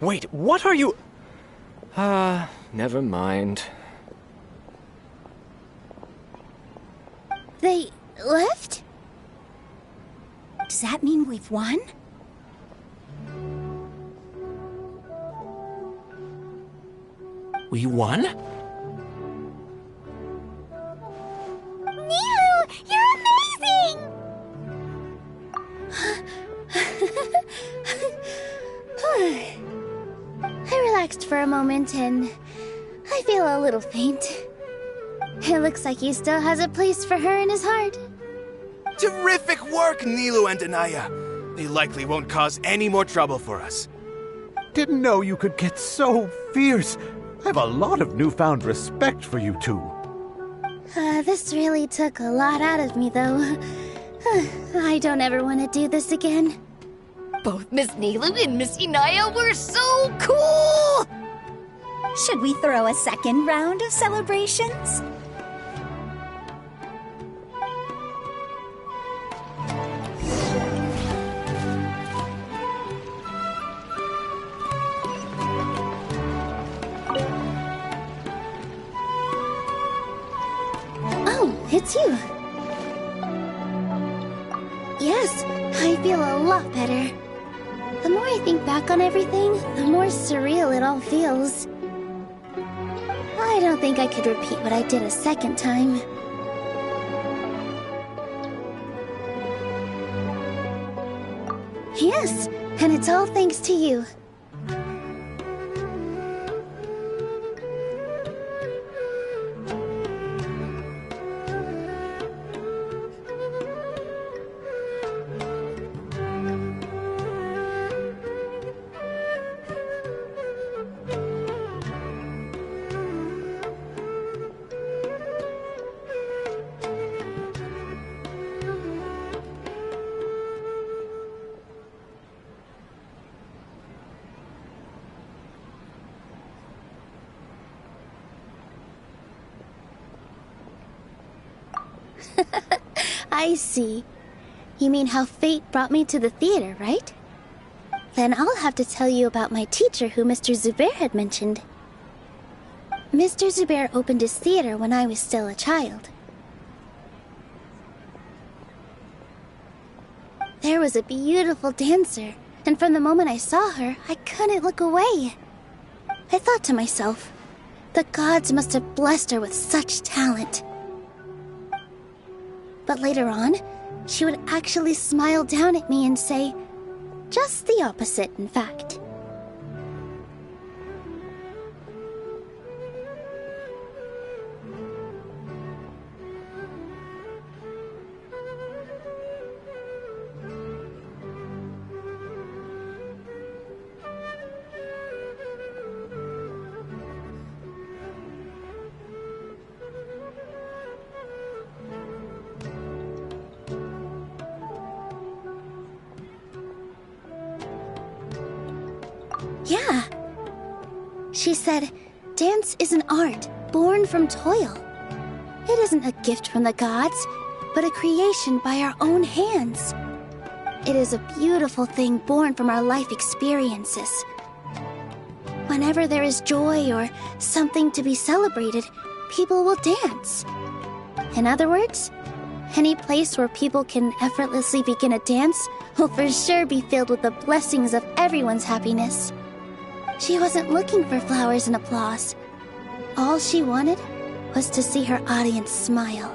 Wait, what are you... never mind. They left? Does that mean we've won? We won? Nilu, you're amazing! I relaxed for a moment and I feel a little faint. It looks like he still has a place for her in his heart. Terrific work, Nilu and Anaya. They likely won't cause any more trouble for us. Didn't know you could get so fierce. I have a lot of newfound respect for you two. This really took a lot out of me, though. I don't ever want to do this again. Both Miss Nilu and Miss Inaya were so cool! Should we throw a second round of celebrations? Oh, it's you. Yes, I feel a lot better. The more I think back on everything, the more surreal it all feels. I don't think I could repeat what I did a second time. Yes, and it's all thanks to you. I see. You mean how fate brought me to the theater, right? Then I'll have to tell you about my teacher who Mr. Zubair had mentioned. Mr. Zubair opened his theater when I was still a child. There was a beautiful dancer, and from the moment I saw her, I couldn't look away. I thought to myself, the gods must have blessed her with such talent. But later on, she would actually smile down at me and say, just the opposite, in fact. Yeah. She said, dance is an art born from toil. It isn't a gift from the gods, but a creation by our own hands. It is a beautiful thing born from our life experiences. Whenever there is joy or something to be celebrated, people will dance. In other words, any place where people can effortlessly begin a dance will for sure be filled with the blessings of everyone's happiness. She wasn't looking for flowers and applause. All she wanted was to see her audience smile.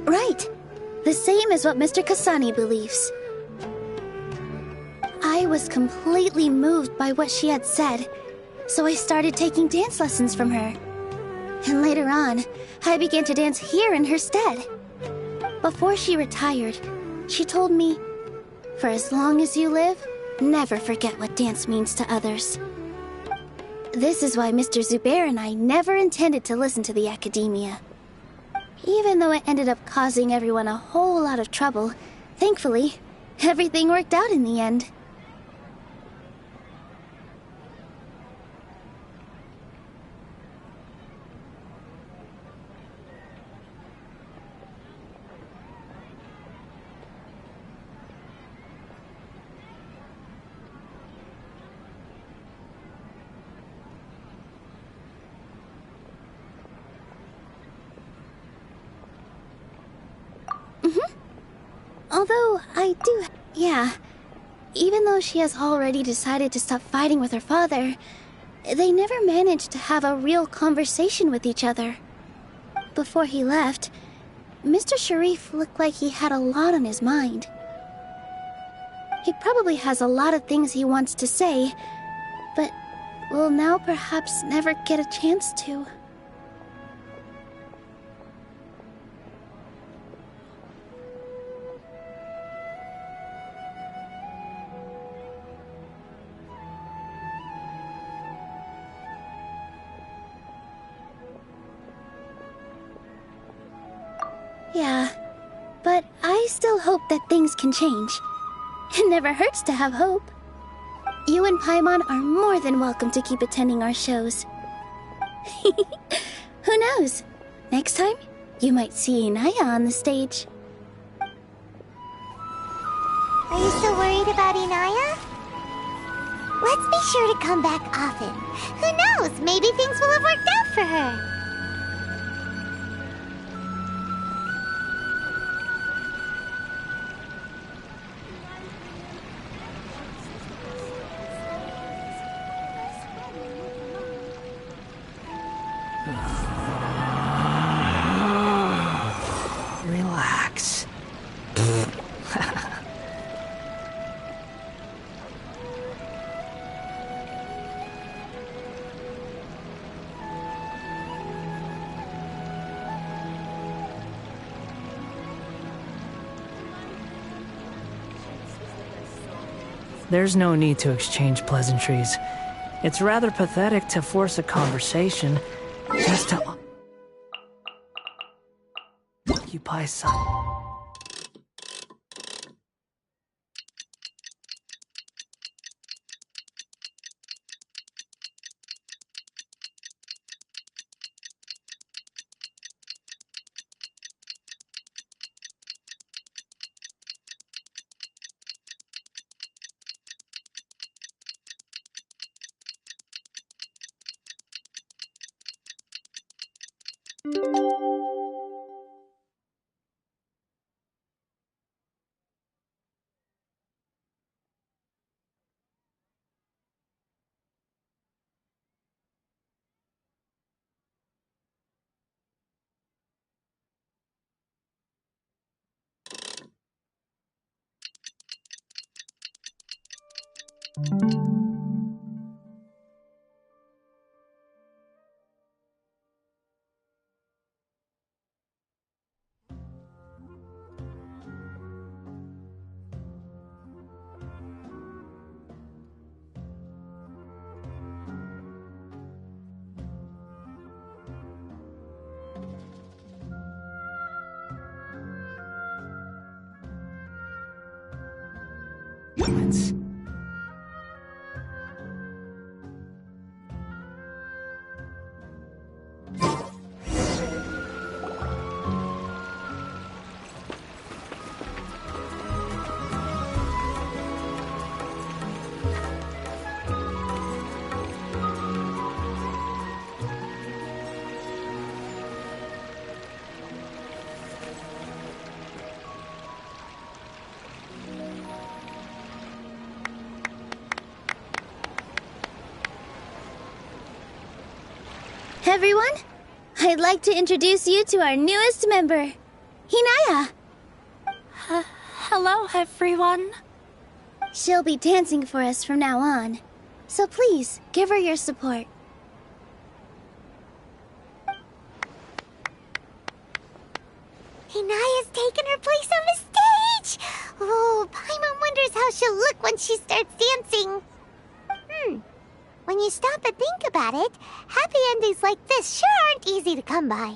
Right. The same as what Mr. Kasani believes. I was completely moved by what she had said, so I started taking dance lessons from her. And later on, I began to dance here in her stead. Before she retired, she told me, "For as long as you live, never forget what dance means to others." This is why Mr. Zubair and I never intended to listen to the academia. Even though it ended up causing everyone a whole lot of trouble, thankfully, everything worked out in the end. Although, even though she has already decided to stop fighting with her father, they never managed to have a real conversation with each other. Before he left, Mr. Sharif looked like he had a lot on his mind. He probably has a lot of things he wants to say, but will now perhaps never get a chance to. Yeah, but I still hope that things can change. It never hurts to have hope. You and Paimon are more than welcome to keep attending our shows. Who knows? Next time, you might see Inaya on the stage. Are you still worried about Inaya? Let's be sure to come back often. Who knows? Maybe things will have worked out for her. Relax. There's no need to exchange pleasantries. It's rather pathetic to force a conversation just to occupy some. Let's... Everyone, I'd like to introduce you to our newest member, Hinaya. Hello, everyone. She'll be dancing for us from now on. So please, give her your support. Inaya's taken her place on the stage! Oh, Paimon wonders how she'll look when she starts dancing. When you stop and think about it, happy endings like this sure aren't easy to come by.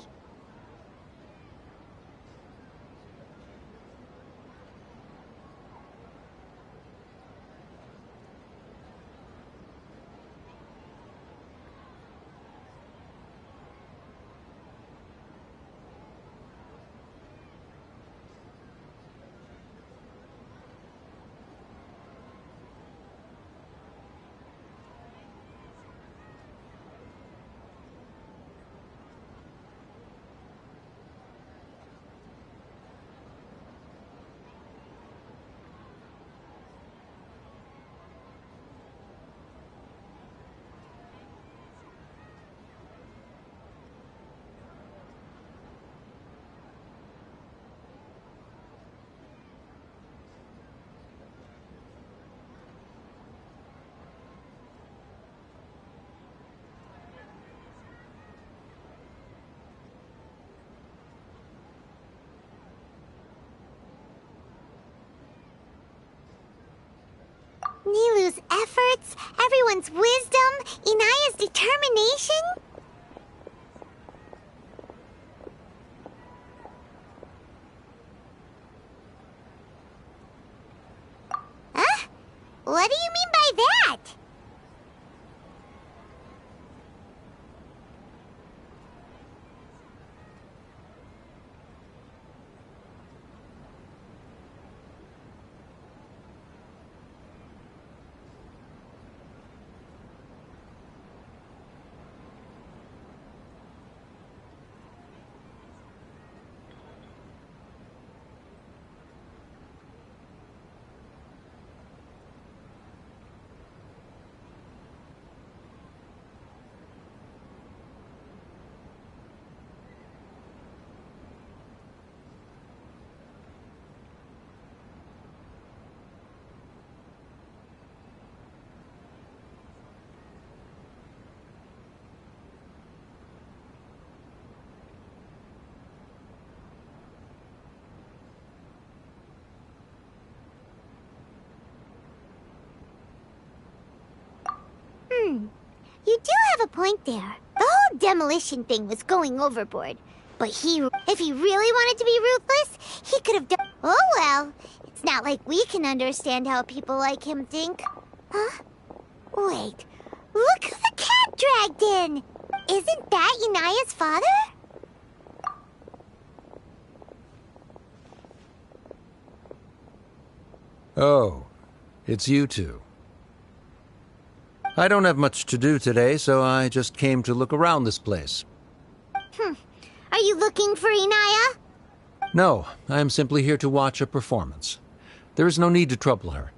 Nilu's efforts, everyone's wisdom, Inaya's determination. Huh? What do you mean by that? You do have a point there. The whole demolition thing was going overboard. But if he really wanted to be ruthless, he could have done... Oh well, it's not like we can understand how people like him think. Huh? Wait, look who the cat dragged in! Isn't that Inaya's father? Oh, it's you two. I don't have much to do today, so I just came to look around this place. Are you looking for Inaya? No, I am simply here to watch a performance. There is no need to trouble her.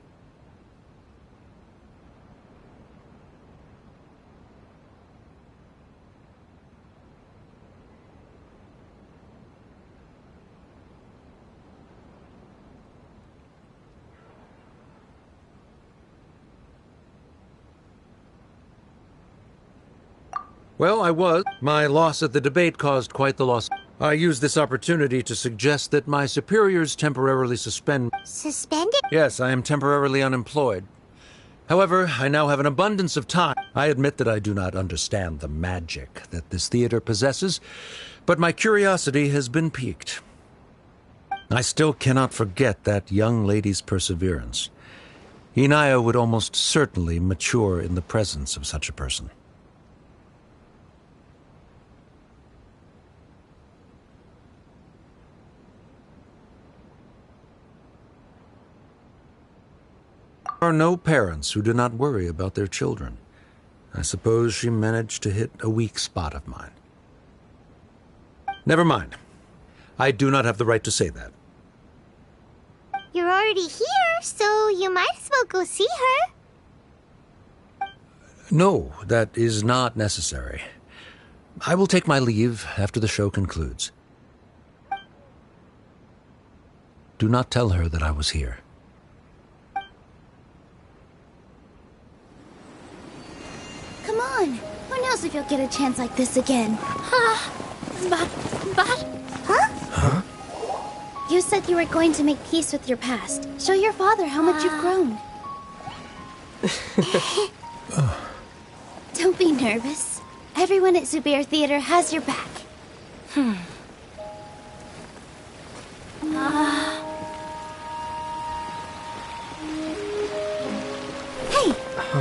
Well, I was. My loss at the debate caused quite the loss. I used this opportunity to suggest that my superiors temporarily suspend... Suspended? Yes, I am temporarily unemployed. However, I now have an abundance of time. I admit that I do not understand the magic that this theater possesses, but my curiosity has been piqued. I still cannot forget that young lady's perseverance. Inaya would almost certainly mature in the presence of such a person. There are no parents who do not worry about their children. I suppose she managed to hit a weak spot of mine. Never mind. I do not have the right to say that. You're already here, so you might as well go see her. No, that is not necessary. I will take my leave after the show concludes. Do not tell her that I was here. knows if you'll get a chance like this again. But... Huh? You said you were going to make peace with your past. Show your father how much you've grown. Don't be nervous. Everyone at Zubair Theater has your back. Hey,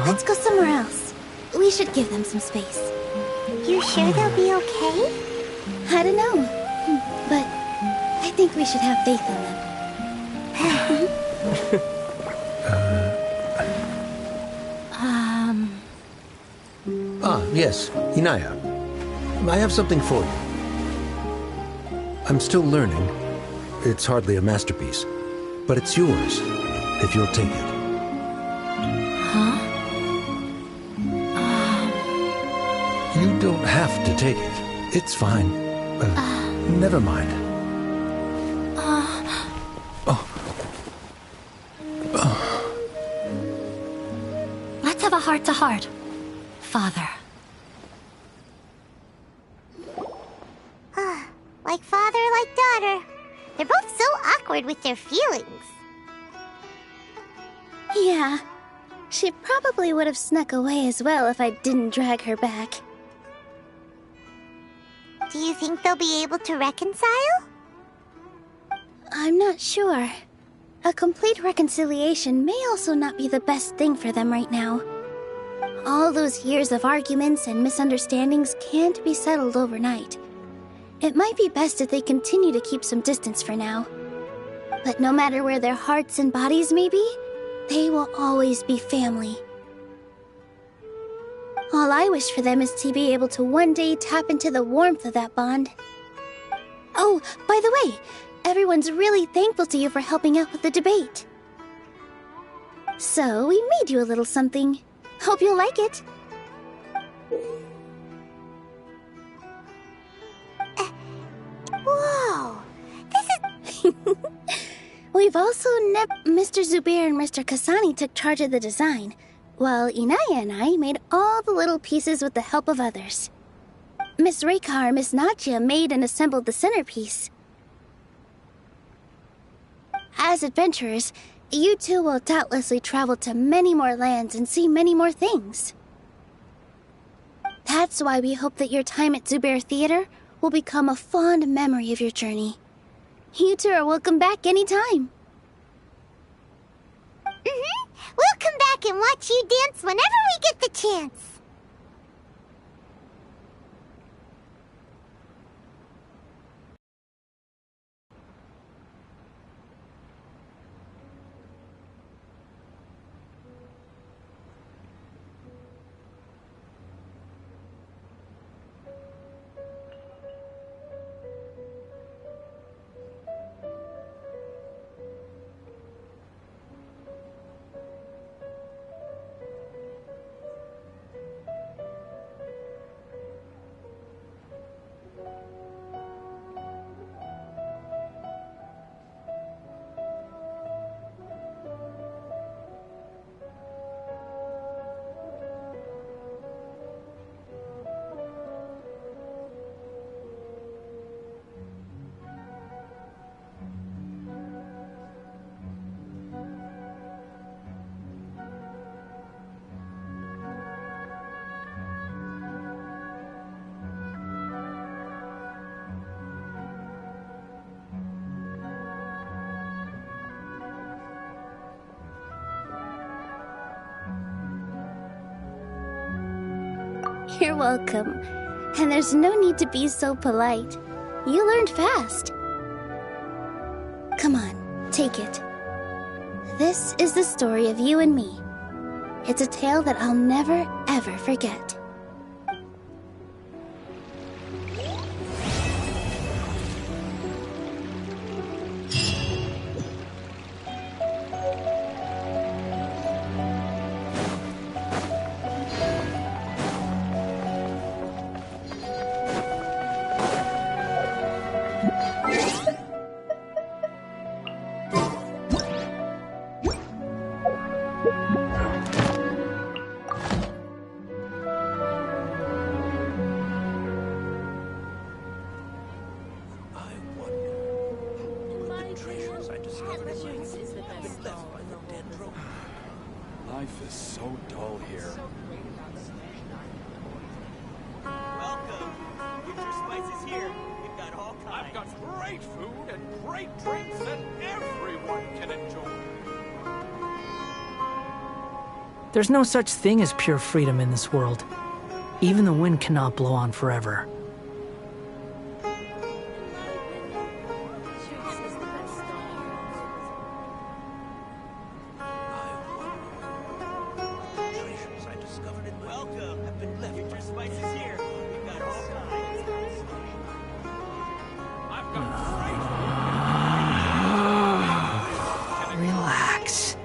let's go somewhere else. We should give them some space. You sure they'll be okay? I don't know, but I think we should have faith in them. Yes, Inaya. I have something for you. I'm still learning. It's hardly a masterpiece, but it's yours, if you'll take it. You don't have to take it. It's fine. Never mind. Let's have a heart-to-heart. Father. Like father, like daughter. They're both so awkward with their feelings. Yeah, she probably would have snuck away as well if I didn't drag her back. Do you think they'll be able to reconcile? I'm not sure. A complete reconciliation may also not be the best thing for them right now. All those years of arguments and misunderstandings can't be settled overnight. It might be best if they continue to keep some distance for now. But no matter where their hearts and bodies may be, they will always be family. All I wish for them is to be able to one day tap into the warmth of that bond. Oh, by the way, everyone's really thankful to you for helping out with the debate. So, we made you a little something. Hope you'll like it. Whoa! We've also Mr. Zubair and Mr. Kasani took charge of the design, while Inaya and I made all the little pieces with the help of others. Miss Reika or Miss Nadia made and assembled the centerpiece. As adventurers, you two will doubtlessly travel to many more lands and see many more things. That's why we hope that your time at Zubair Theater will become a fond memory of your journey. You two are welcome back anytime. We'll come back and watch you dance whenever we get the chance. You're welcome. And there's no need to be so polite. You learned fast. Come on, take it. This is the story of you and me. It's a tale that I'll never, ever forget. Life is so dull here. Welcome. Get your spices here. We've got all kinds. I've got great food and great drinks that everyone can enjoy. There's no such thing as pure freedom in this world. Even the wind cannot blow on forever. Relax.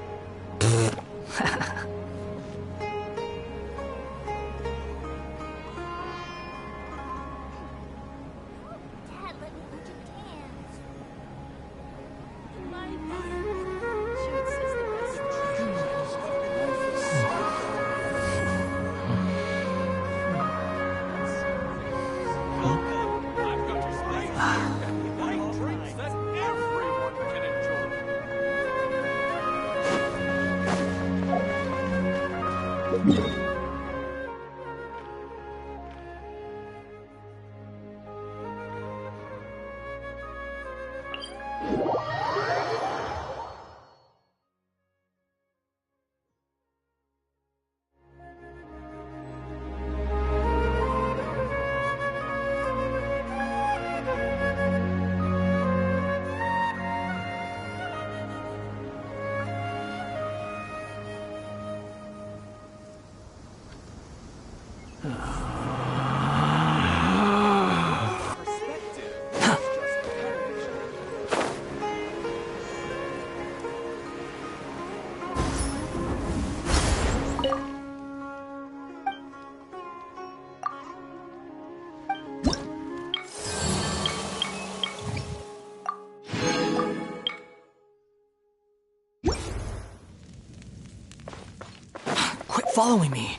Quit following me.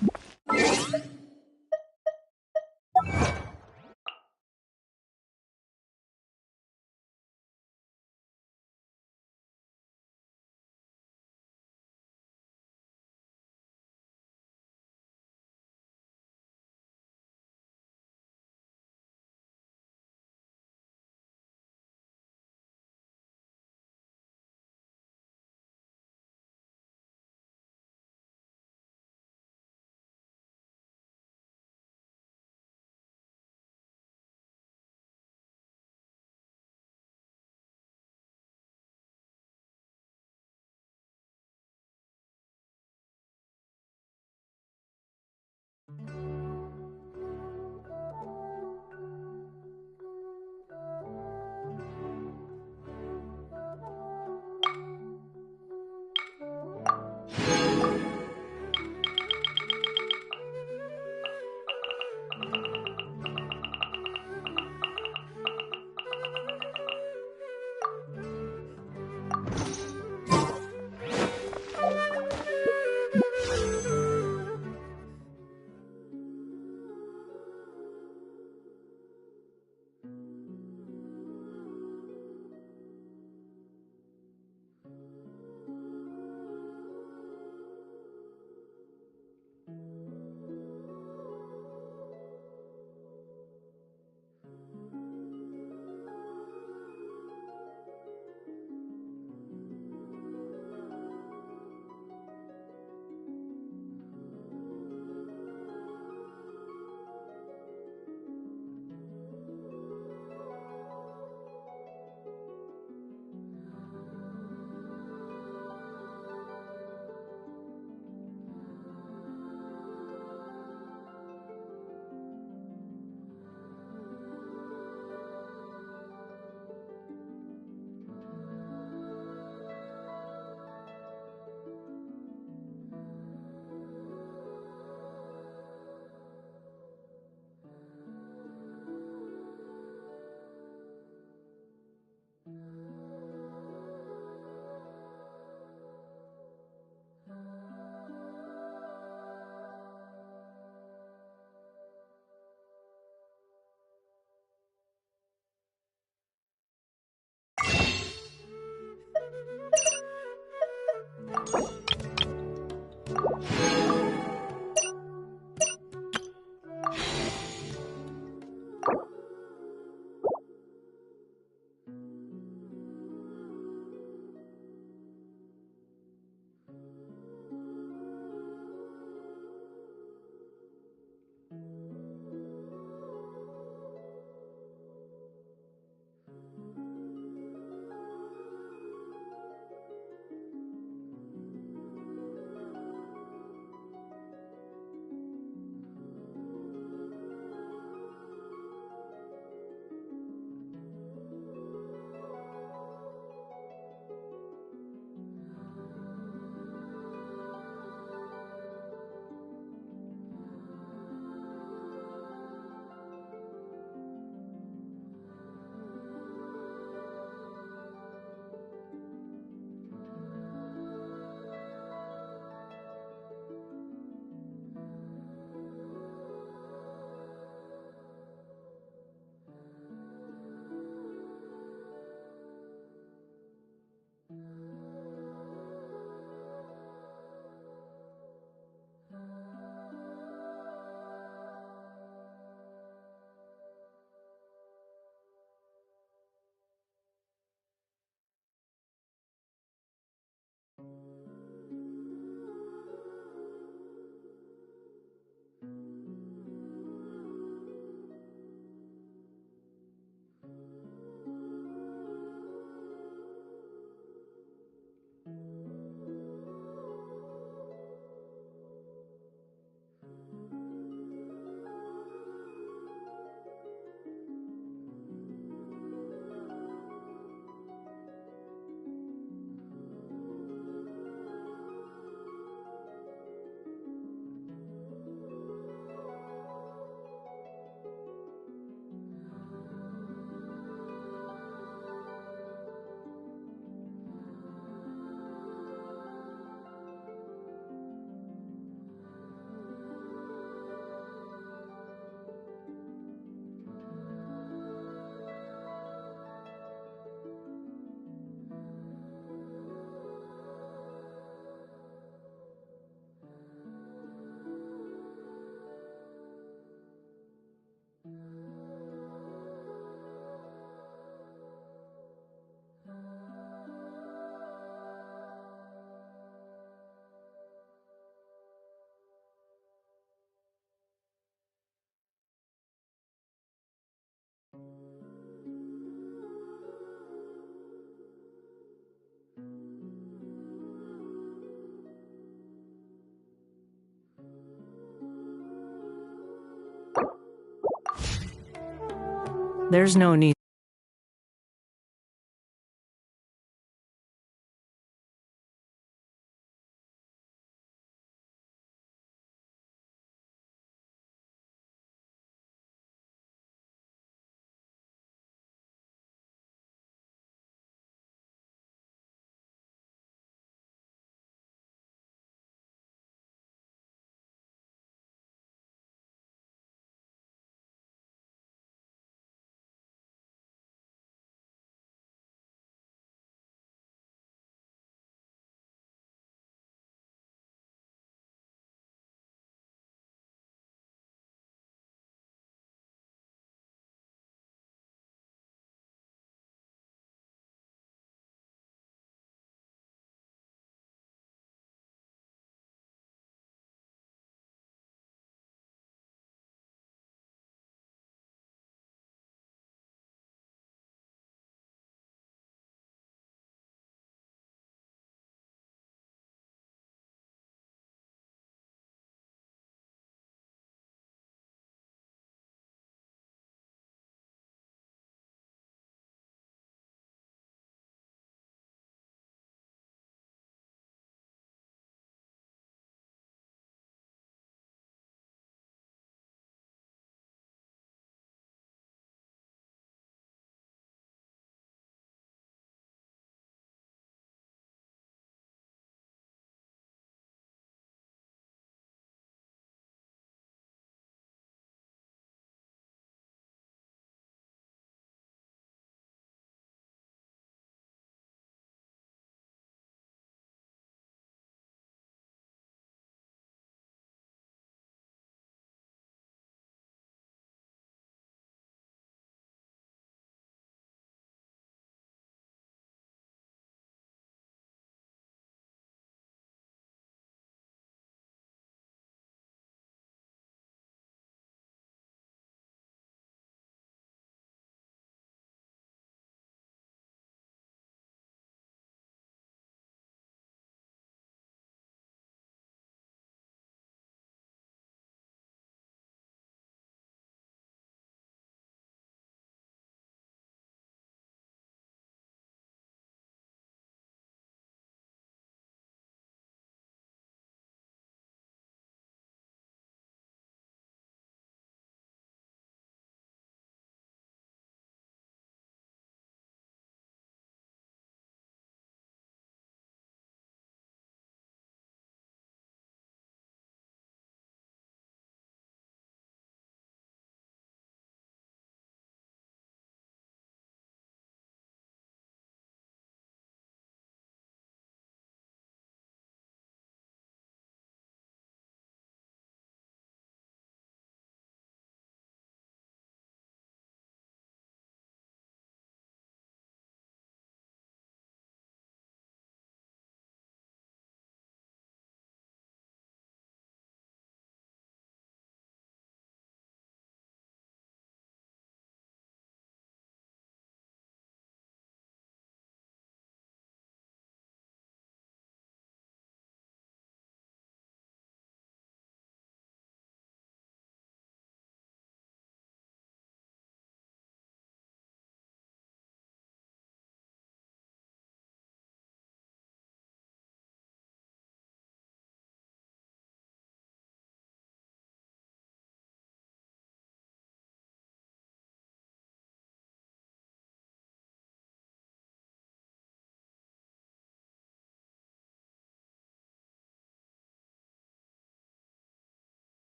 There's no need.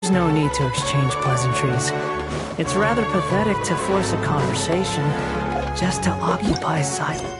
There's no need to exchange pleasantries. It's rather pathetic to force a conversation just to occupy silence.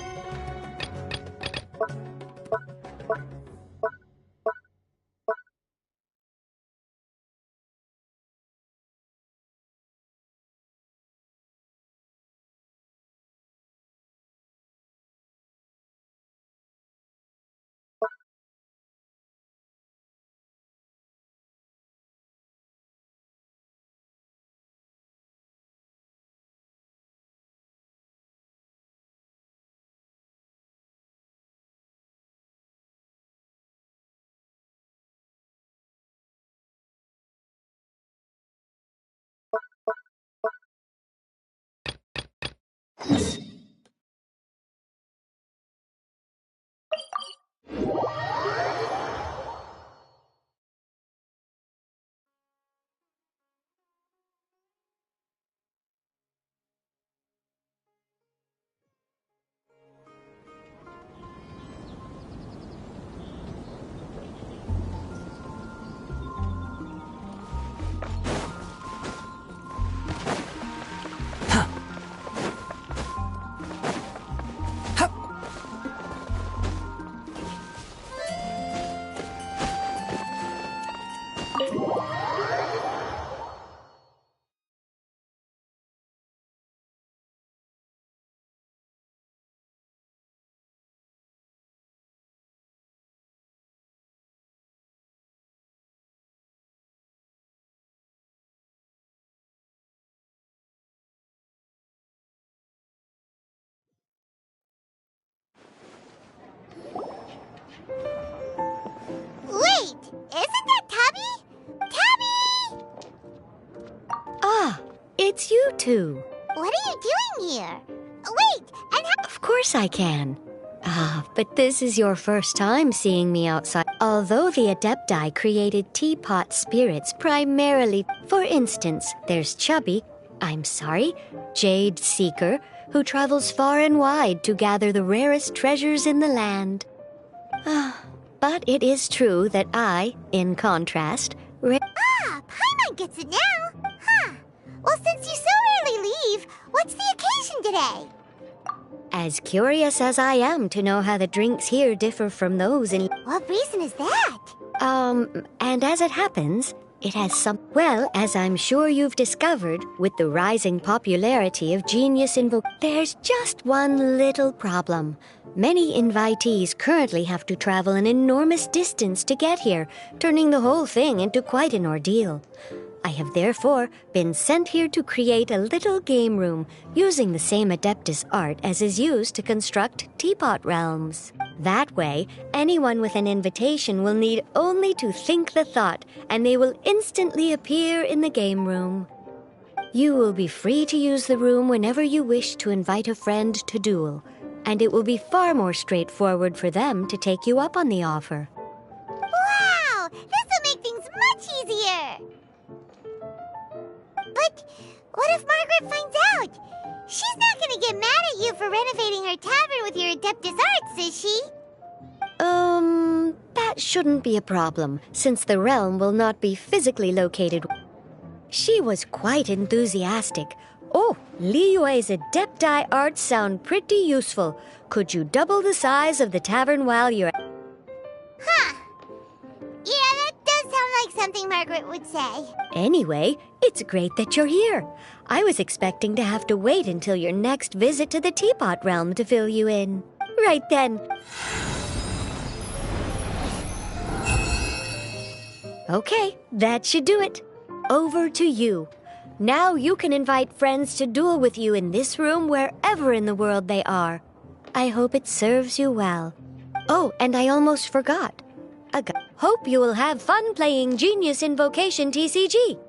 Wait, isn't that Tabby? Tabby! Ah, it's you two. What are you doing here? Wait, and how— Of course I can. But this is your first time seeing me outside. Although the Adepti created teapot spirits primarily, for instance, there's Jade Seeker, who travels far and wide to gather the rarest treasures in the land. But it is true that I, in contrast, Paimon gets it now! Huh. Well, since you so rarely leave, what's the occasion today? as curious as I am to know how the drinks here differ from those in... What reason is that? And as it happens, it has some... Well, as I'm sure you've discovered, with the rising popularity of Genius there's just one little problem. Many invitees currently have to travel an enormous distance to get here, turning the whole thing into quite an ordeal. I have therefore been sent here to create a little game room using the same Adeptus art as is used to construct teapot realms. That way, anyone with an invitation will need only to think the thought, and they will instantly appear in the game room. You will be free to use the room whenever you wish to invite a friend to duel, and it will be far more straightforward for them to take you up on the offer. Wow! This'll make things much easier! But what if Margaret finds out? She's not gonna get mad at you for renovating her tavern with your Adeptus arts, is she? That shouldn't be a problem, since the realm will not be physically located. She was quite enthusiastic. Oh, Liyue's Adepti arts sound pretty useful. Could you double the size of the tavern while you're... Huh. Yeah, that does sound like something Margaret would say. Anyway, it's great that you're here. I was expecting to have to wait until your next visit to the Teapot Realm to fill you in. Right then. Okay, that should do it. Over to you. Now you can invite friends to duel with you in this room wherever in the world they are. I hope it serves you well. Oh, and I almost forgot. Hope you will have fun playing Genius Invocation TCG.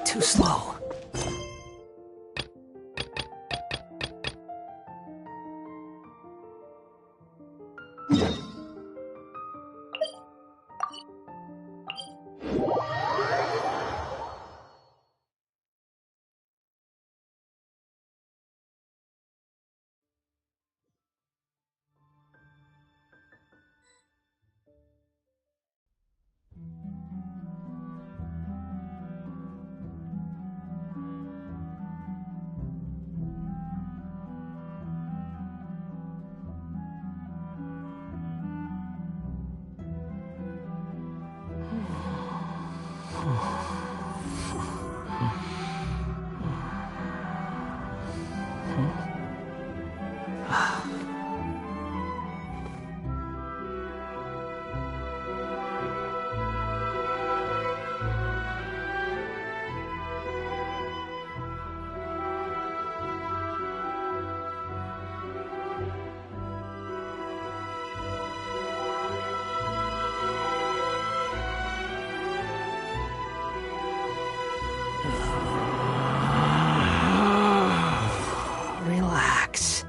Too slow. Relax.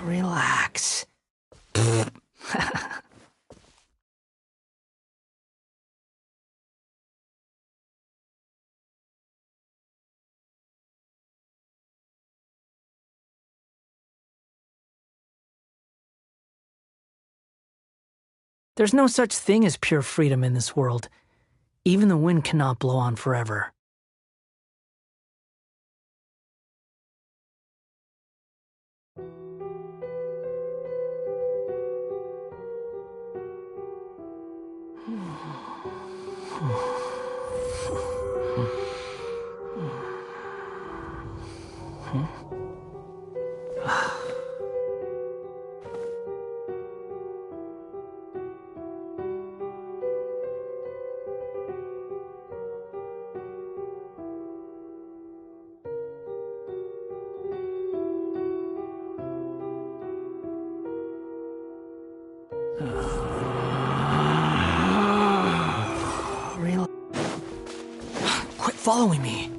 Relax. There's no such thing as pure freedom in this world. Even the wind cannot blow on forever. Quit following me.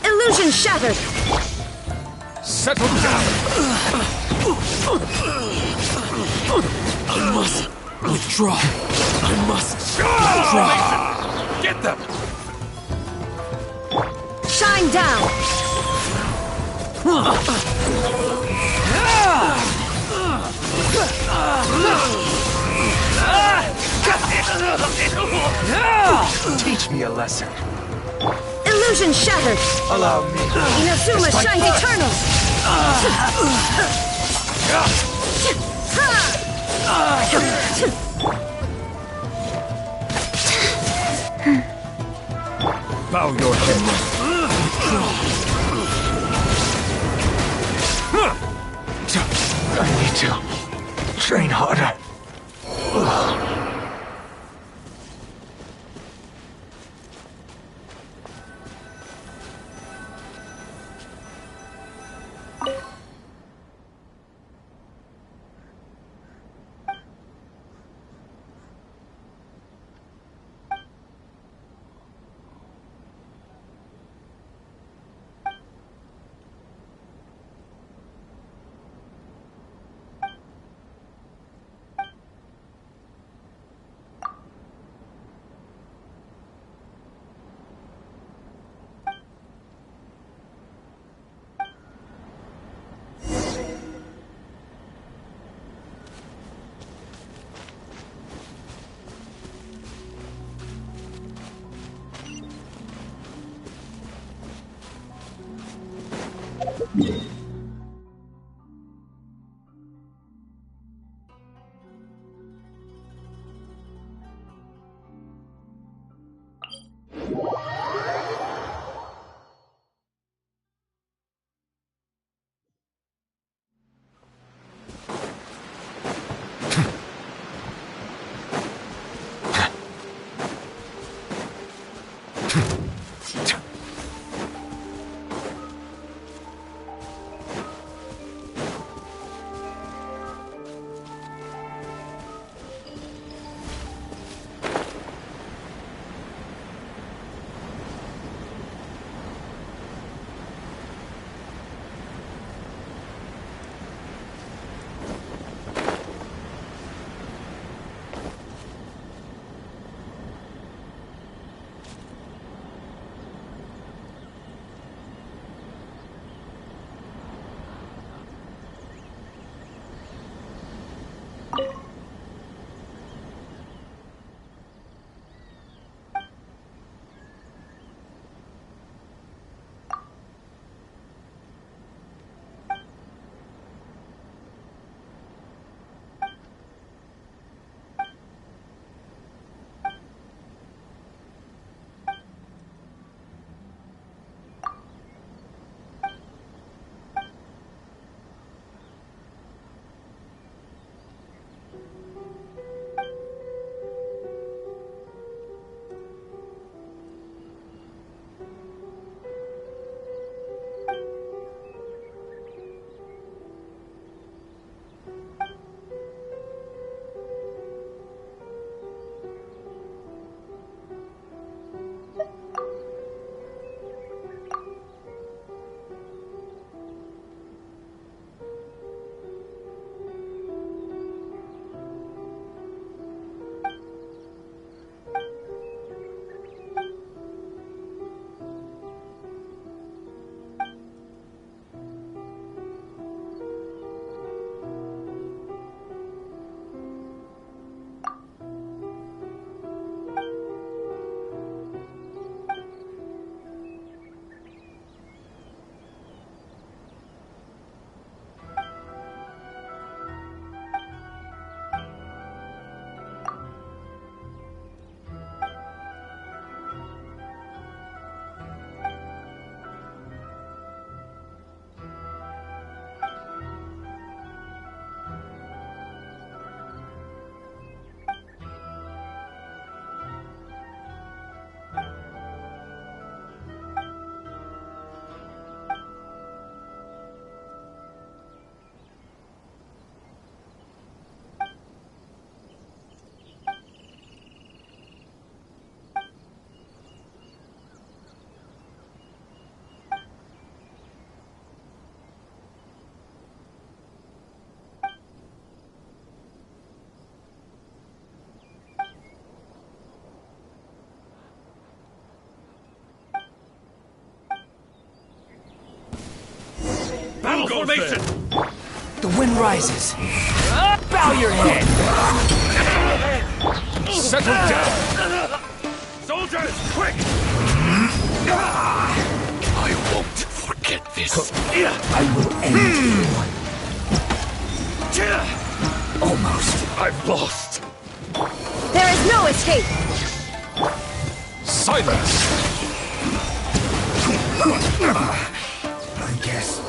Illusion shattered! Settle down! I must withdraw. I must withdraw. Get them! Shine down! Teach me a lesson. Illusion shattered! Allow me. Inazuma shines eternal! Bow your head. I need to train harder. Battle formation! The wind rises. Bow your head. Settle down! Soldiers, quick! I won't forget this. I will end you. Almost. I've lost. There is no escape! Silence! I guess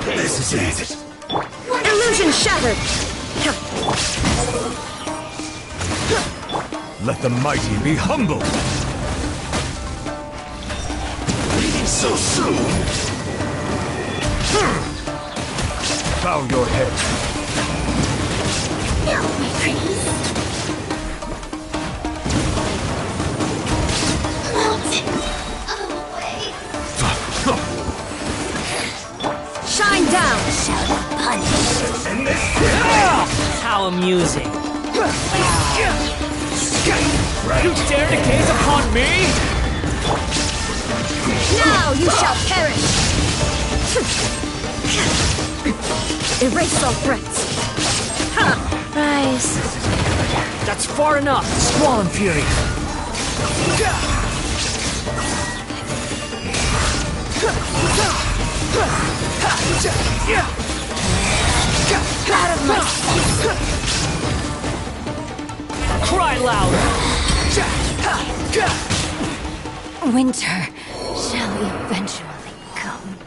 this is it. Illusion shattered! Let the mighty be humble. Leaving so soon. Bow your head. Help me, please. Shine down! Shall we punish? How amusing. You dare to gaze upon me? Now you shall perish! Erase all threats. Rise. That's far enough, Squall and Fury. Out of my sight! Cry louder. Winter shall eventually come.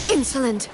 Insolent!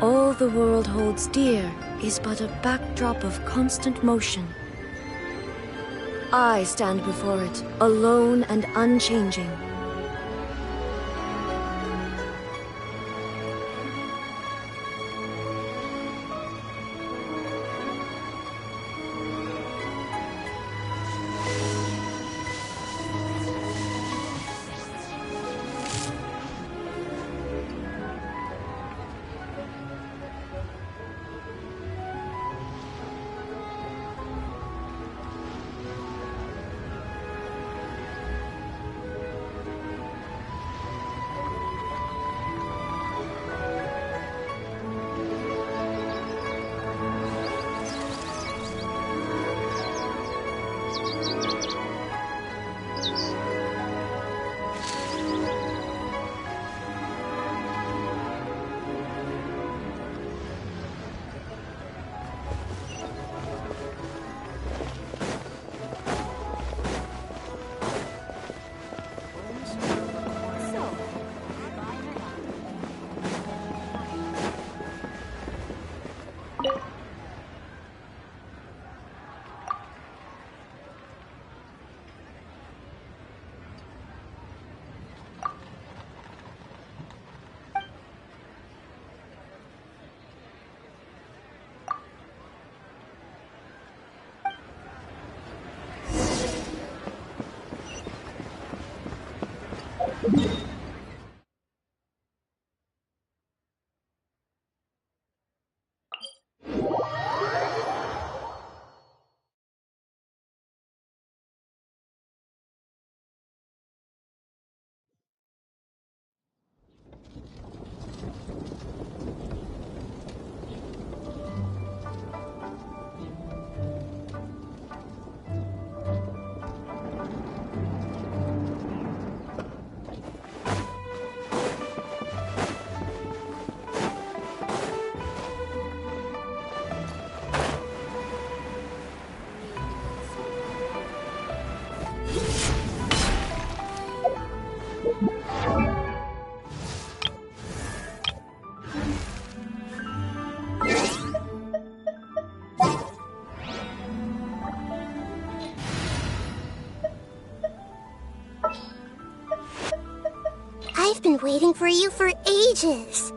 All the world holds dear is but a backdrop of constant motion. I stand before it, alone and unchanging. I've been waiting for you for ages.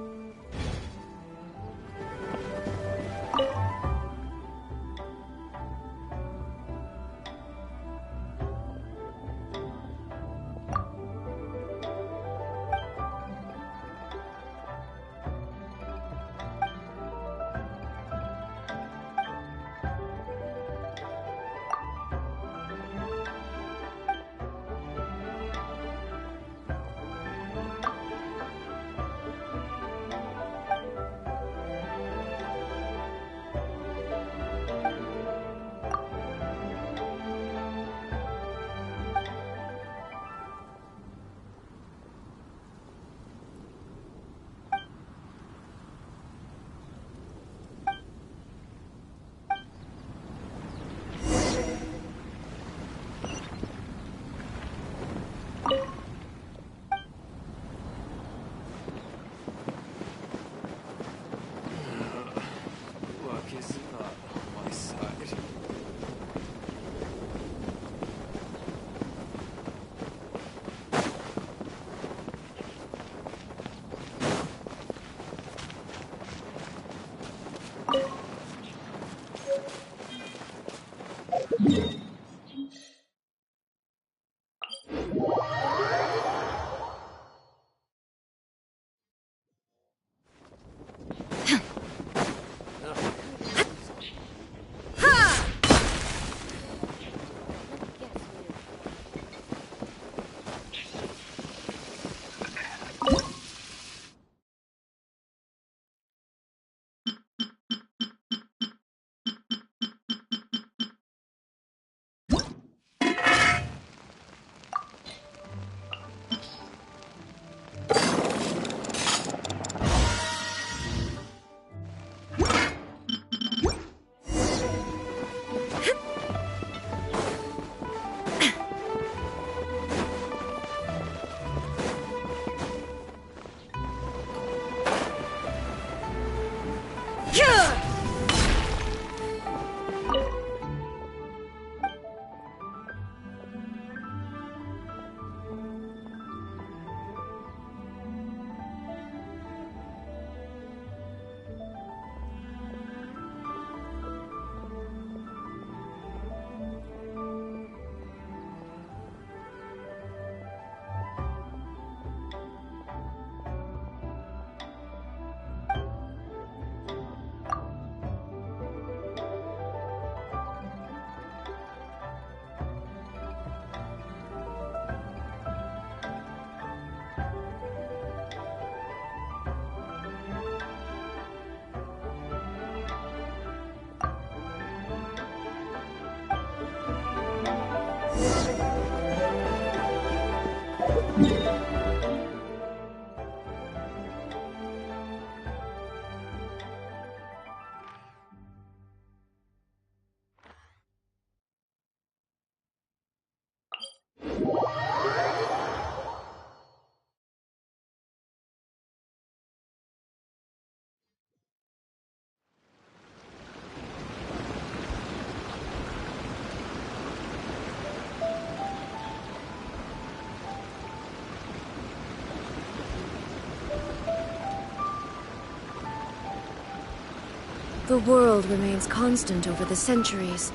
The world remains constant over the centuries,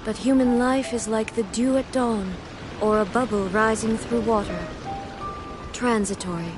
but human life is like the dew at dawn, or a bubble rising through water. transitory.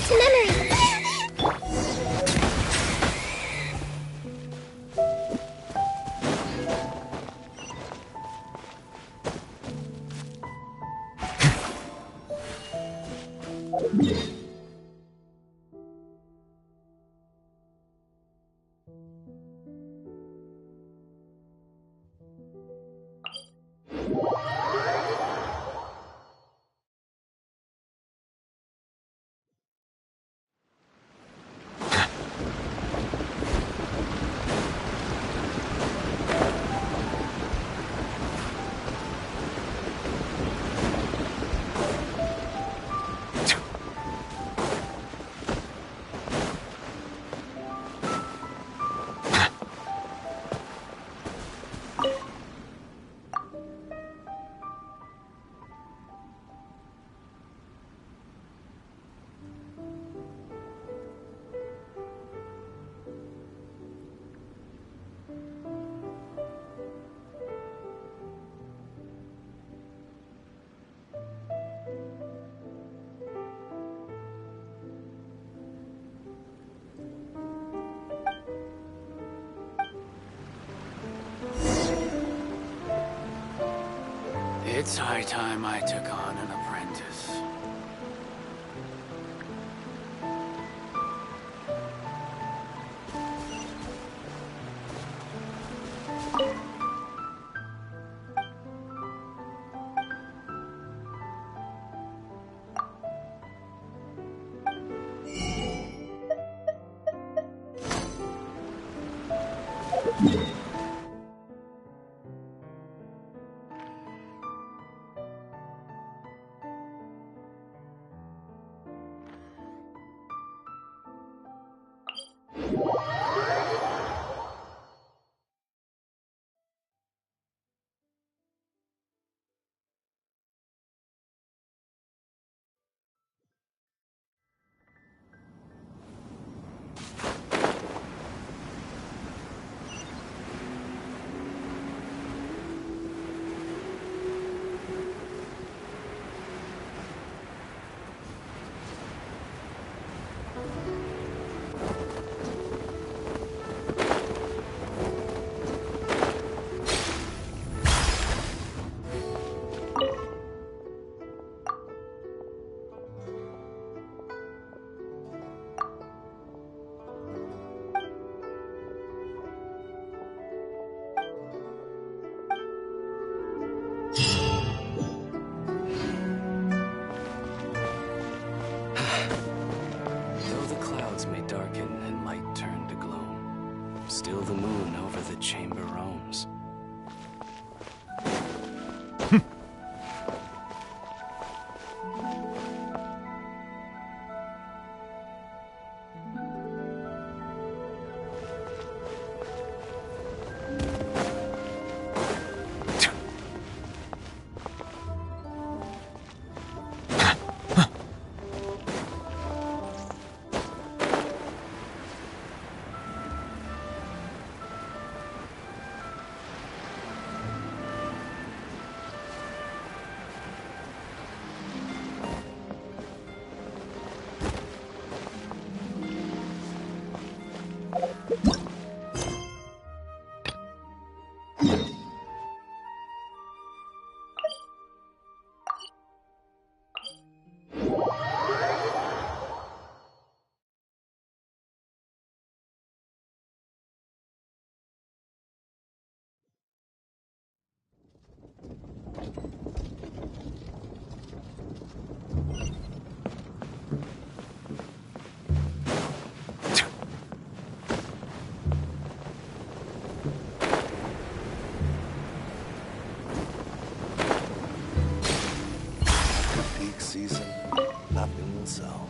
To memory. It's high time I took on an apprentice. Peak season, nothing will sell.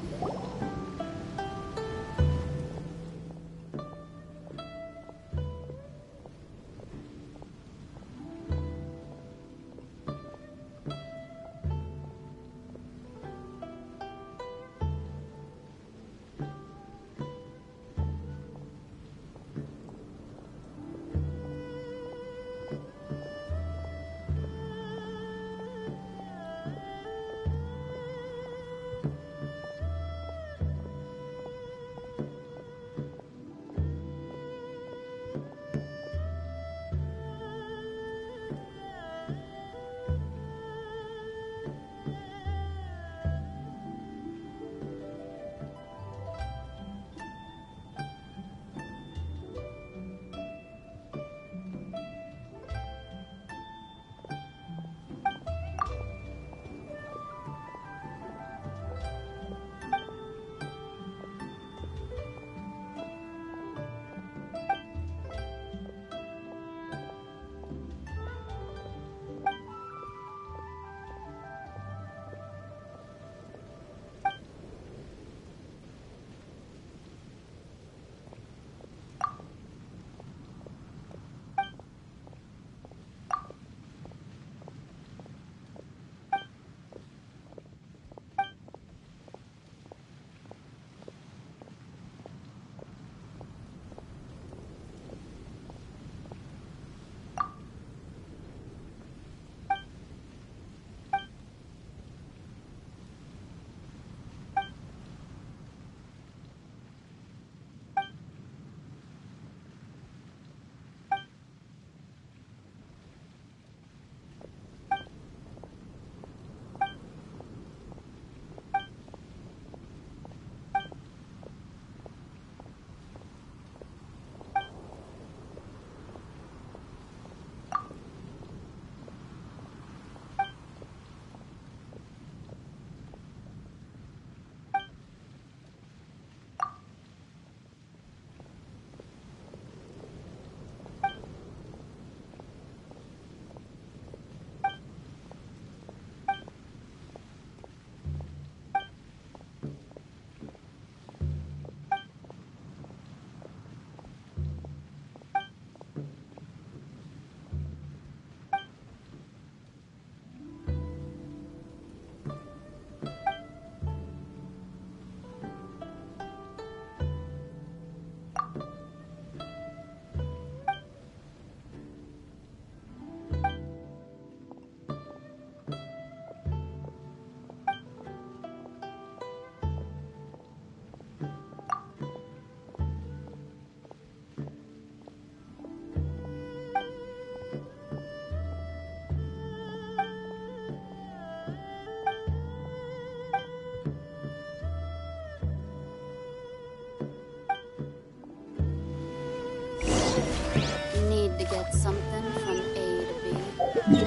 Need to get something from A to B.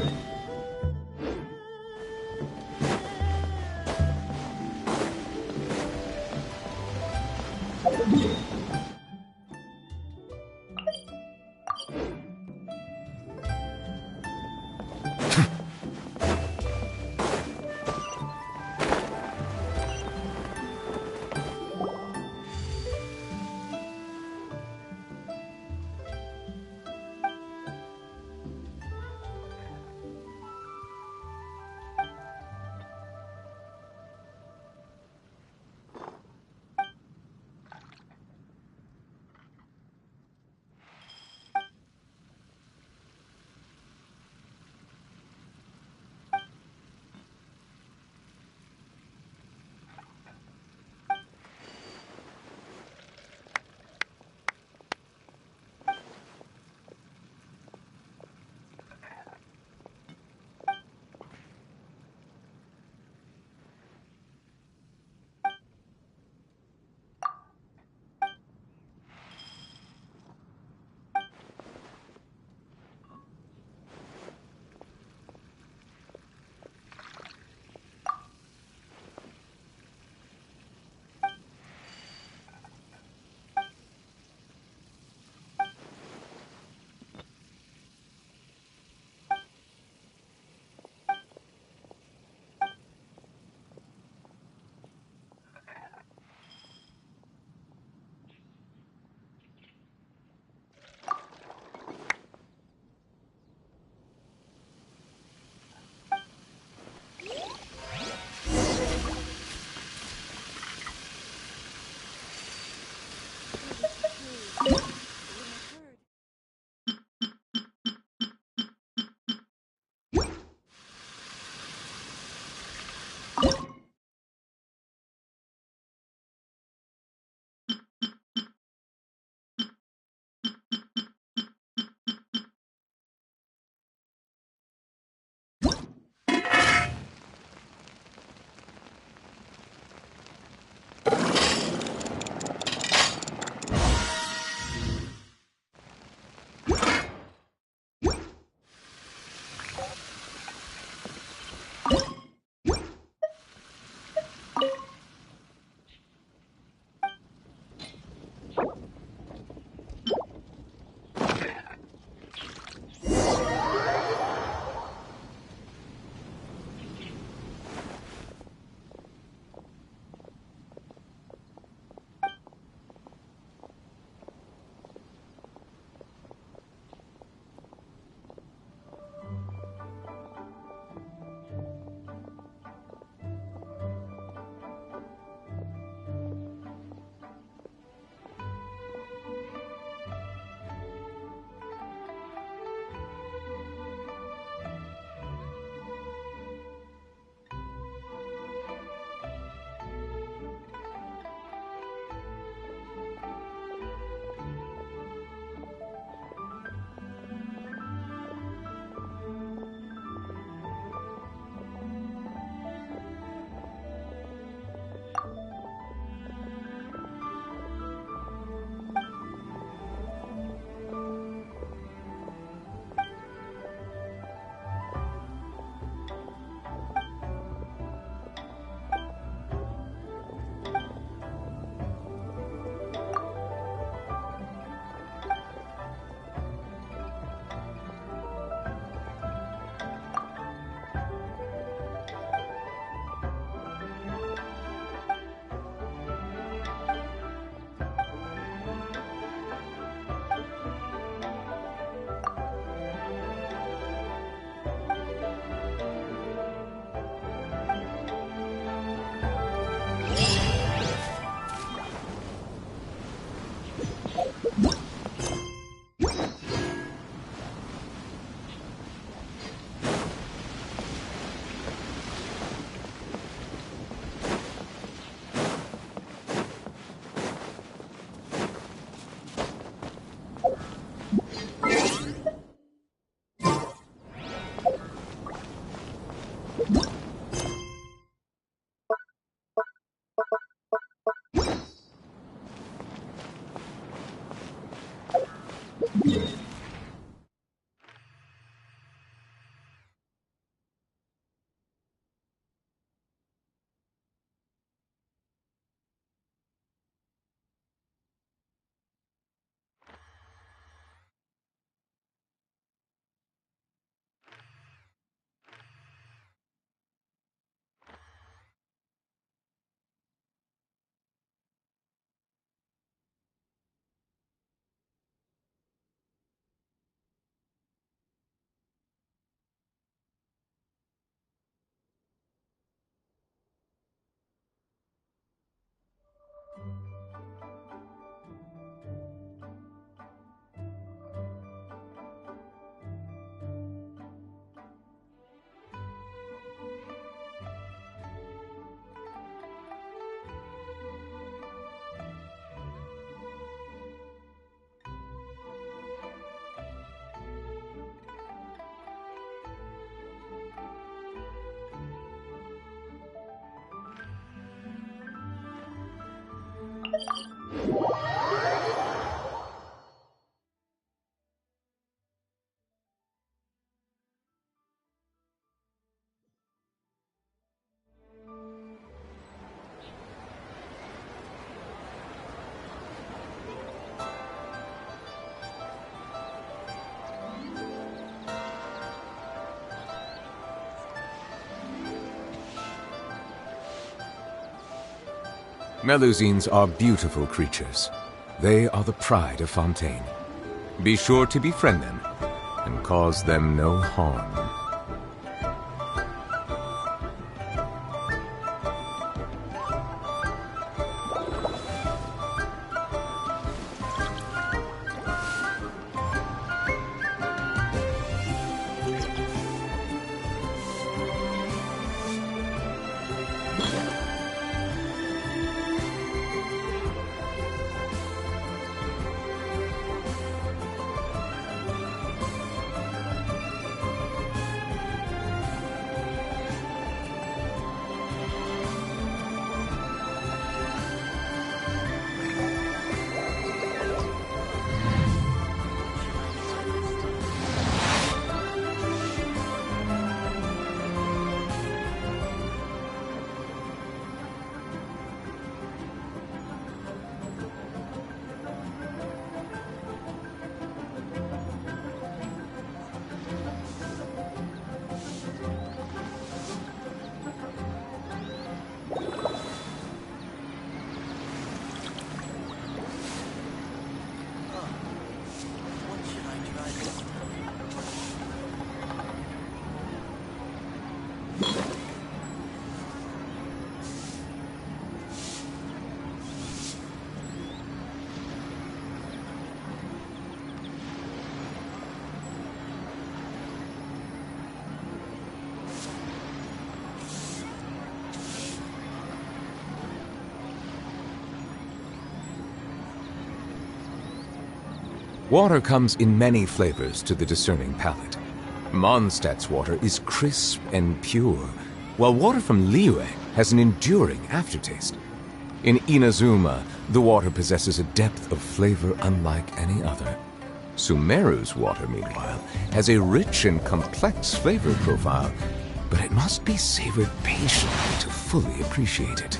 Melusines are beautiful creatures. They are the pride of Fontaine. Be sure to befriend them and cause them no harm. Water comes in many flavors to the discerning palate. Mondstadt's water is crisp and pure, while water from Liyue has an enduring aftertaste. In Inazuma, the water possesses a depth of flavor unlike any other. Sumeru's water, meanwhile, has a rich and complex flavor profile, but it must be savored patiently to fully appreciate it.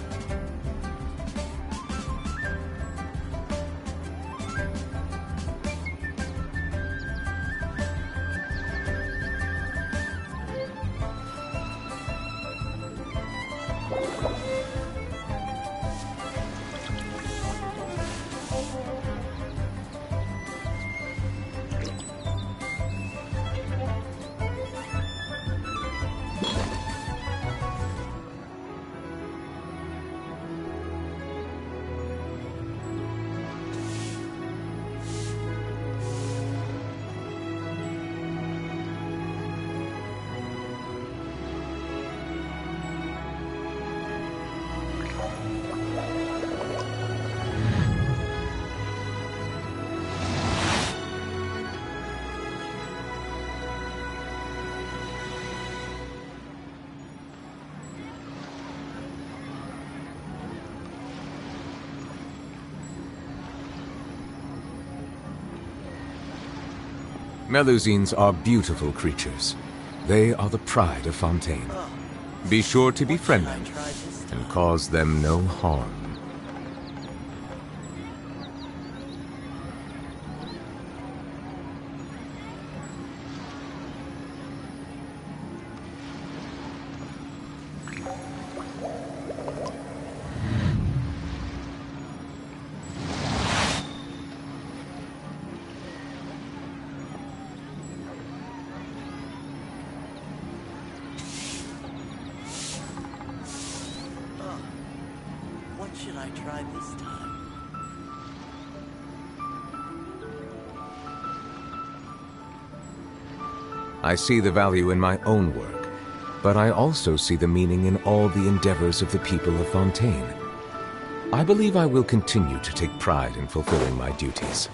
Melusines are beautiful creatures. They are the pride of Fontaine. Be sure to befriend them and cause them no harm. What should I try this time? I see the value in my own work, but I also see the meaning in all the endeavors of the people of Fontaine. I believe I will continue to take pride in fulfilling my duties.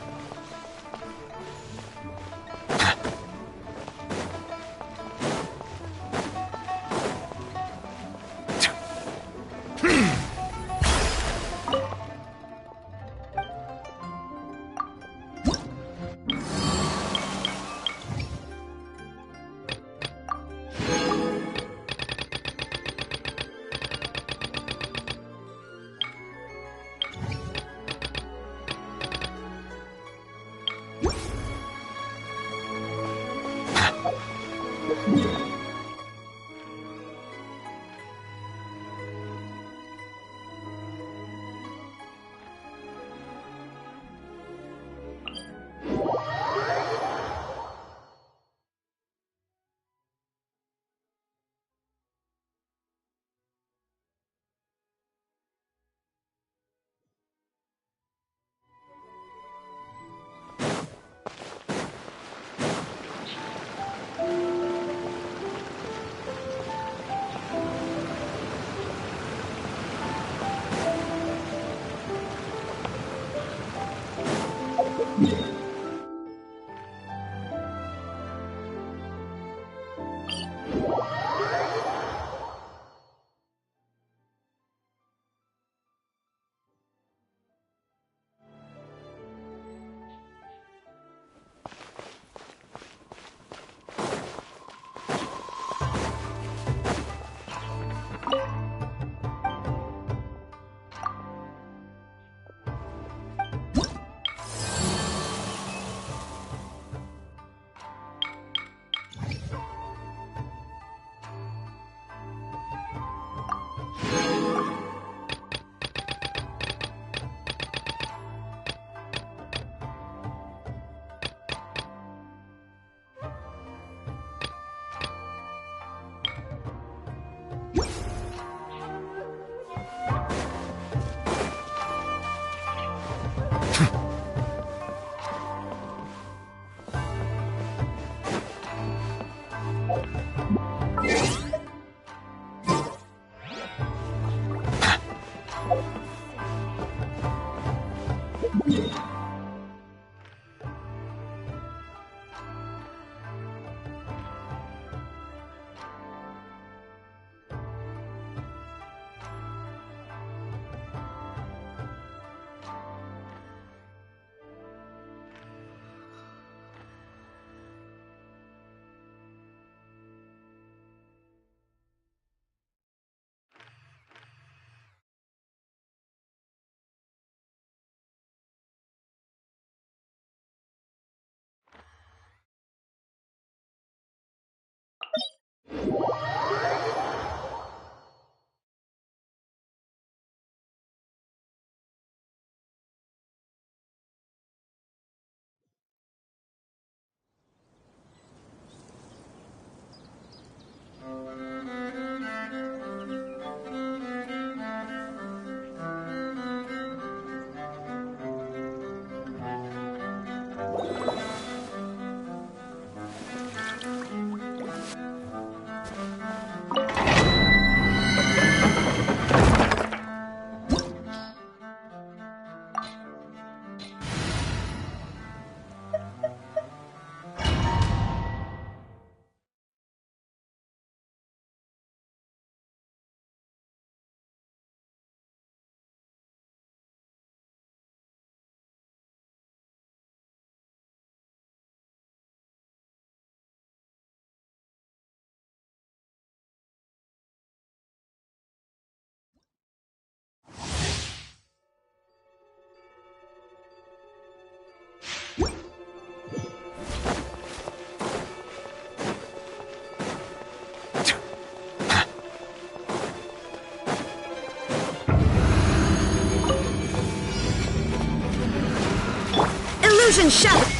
Illusion shattered!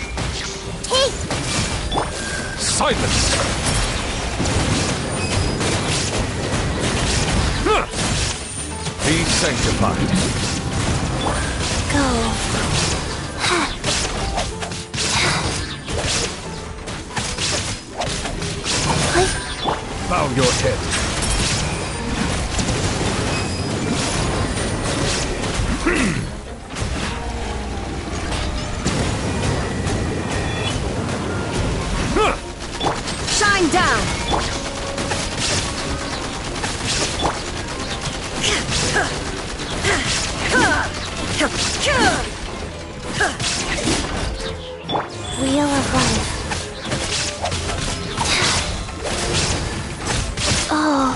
Hey! Silence! Be sanctified. Go. Bow your head. Shine down! Wheel of Life. Oh.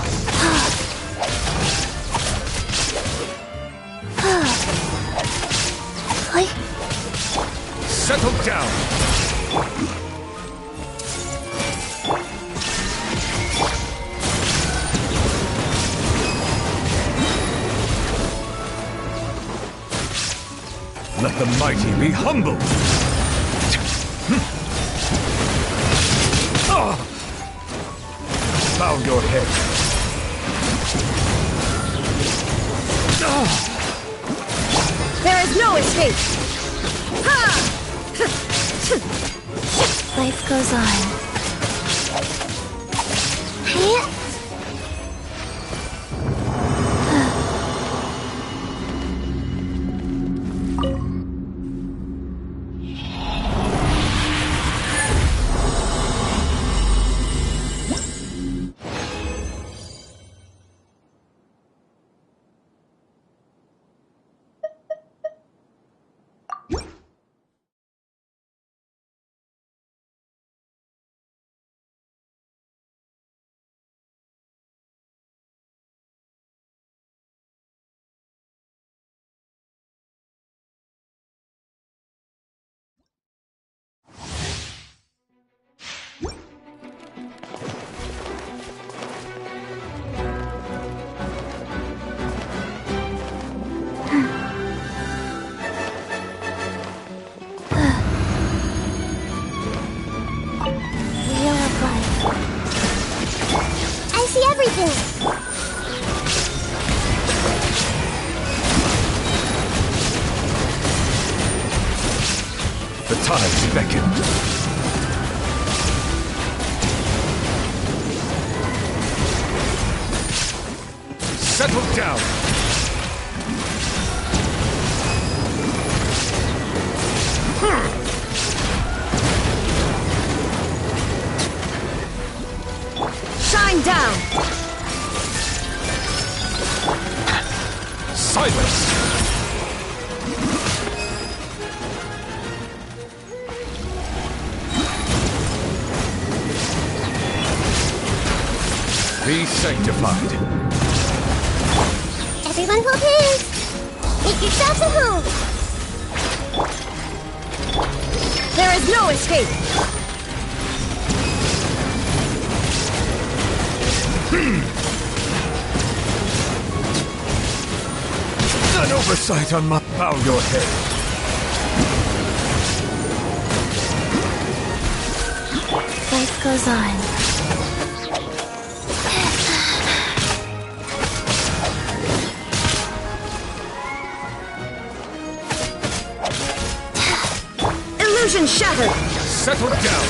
Settle down. Let the mighty be humbled. Bow your head. There is no escape! Life goes on. I see everything! The tides beckon. Settle down. Shine down! Silence! Be sanctified. Everyone hold hands! Make yourselves at home! There is no escape! An oversight on my... Bow your head. Life goes on. Illusion shattered! Settle down.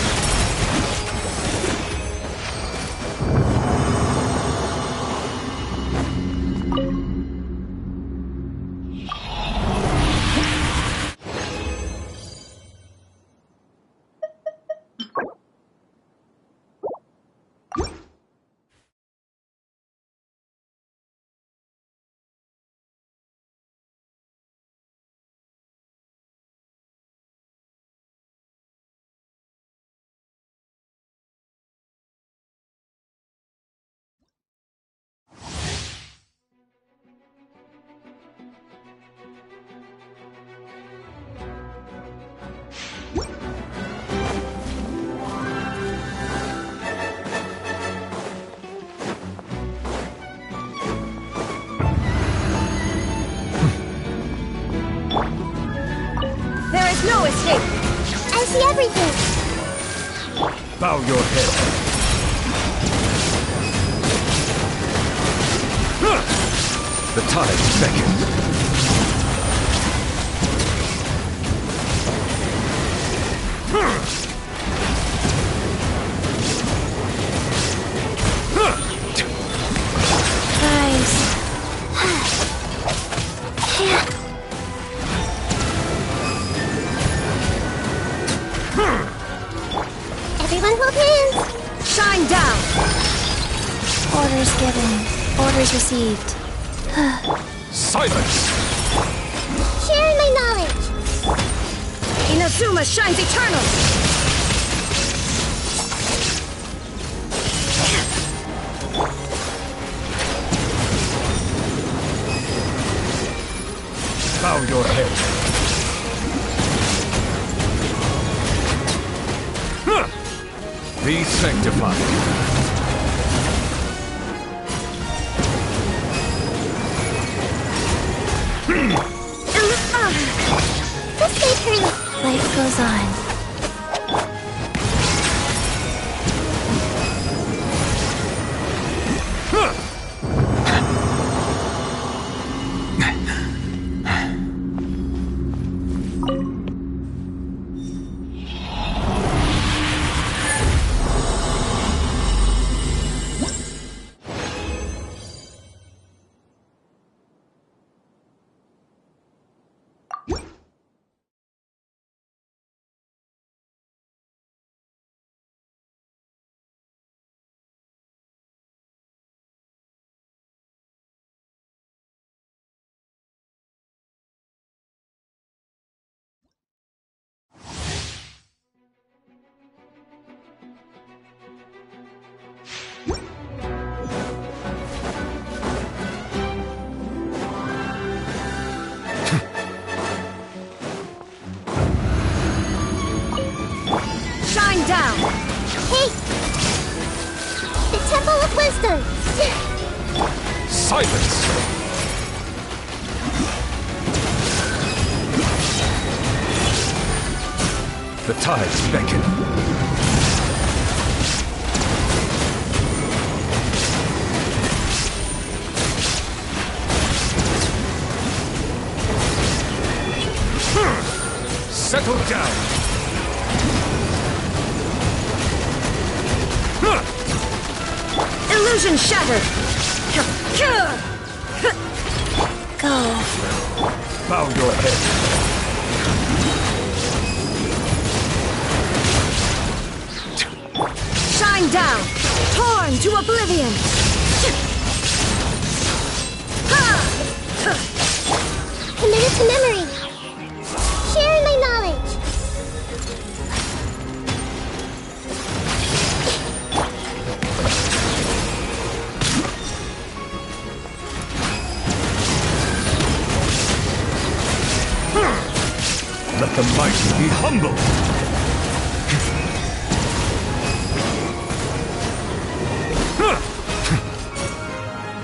see everything! Bow your head. The tides beckon. Everyone hold hands! Shine down! Orders given. Orders received. Silence! Share my knowledge! Inazuma shines eternal! Bow your head. Be sanctified. This may turn. Life goes on. Shine down! Hey! The Temple of Wisdom! Silence! The tides beckon. Settle down! Illusion shattered! Go. Bow your head. Shine down! Torn to oblivion! Committed to memory! Share my knowledge! Let the mighty be humble!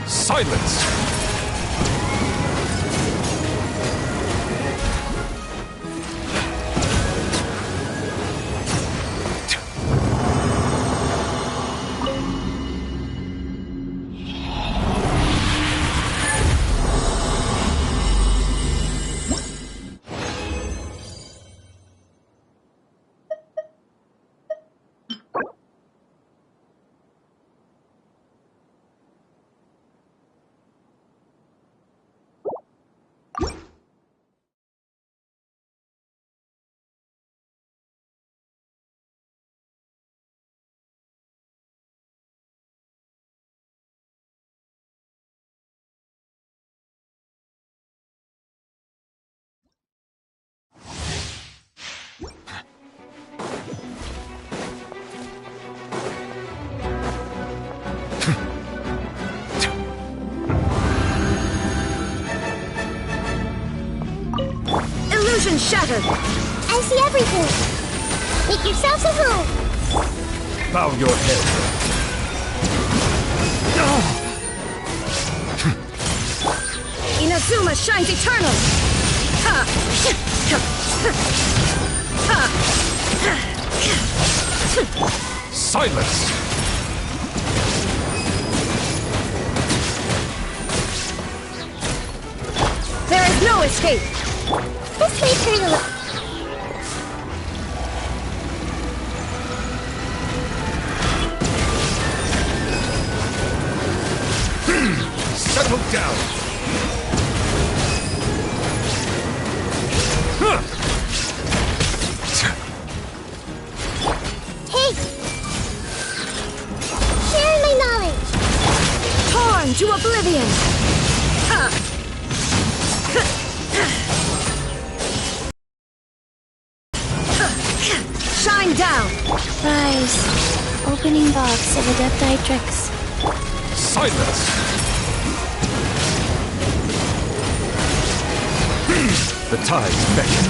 Silence! Illusion shattered! I see everything! Make yourselves at home! Bow your head. Inazuma shines eternal! Ha! Ha! Ha! Silence! There is no escape! This may hurt a little. Settle down! Hey! Share my knowledge! Torn to oblivion! Shine down! Rise. Opening box of Adepti-Trix. Silence! The tides beckon.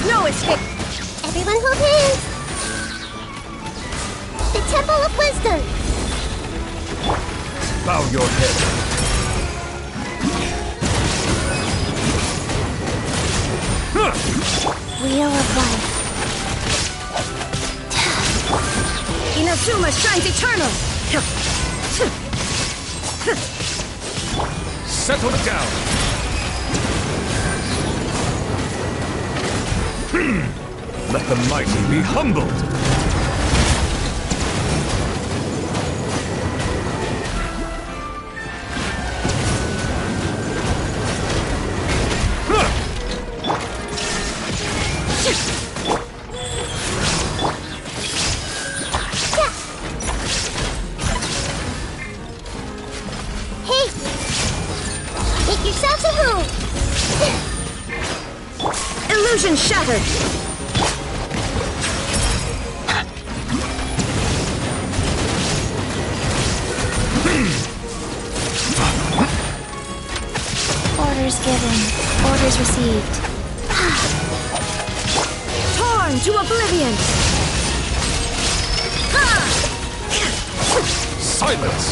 No escape! Everyone hold hands! The Temple of Wisdom! Bow your head. Wheel of Life. Inazuma shines eternal! Settle down! Let the mighty be humbled! Hey! Make yourself a home! Illusion shattered! Orders given. Orders received. Torn to oblivion! Silence!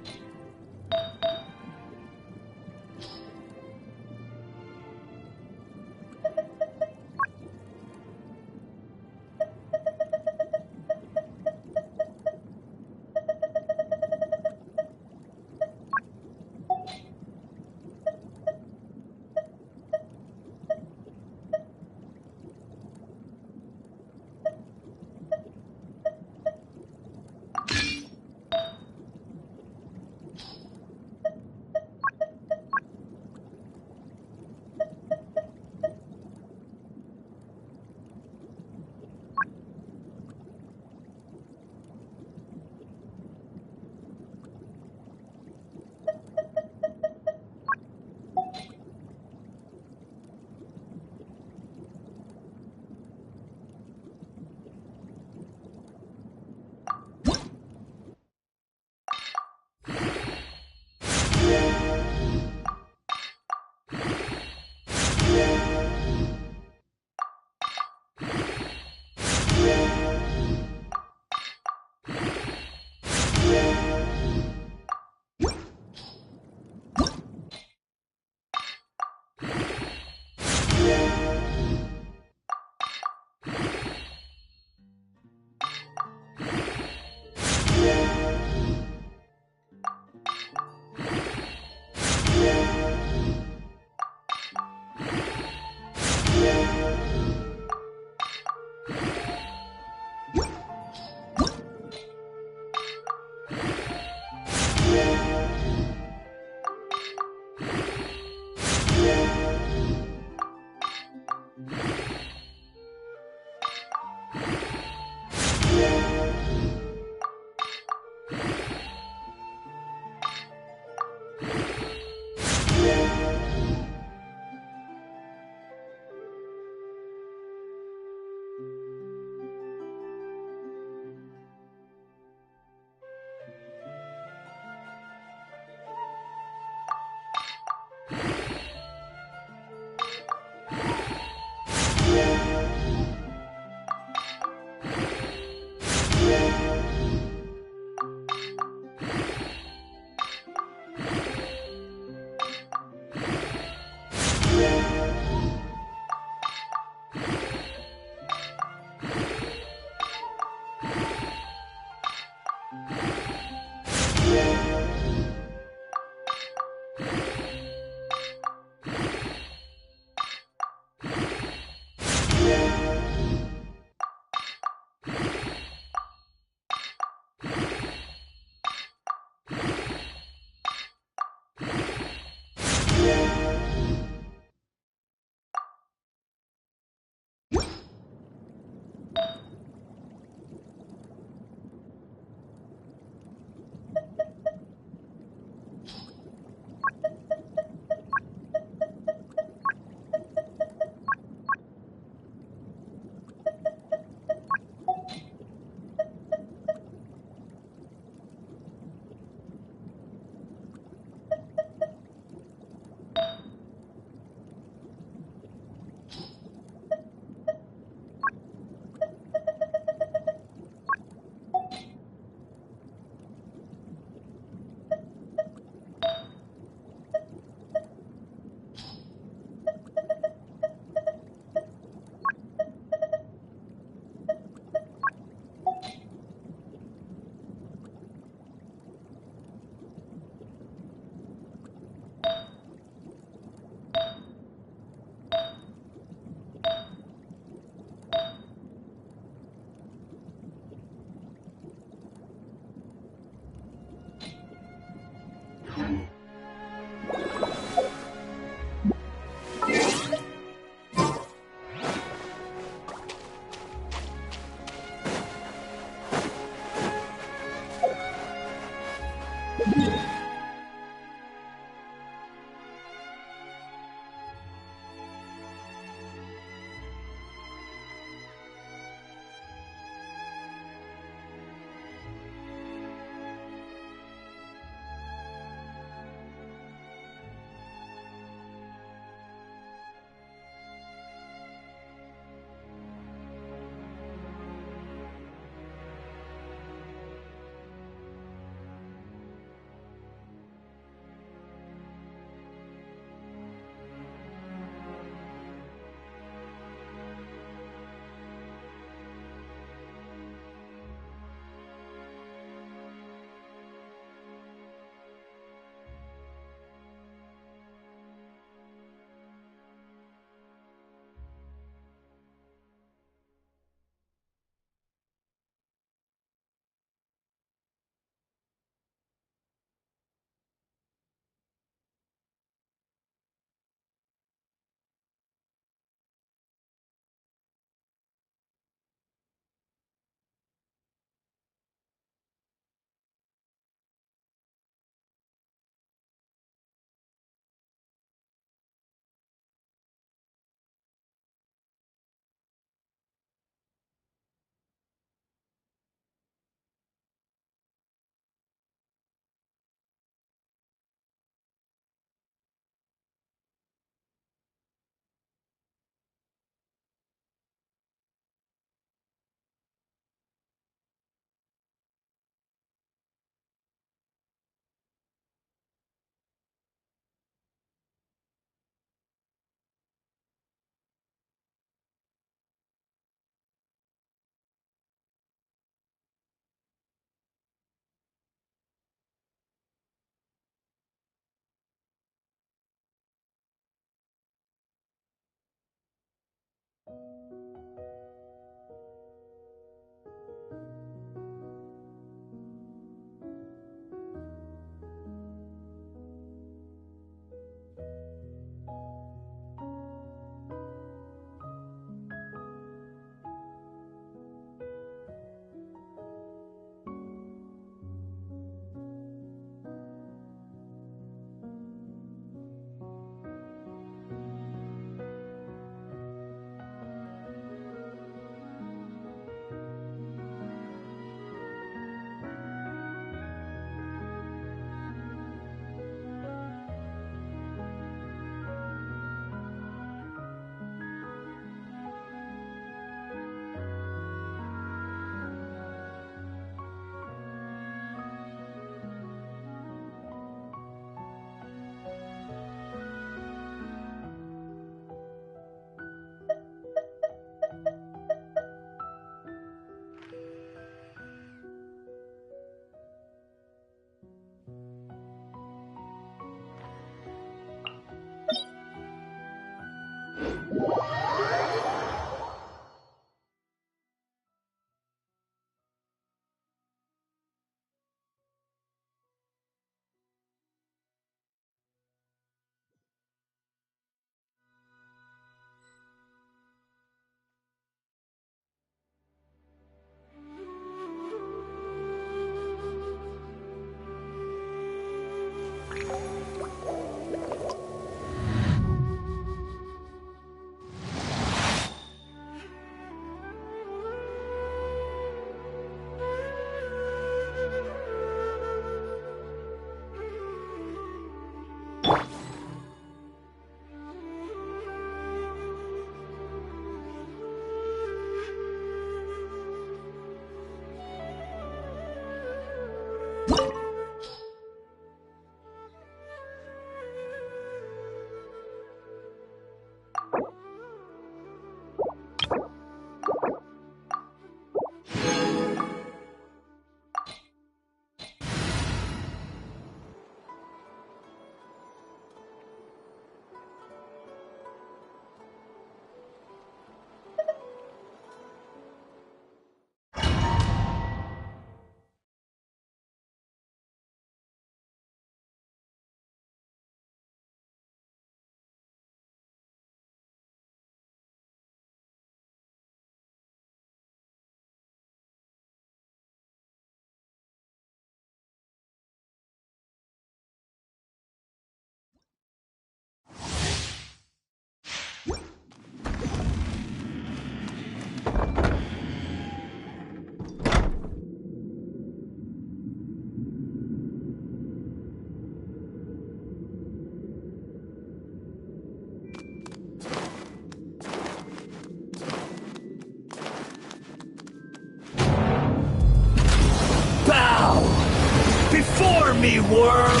Before me, worm!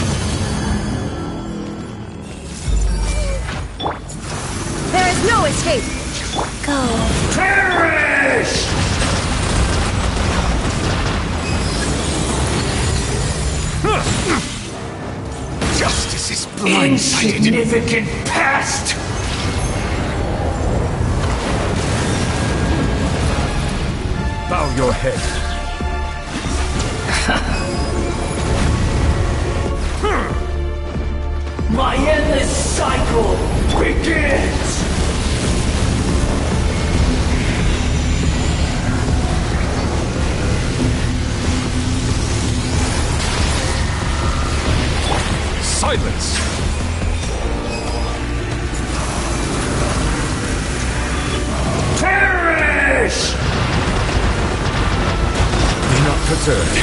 There is no escape! Go. Perish! Justice is blindsided. Insignificant past! Bow your head. My endless cycle begins! Silence! Perish! Be not perturbed.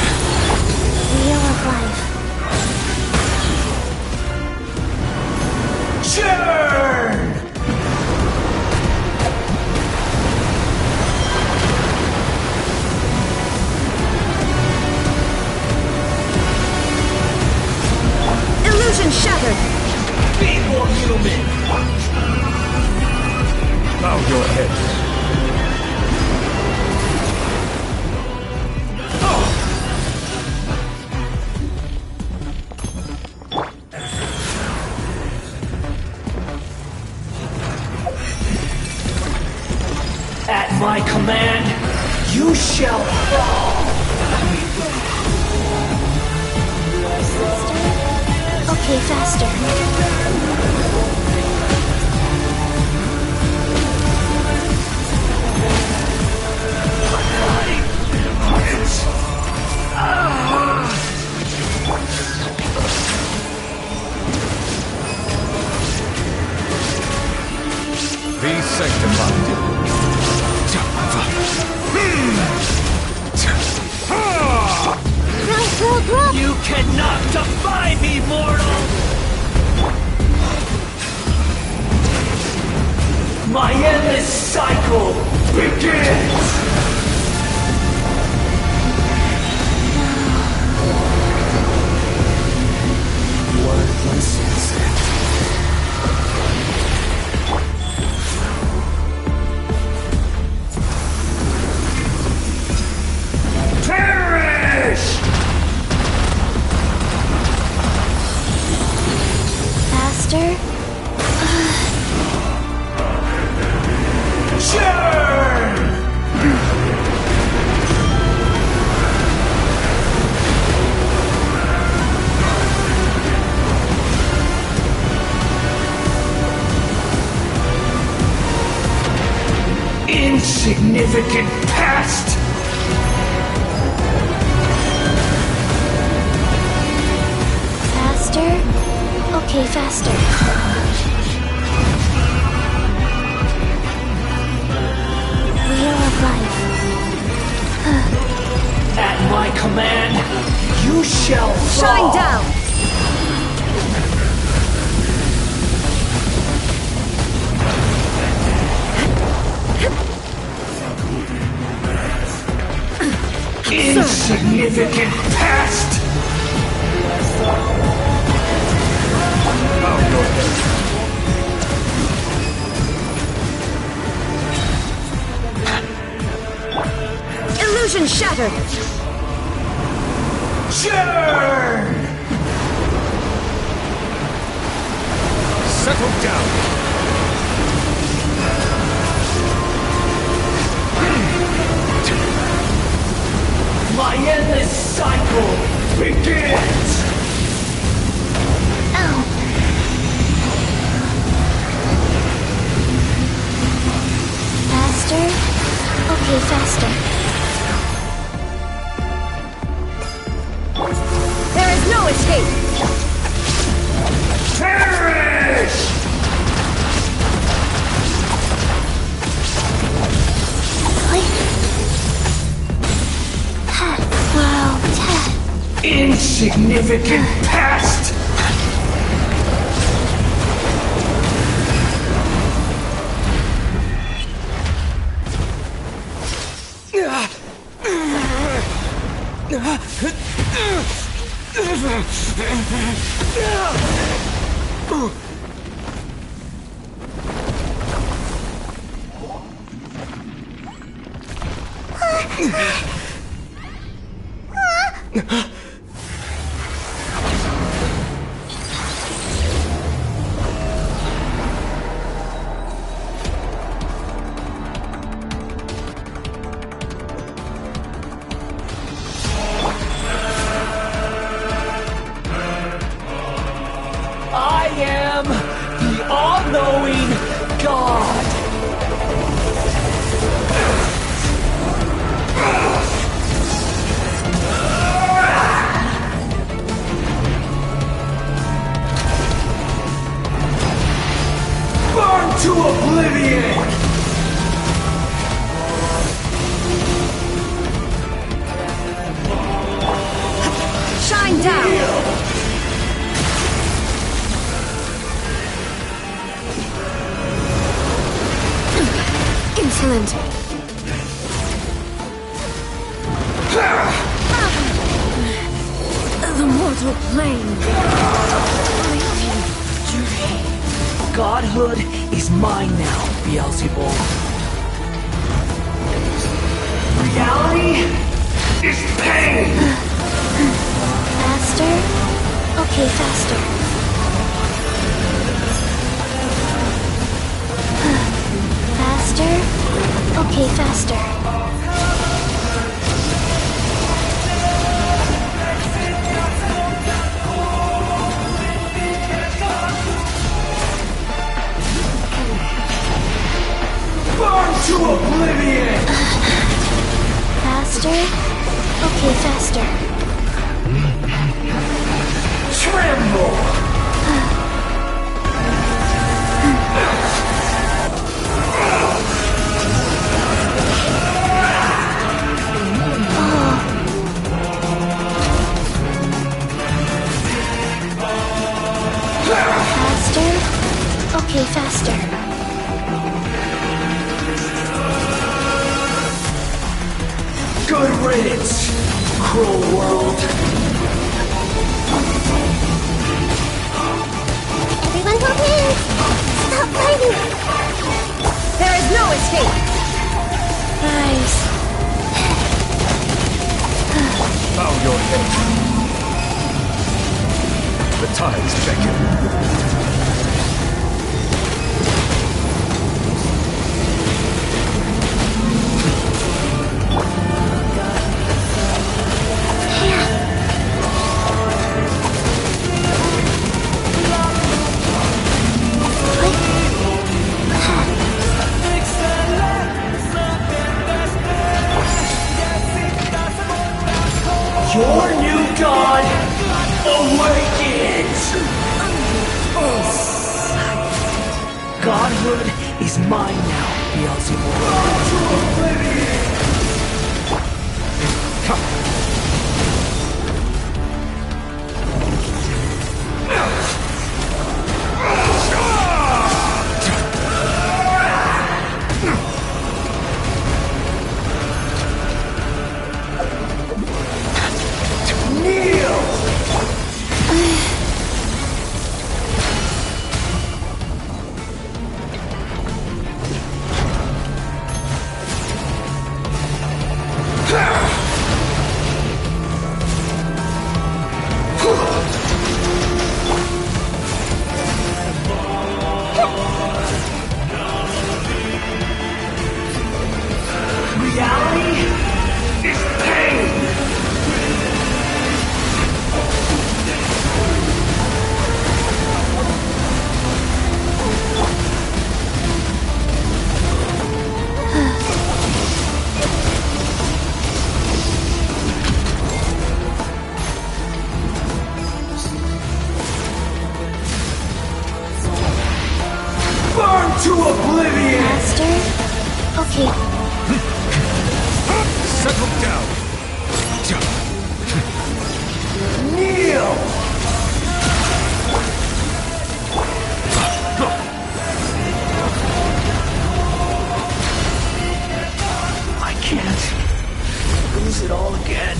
Wheel of life. Churn! Illusion shattered! Be more human! Bow your head. man, you shall fall. Okay, faster. Be sanctified. You cannot defy me, mortal! My endless cycle begins! Wordless insect. Perish! Faster? Churn! Insignificant past! Faster? Okay, faster. Wheel of life. At my command, you shall fall. Shine down! Insignificant past! Illusion shattered! Churn! Settle down. My endless cycle begins! Faster? Okay, faster. There is no escape! Perish! Wow, Insignificant past! I am the all-knowing God. Burn to oblivion! Shine down! Insolent! The mortal plane! Godhood is mine now, Beelzebub. Reality is pain! Faster? Okay, faster. Faster? Okay, faster. Okay, faster. Tremble! Faster? Okay, faster. Good riddance, cruel world. Everyone hold hands! Stop fighting! There is no escape! Nice. Bow your head. The tides beckon. Your new god awakens! Godhood is mine now, Beelzebub. Reality is pain! Burn to oblivion! Faster? Okay. Settle down! Kneel! I can't lose it all again.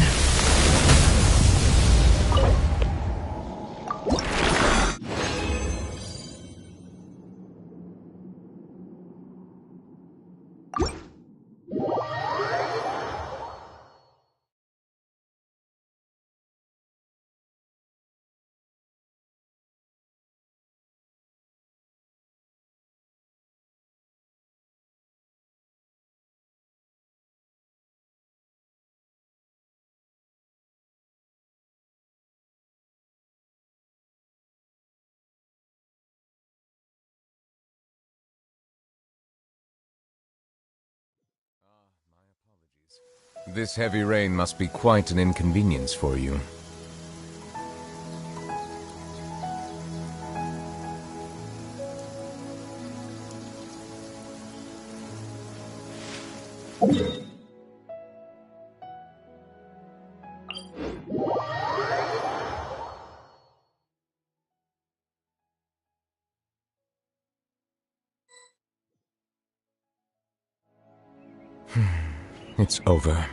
This heavy rain must be quite an inconvenience for you. It's over.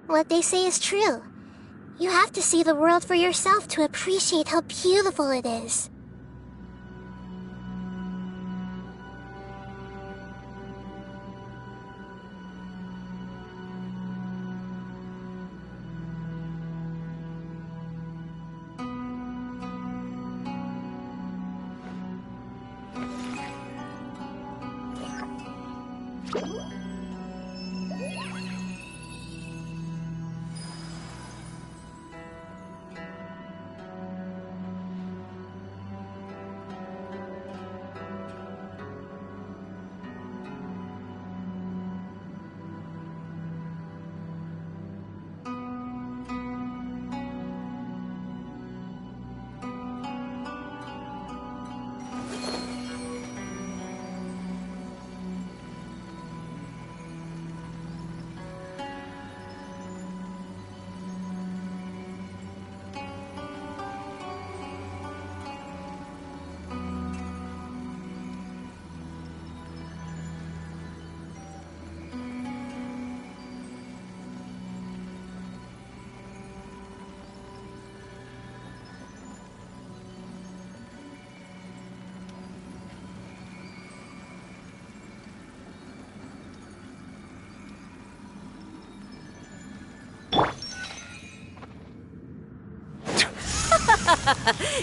What they say is true. You have to see the world for yourself to appreciate how beautiful it is.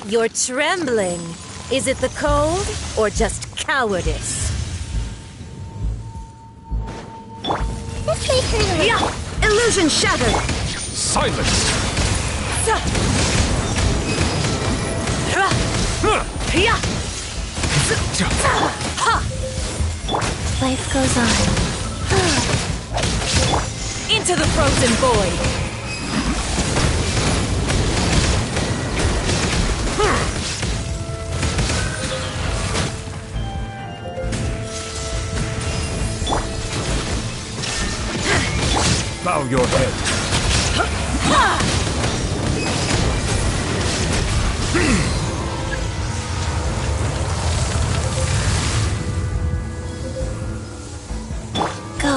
You're trembling. Is it the cold or just cowardice? This may hurt a little. Yeah! Illusion shattered! Silence! Life goes on. Into the frozen void! Bow your head. Go.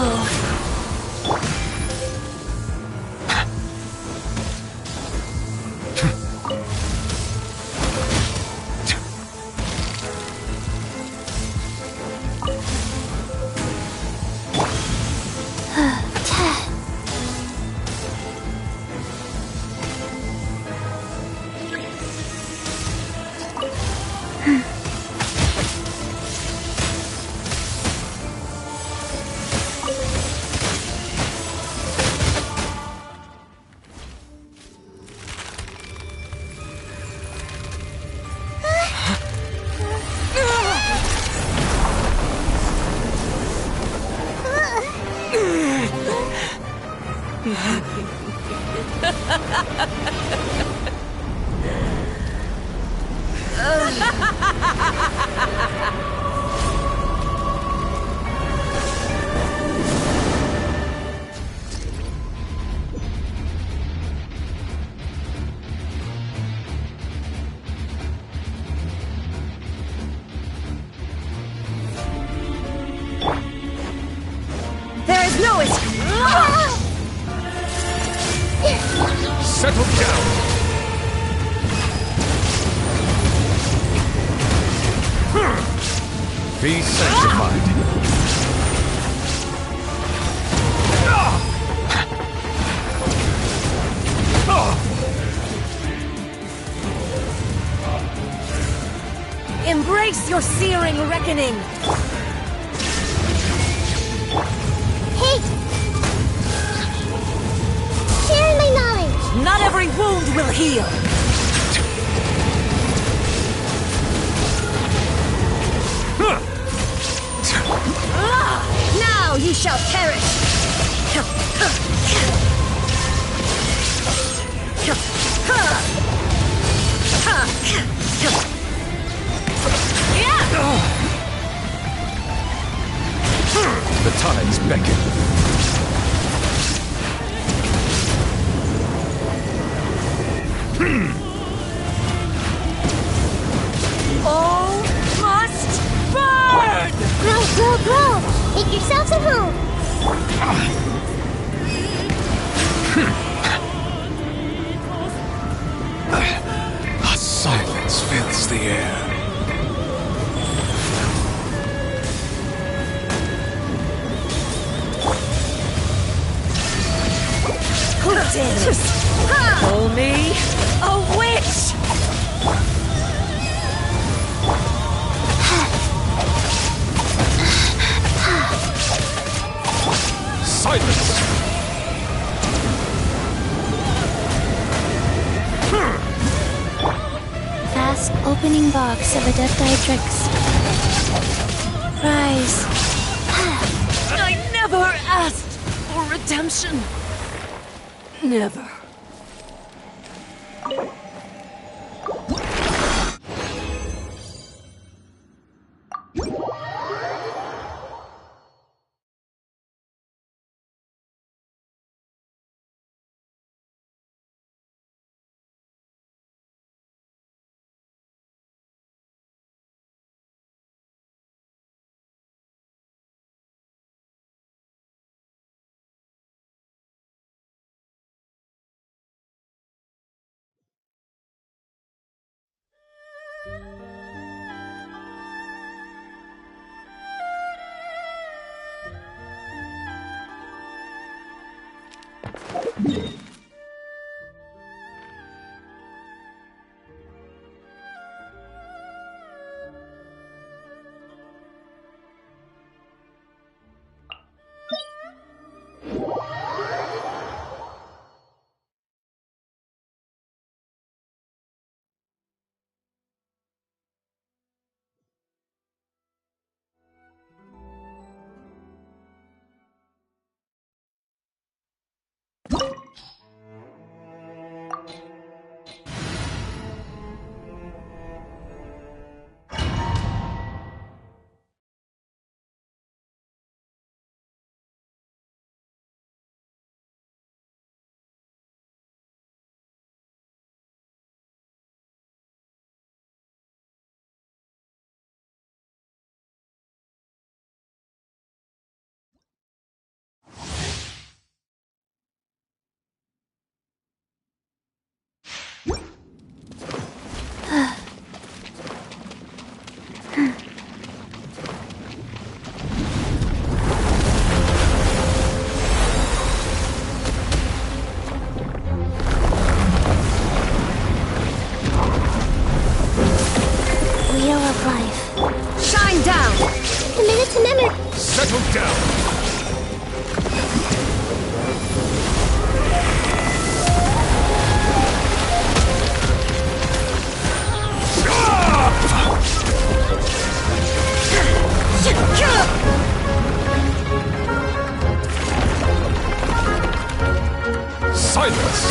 There is no escape! Settle down! Be sanctified. Embrace your searing reckoning! Hey! Sharing my knowledge! Not every wound will heal! Now you shall perish! The tides beckon. All must burn! Grow, grow, grow! Make yourselves at home! A silence fills the air. Who did it? Call me a witch! Silence! Fast opening box of Adepti-Trix. Rise. I never asked for redemption. Never. Settle down! Silence!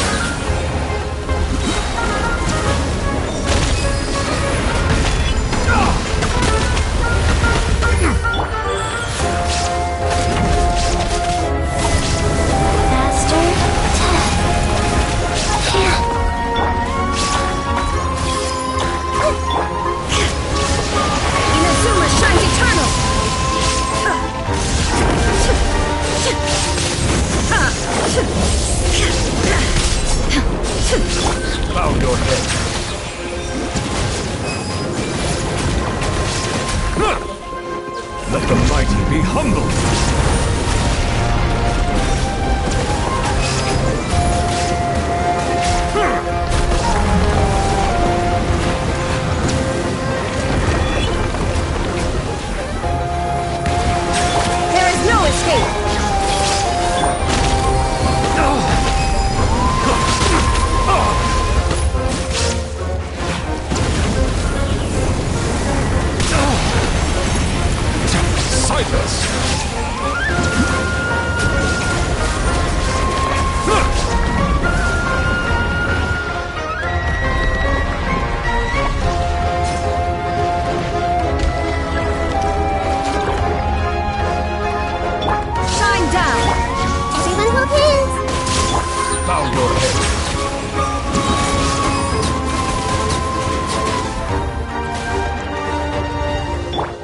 Bow your head. Let the mighty be humbled. There is no escape. Silence! Shine down! Everyone hold hands! Bow your head.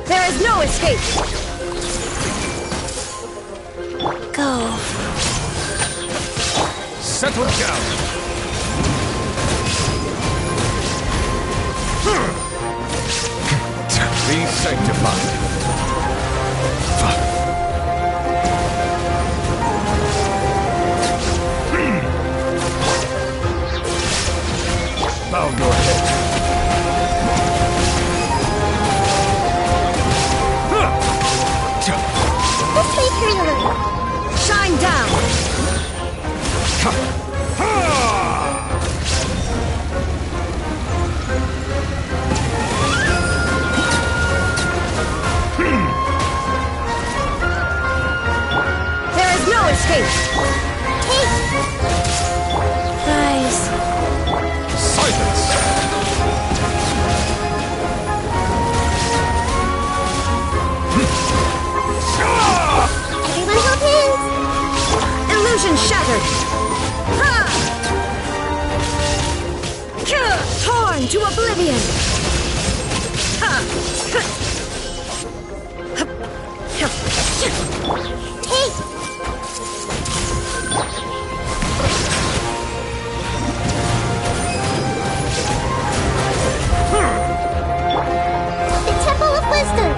There is no escape! Go. Settle down! Be sanctified. Bow your head. This way, Curly. Shine down! There is no escape! Guys. Silence! Everyone hold hands. Illusion shattered! Ha! Torn to oblivion! The Temple of Wisdom.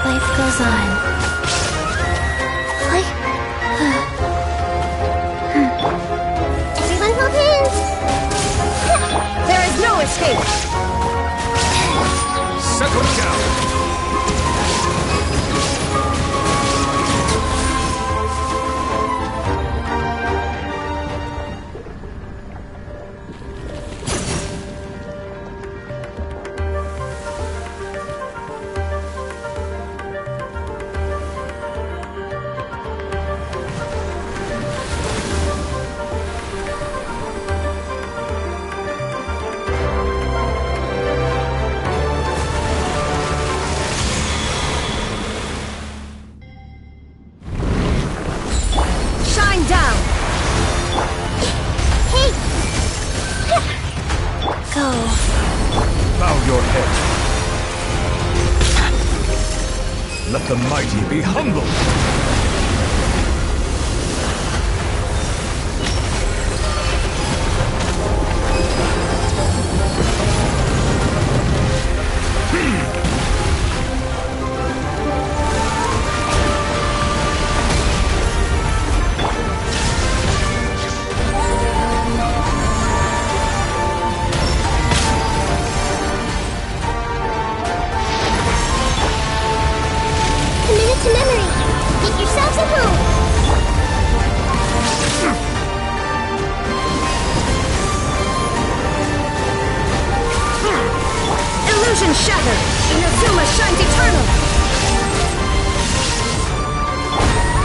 Life goes on. Everyone hold hands. There is no escape! Settle down! Shine down! Go. Bow your head. Let the mighty be humble. Commit it to memory. Get yourselves at home. Illusion shattered! Inazuma shines eternal!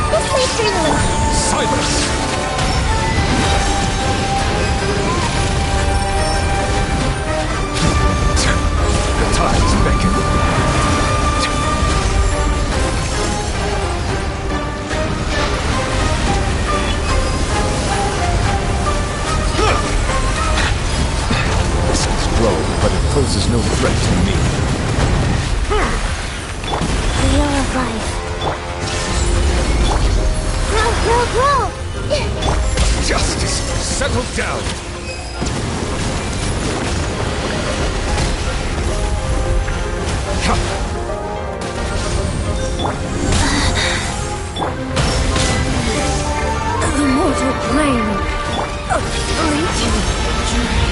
This way, Curly. Silence! The tides beckon. But it poses no threat to me. Wheel of life. Grow. Justice, settle down. The mortal plane of fleeting journey.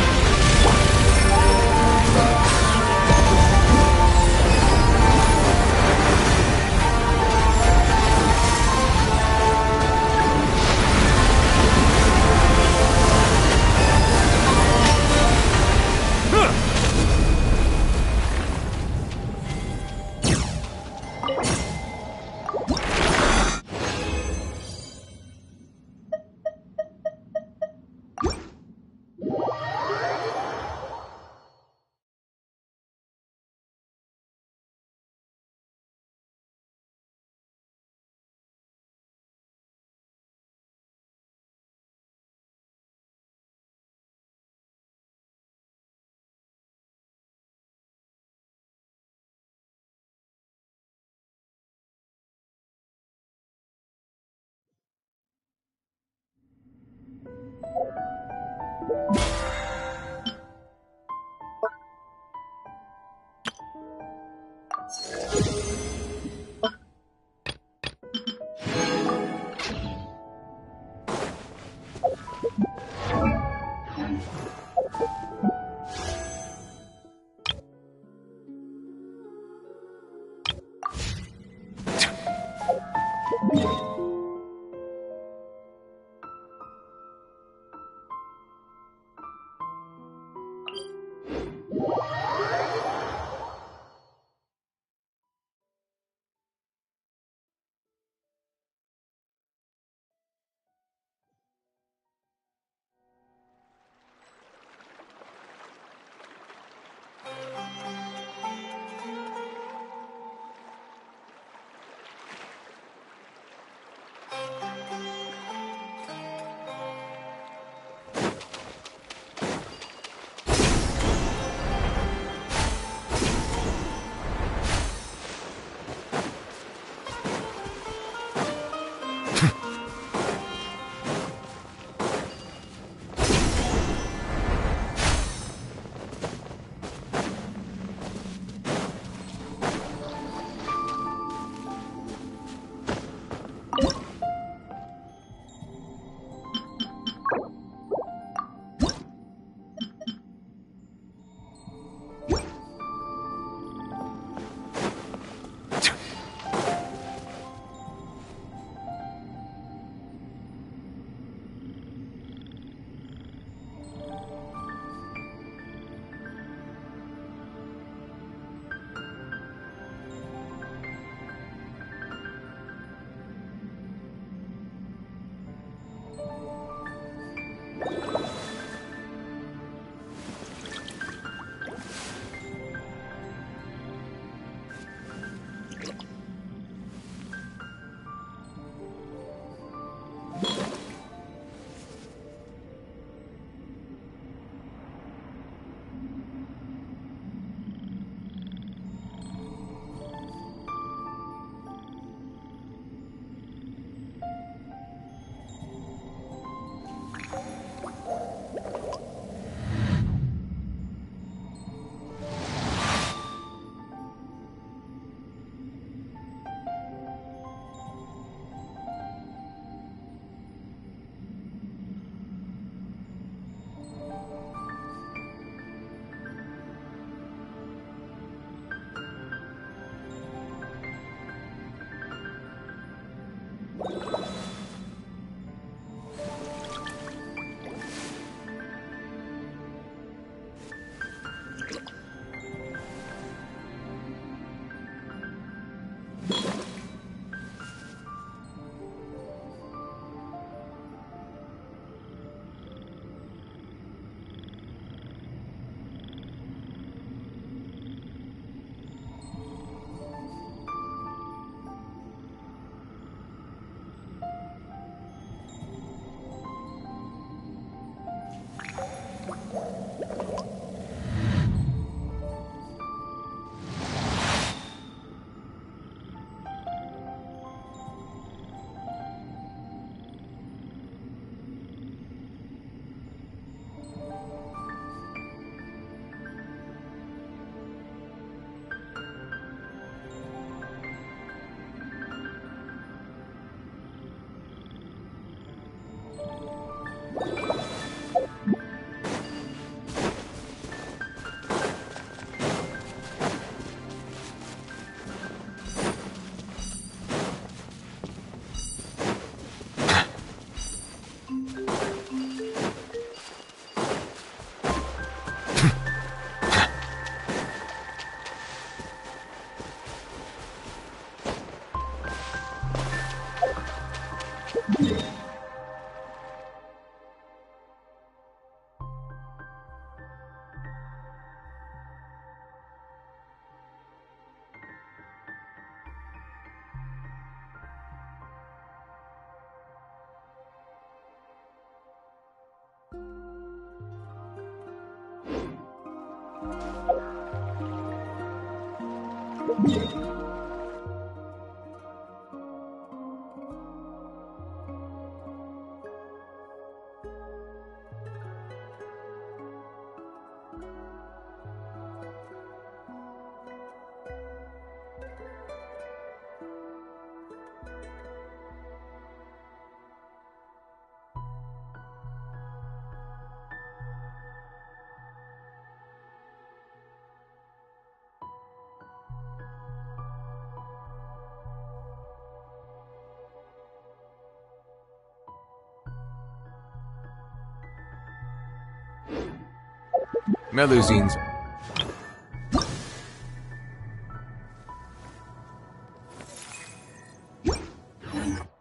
Melusines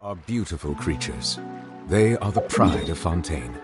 are beautiful creatures. They are the pride of Fontaine.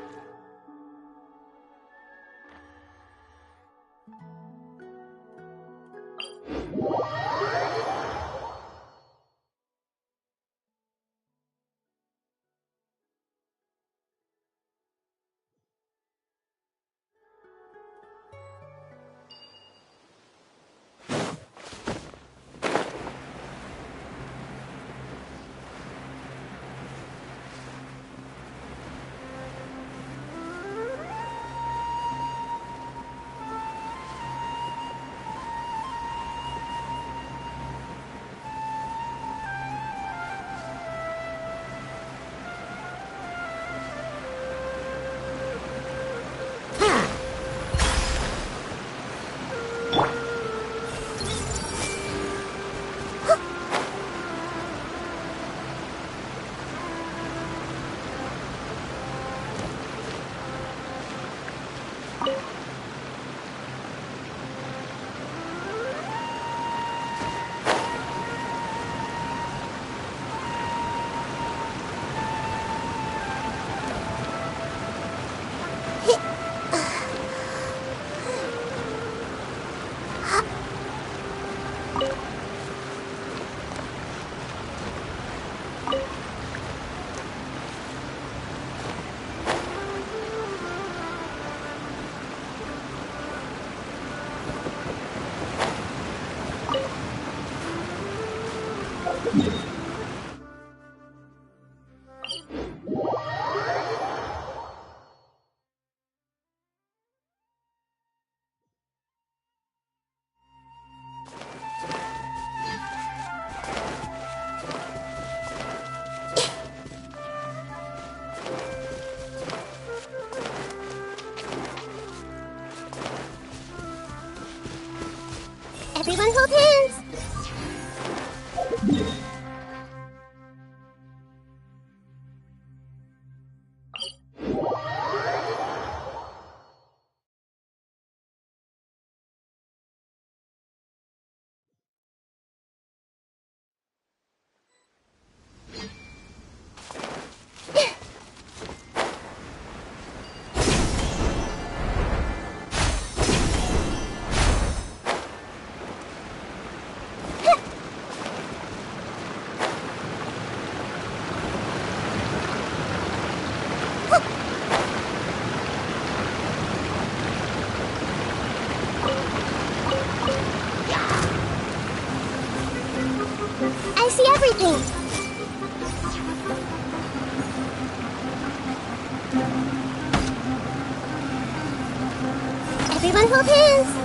Everyone hold hands! I see everything! Everyone hold hands!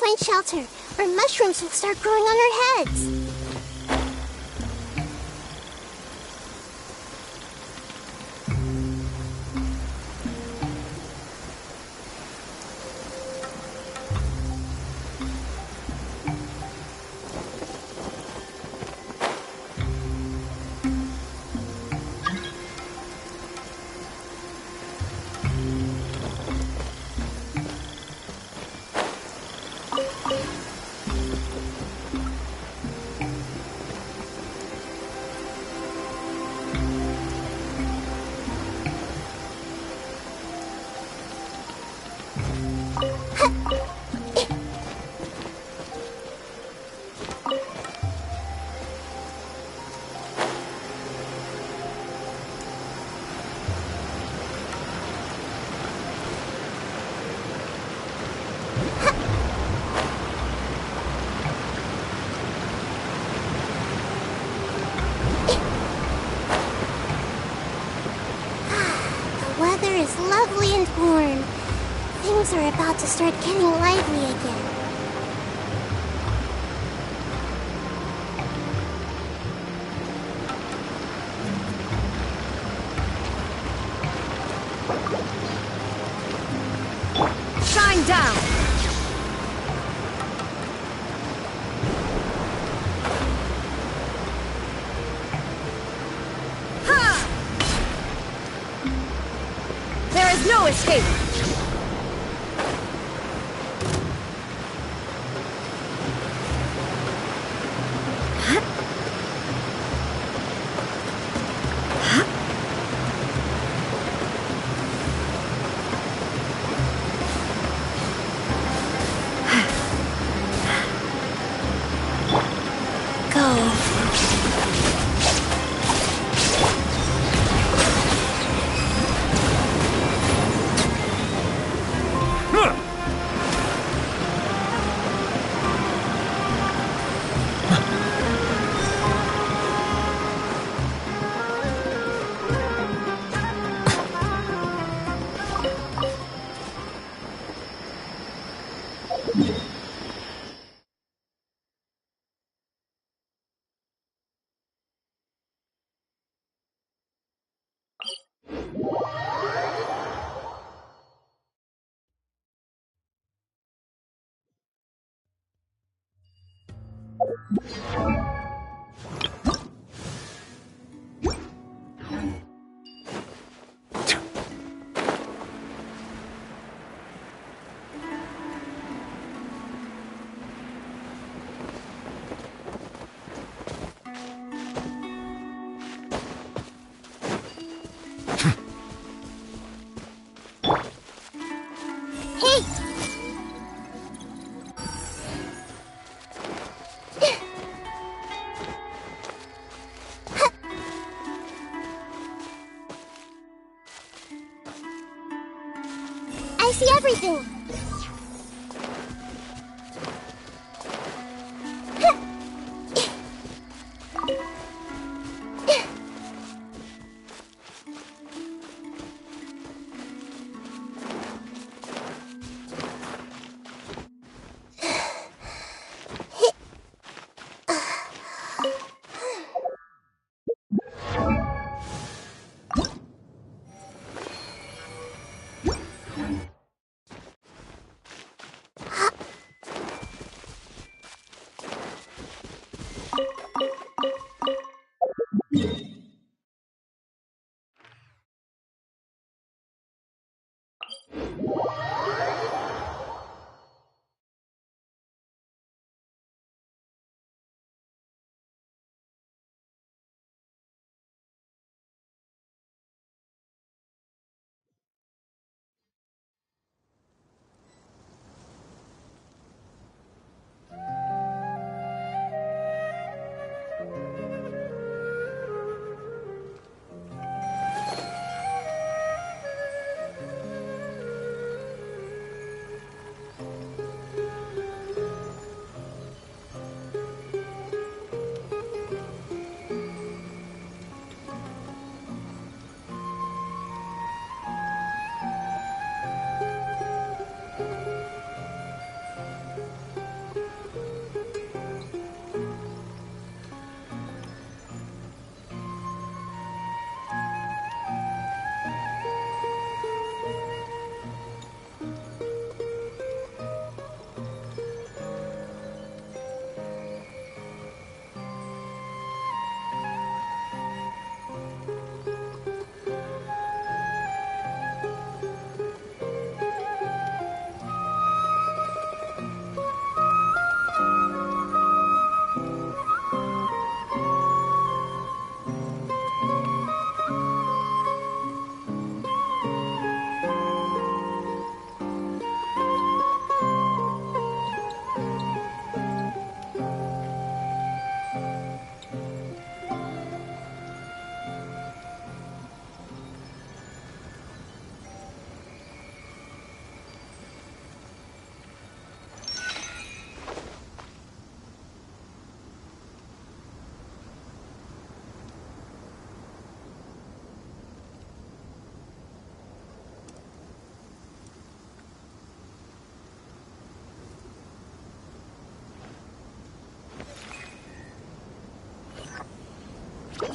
find shelter, or mushrooms will start growing on our heads. Is lovely and warm. Things are about to start getting lively again. Shine down! No escape! I see everything. The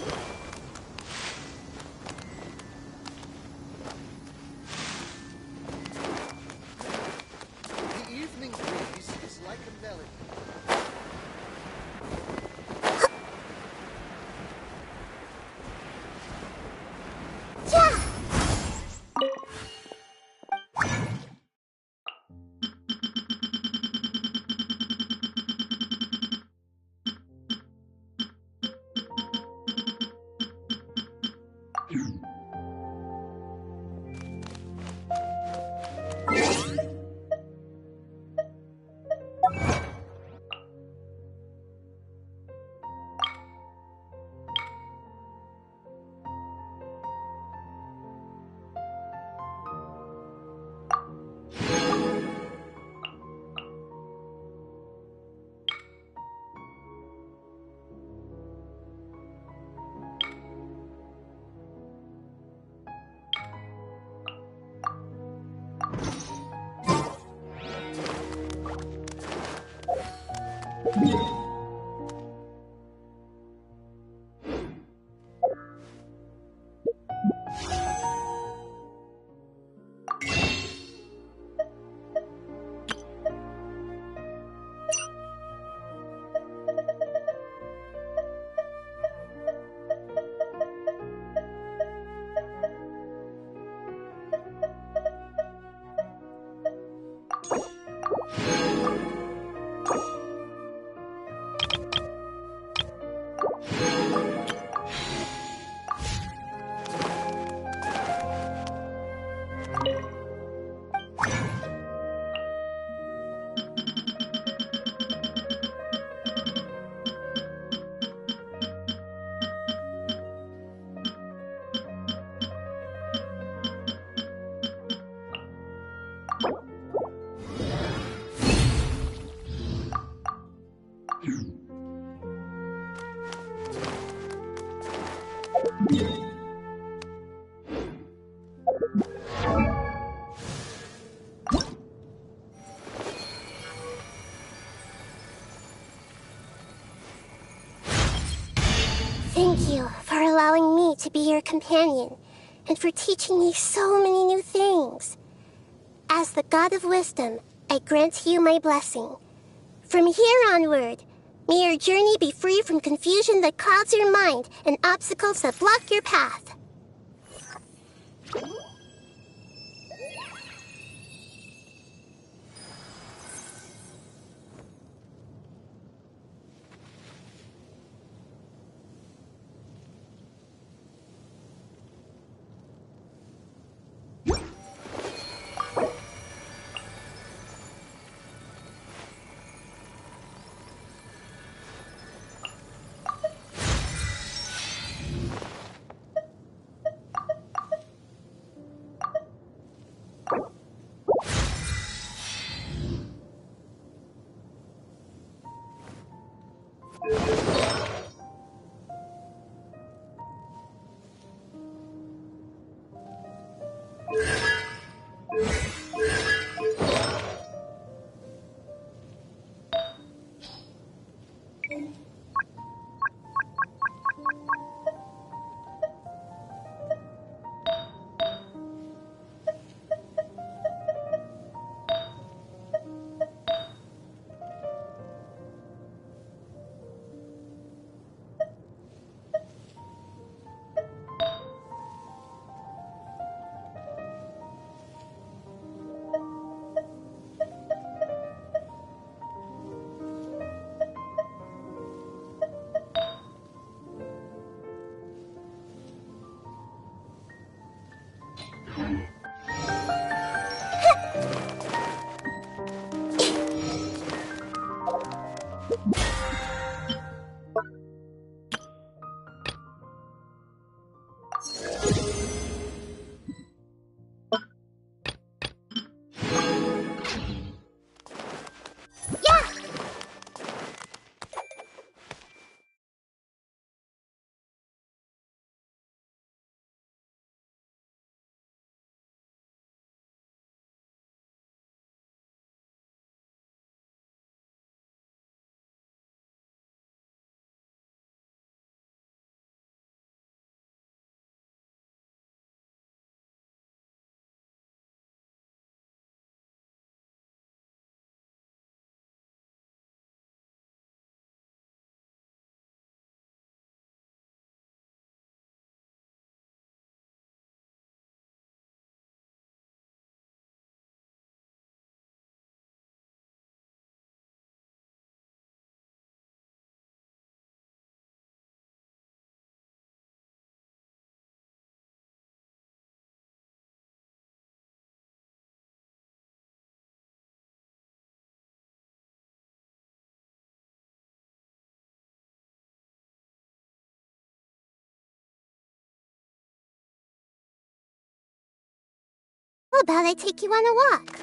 evening breeze is like a melody. Thank you for allowing me to be your companion, and for teaching me so many new things. As the God of Wisdom, I grant you my blessing. From here onward, may your journey be free from confusion that clouds your mind and obstacles that block your path. How about I take you on a walk?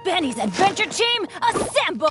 Benny's adventure team, assemble!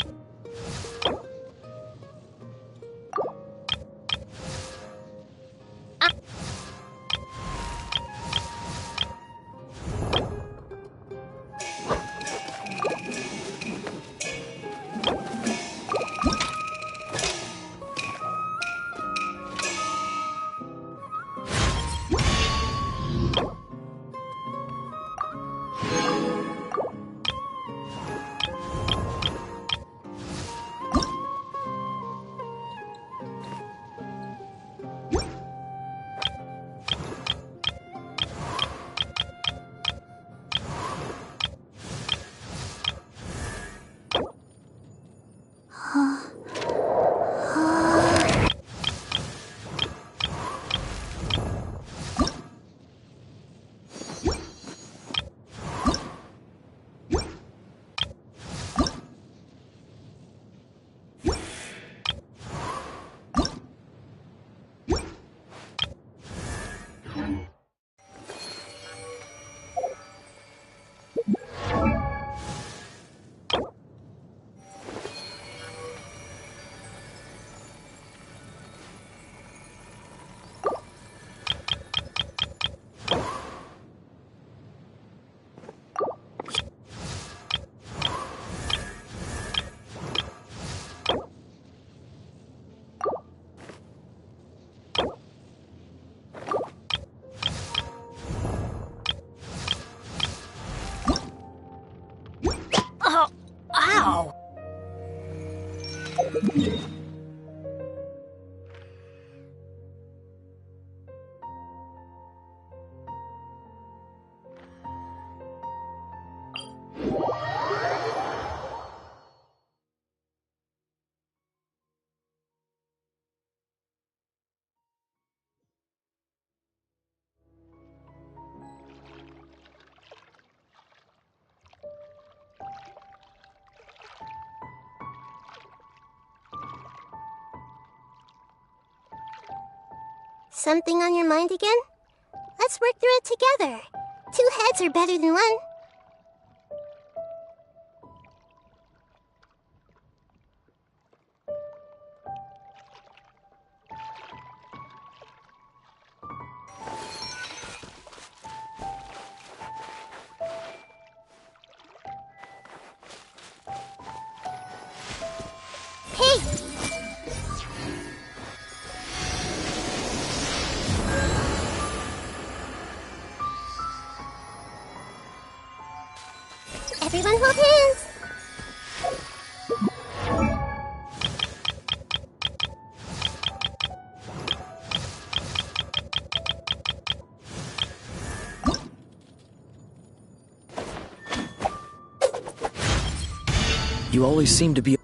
Oh, ow! Something on your mind again? Let's work through it together. 2 heads are better than 1. Hey! Everyone hold hands! You always seem to be...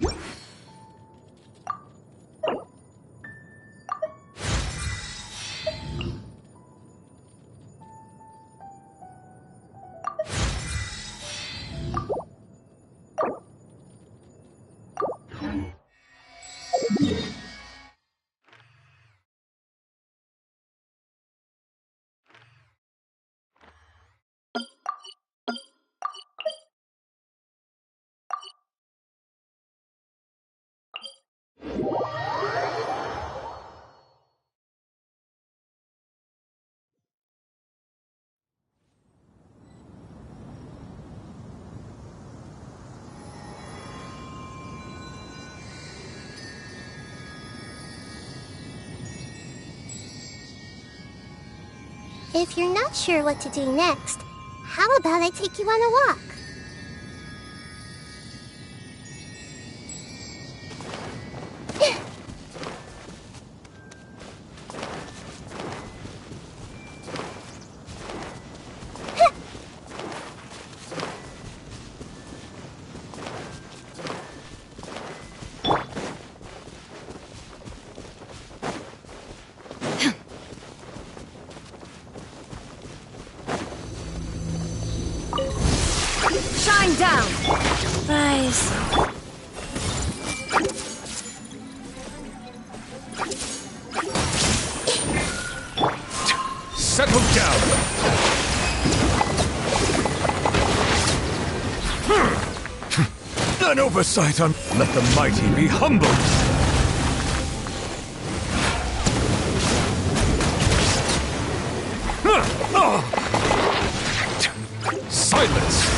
If you're not sure what to do next, how about I take you on a walk? Shine down! Rise. Settle down! An oversight on... Let the mighty be humbled! Silence!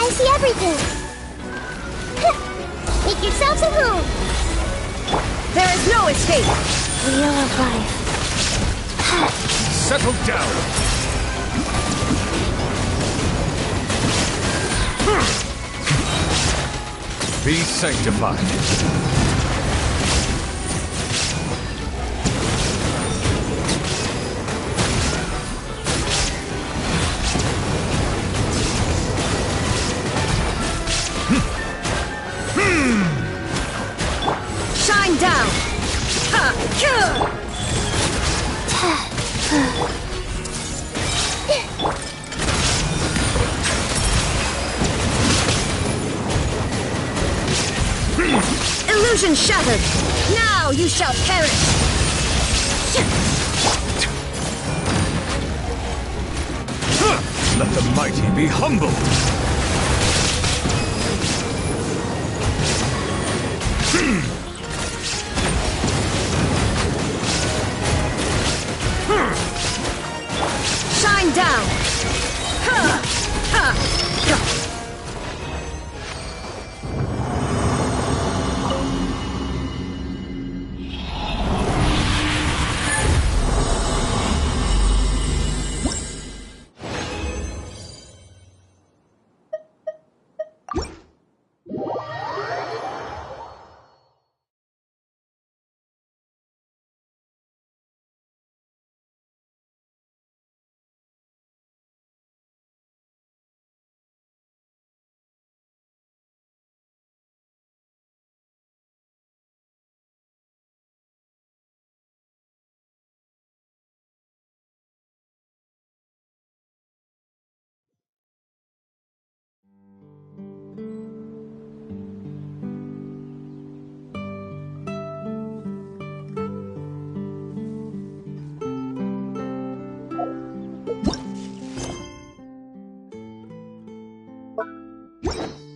I see everything. Make yourselves at home. There is no escape. Wheel of life. Settle down. Be sanctified. Shine down. Illusion shattered. Now you shall perish. Let the mighty be humbled. Shine down. Huh?